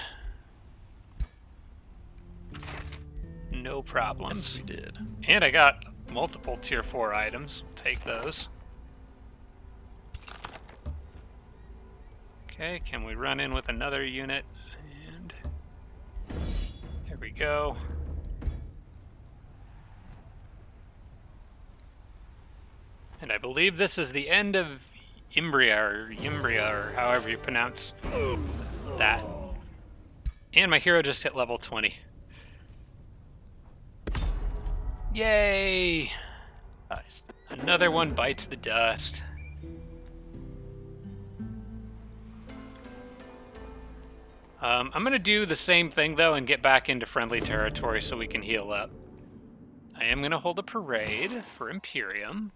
No problems. Yes, we did. And I got multiple tier 4 items. Take those. Okay, can we run in with another unit? And there we go. And I believe this is the end of Yimbria, or however you pronounce that. And my hero just hit level 20. Yay! Nice. Another one bites the dust. I'm gonna do the same thing though and get back into friendly territory so we can heal up. I am gonna hold a parade for Imperium.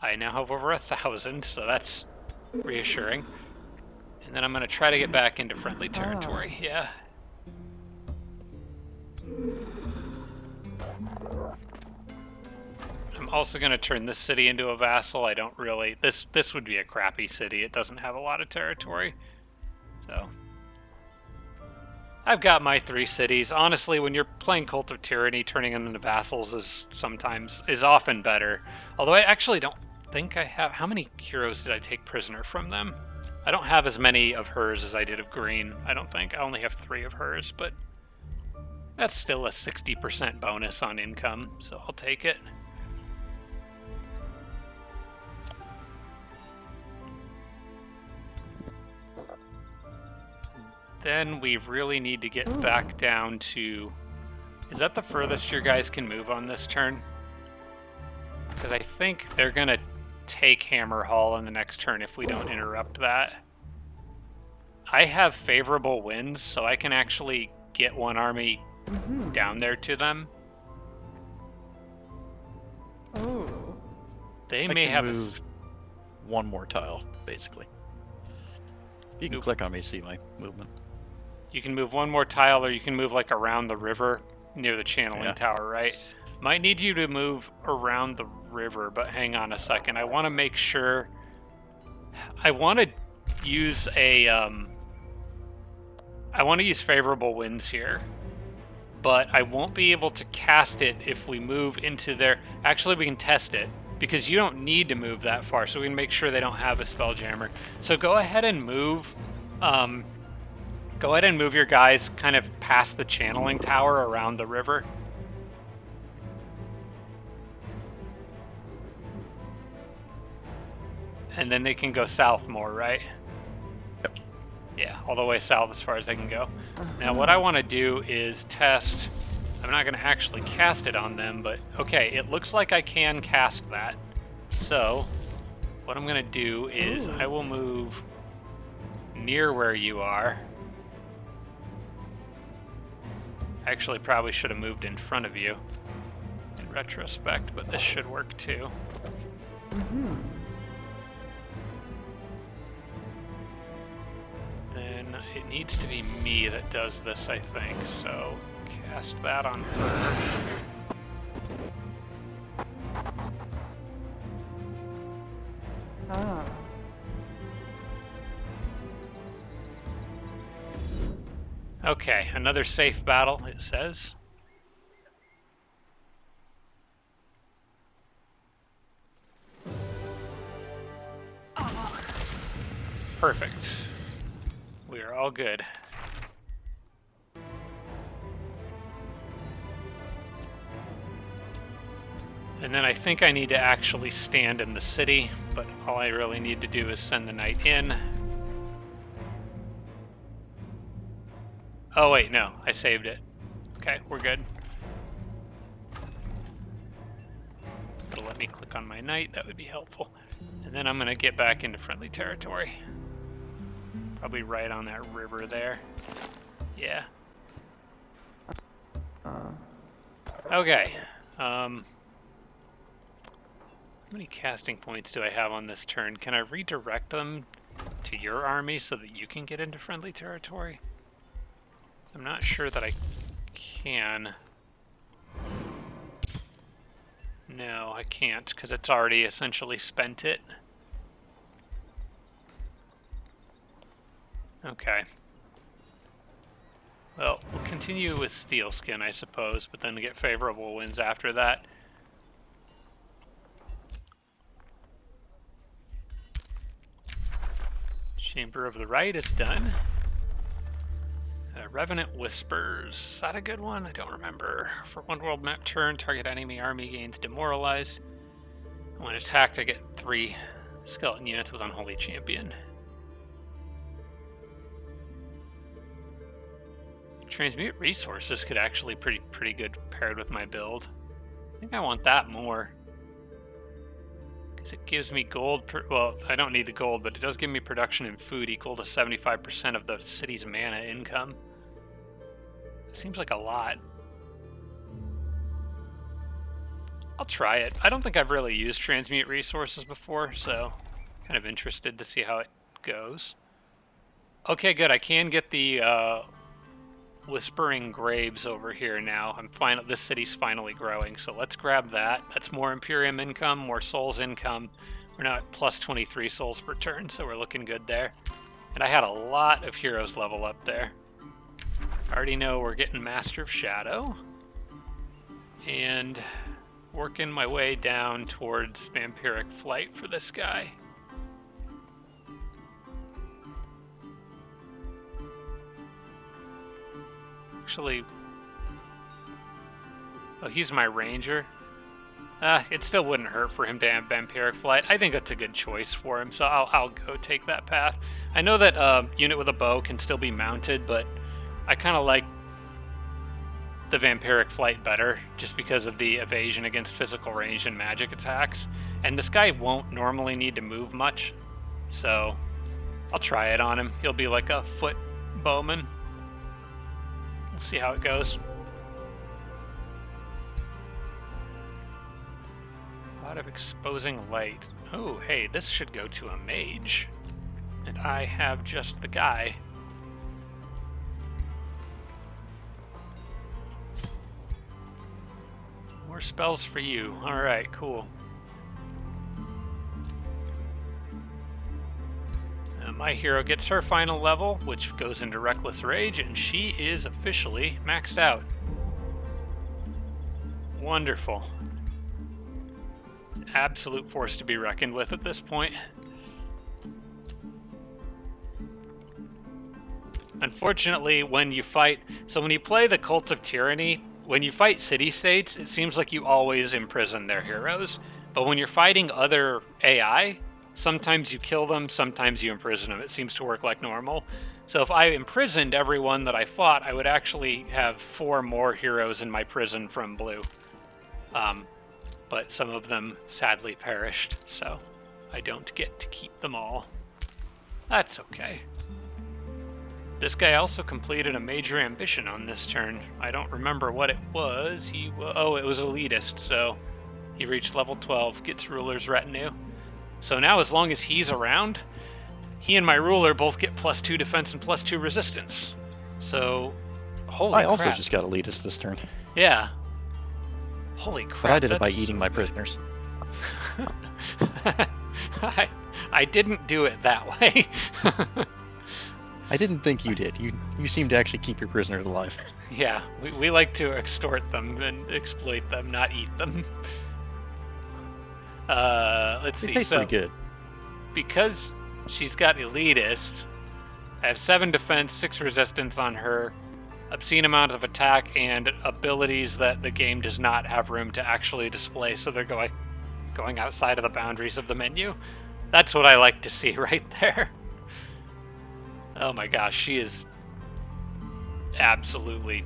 I now have over 1,000, so that's reassuring. And then I'm gonna try to get back into friendly territory. Yeah. I'm also going to turn this city into a vassal. I don't really... This would be a crappy city. It doesn't have a lot of territory. So... I've got my 3 cities. Honestly, when you're playing Cult of Tyranny, turning them into vassals is often better. Although I actually don't think I have... How many heroes did I take prisoner from them? I don't have as many of hers as I did of green, I don't think. I only have 3 of hers, but... That's still a 60% bonus on income, so I'll take it. Then we really need to get back down to... Is that the furthest your guys can move on this turn? Because I think they're going to take Hammer Hall in the next turn if we don't interrupt that. I have favorable winds, so I can actually get one army down there to them. Oh. They I may can have move one more tile, basically. You can click on me to see my movement. You can move one more tile, or you can move like around the river near the channeling Yeah. tower, right? Might need you to move around the river, but hang on a second. I want to make sure... I want to use a... I want to use favorable winds here, but I won't be able to cast it if we move into their... Actually, we can test it, because you don't need to move that far, so we can make sure they don't have a Spelljammer. So go ahead and move... Go ahead and move your guys kind of past the channeling tower around the river. And then they can go south more, right? Yep. Yeah, all the way south as far as they can go. Now what I want to do is test... I'm not going to actually cast it on them, but okay, it looks like I can cast that. So, what I'm going to do is Ooh. I will move near where you are. Actually, probably should have moved in front of you in retrospect, but this should work too. Mm-hmm. Then it needs to be me that does this, I think. So cast that on her. Ah. Okay, another safe battle, it says. Perfect. We are all good. And then I think I need to actually stand in the city, but all I really need to do is send the knight in. Oh wait, no, I saved it. Okay, we're good. It'll let me click on my knight, that would be helpful. And then I'm gonna get back into friendly territory. Probably right on that river there. Yeah. Okay. How many casting points do I have on this turn? Can I redirect them to your army so that you can get into friendly territory? I'm not sure that I can. No, I can't, because it's already essentially spent it. Okay. Well, we'll continue with Steelskin, I suppose, but then get favorable winds after that. Chamber of the Right is done. Revenant Whispers. Is that a good one? I don't remember. For one world map turn, target enemy army gains demoralized. When attacked, I get 3 skeleton units with Unholy Champion. Transmute Resources could actually pretty good paired with my build. I think I want that more. Because it gives me gold well, I don't need the gold, but it does give me production and food equal to 75% of the city's mana income. Seems like a lot. I'll try it. I don't think I've really used Transmute Resources before, so kind of interested to see how it goes. Okay, good. I can get the Whispering Graves over here now. This city's finally growing, so let's grab that. That's more Imperium income, more souls income. We're now at plus 23 souls per turn, so we're looking good there. And I had a lot of heroes level up there. I already know we're getting Master of Shadow. And working my way down towards Vampiric Flight for this guy. Actually, oh, he's my ranger. It still wouldn't hurt for him to have Vampiric Flight. I think that's a good choice for him, so I'll go take that path. I know that unit with a bow can still be mounted, but I kind of like the Vampiric Flight better, just because of the evasion against physical range and magic attacks. And this guy won't normally need to move much, so I'll try it on him. He'll be like a foot bowman. We'll see how it goes. A lot of exposing light. Oh, hey, this should go to a mage. And I have just the guy. More spells for you. Alright, cool. My hero gets her final level, which goes into Reckless Rage, and she is officially maxed out. Wonderful. Absolute force to be reckoned with at this point. Unfortunately, when you fight... So when you play the Cult of Tyranny, when you fight city-states, it seems like you always imprison their heroes. But when you're fighting other AI, sometimes you kill them, sometimes you imprison them. It seems to work like normal. So if I imprisoned everyone that I fought, I would actually have 4 more heroes in my prison from blue. But some of them sadly perished, so I don't get to keep them all. That's okay. This guy also completed a major ambition on this turn. I don't remember what it was. Oh, it was elitist, so he reached level 12, gets ruler's retinue. So now as long as he's around, he and my ruler both get +2 defense and +2 resistance. So, holy I crap. also just got elitist this turn, Yeah. Holy crap. but I did it by that's eating so my good. prisoners. I didn't do it that way. I didn't think you did. You seem to actually keep your prisoners alive. Yeah, we like to extort them and exploit them, not eat them. Let's They see. taste So, pretty good. because she's got elitist, I have 7 defense, 6 resistance on her, obscene amount of attack, and abilities that the game does not have room to actually display, so they're going outside of the boundaries of the menu. That's what I like to see right there. Oh my gosh, she is absolutely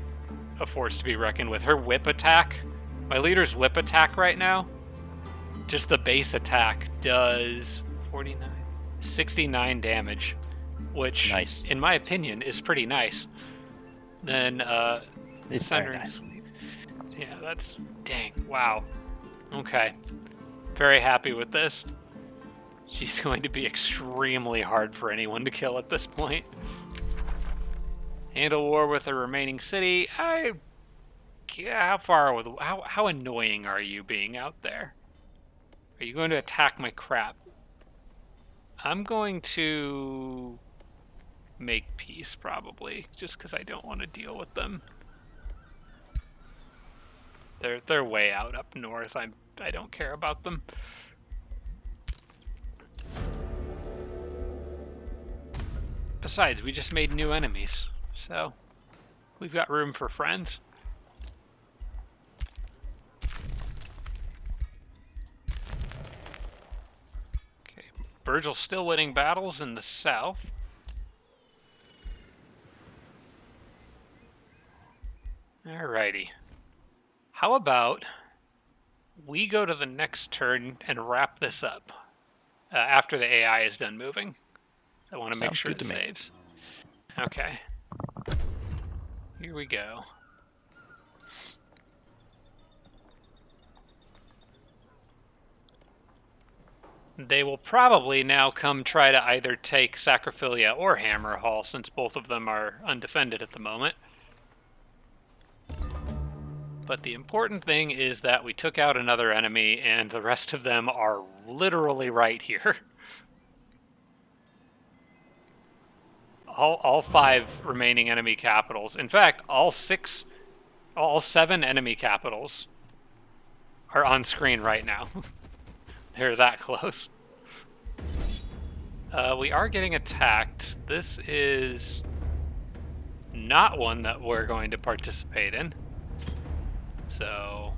a force to be reckoned with. Her whip attack, my leader's whip attack right now, just the base attack does 69 damage, which, Nice. in my opinion, is pretty nice. Then, It's very nice. Yeah, that's, dang, wow. Okay. Very happy with this. She's going to be extremely hard for anyone to kill at this point. Handle war with the remaining city. How annoying are you being out there? Are you going to attack my crap? I'm going to make peace, probably, just because I don't want to deal with them. They're way out up north. I don't care about them. Besides, we just made new enemies, so we've got room for friends. Okay, Virgil's still winning battles in the south. Alrighty. How about we go to the next turn and wrap this up after the AI is done moving? I want to make Sounds sure good it to me. saves. Okay. Here we go. They will probably now come try to either take Sacrophilia or Hammerhall, since both of them are undefended at the moment. But the important thing is that we took out another enemy, and the rest of them are literally right here. All 5 remaining enemy capitals. In fact, all 7 enemy capitals are on screen right now. They're that close. We are getting attacked. This is not one that we're going to participate in. So,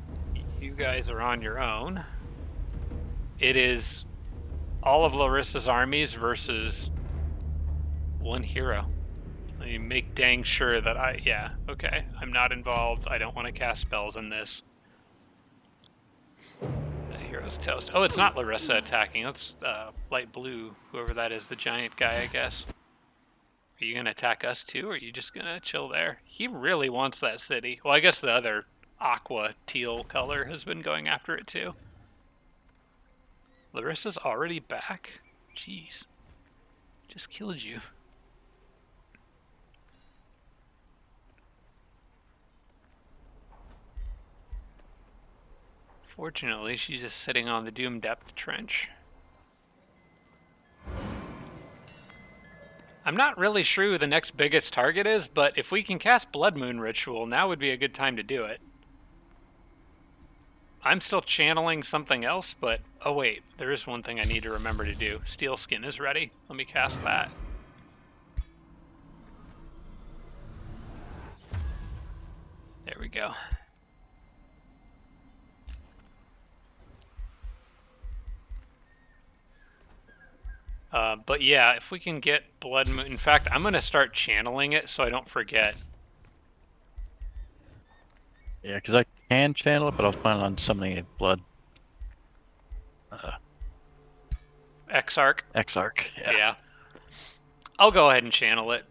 you guys are on your own. It is all of Larissa's armies versus one hero. Let me make dang sure that I'm not involved. I don't want to cast spells in this. Hero's toast. Oh, it's not Larissa attacking. That's light blue, whoever that is, the giant guy, I guess. Are you going to attack us too, or are you just going to chill there? He really wants that city. Well, I guess the other aqua teal color has been going after it too. Larissa's already back? Jeez. Just killed you. Fortunately, she's just sitting on the Doom Depth Trench. I'm not really sure who the next biggest target is, but if we can cast Blood Moon Ritual, now would be a good time to do it. I'm still channeling something else, but... Oh wait, there is one thing I need to remember to do. Steel Skin is ready. Let me cast that. There we go. But yeah, if we can get Blood Moon... In fact, I'm going to start channeling it so I don't forget. Yeah, because I can channel it, but I was planning on summoning a blood. Exarch. Exarch. Yeah. I'll go ahead and channel it.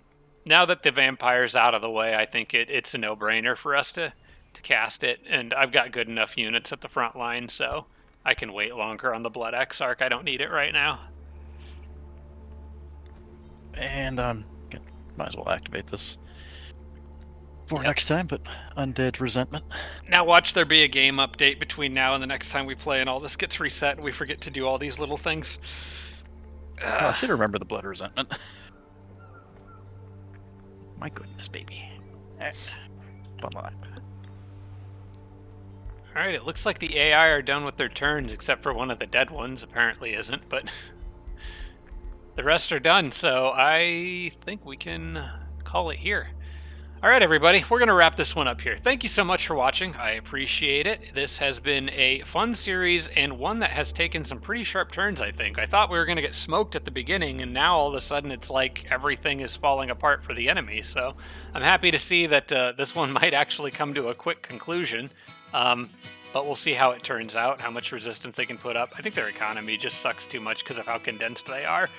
Now that the vampire's out of the way, I think it's a no-brainer for us to cast it. And I've got good enough units at the front line, so I can wait longer on the Blood Exarch. I don't need it right now. And might as well activate this for next time, but Undead Resentment. Now watch there be a game update between now and the next time we play, and all this gets reset, and we forget to do all these little things. Well, I should remember the Blood Resentment. My goodness, baby. Online. Alright, it looks like the AI are done with their turns, except for one of the dead ones. Apparently isn't, but the rest are done, so I think we can call it here. Alright, everybody, we're going to wrap this one up here. Thank you so much for watching. I appreciate it. This has been a fun series, and one that has taken some pretty sharp turns, I think. I thought we were going to get smoked at the beginning, and now all of a sudden it's like everything is falling apart for the enemy. So I'm happy to see that this one might actually come to a quick conclusion. But we'll see how it turns out, how much resistance they can put up. I think their economy just sucks too much because of how condensed they are.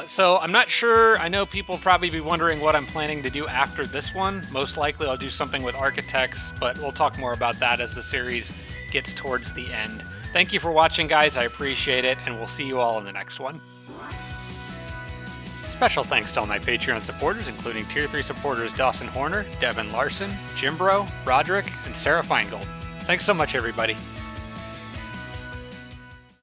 So I'm not sure. I know people probably be wondering what I'm planning to do after this one. Most likely I'll do something with architects, but we'll talk more about that as the series gets towards the end. Thank you for watching, guys. I appreciate it, and we'll see you all in the next one. Special thanks to all my Patreon supporters, including Tier 3 supporters Dawson Horner, Devin Larson, Jimbro, Roderick, and Sarah Feingold. Thanks so much, everybody.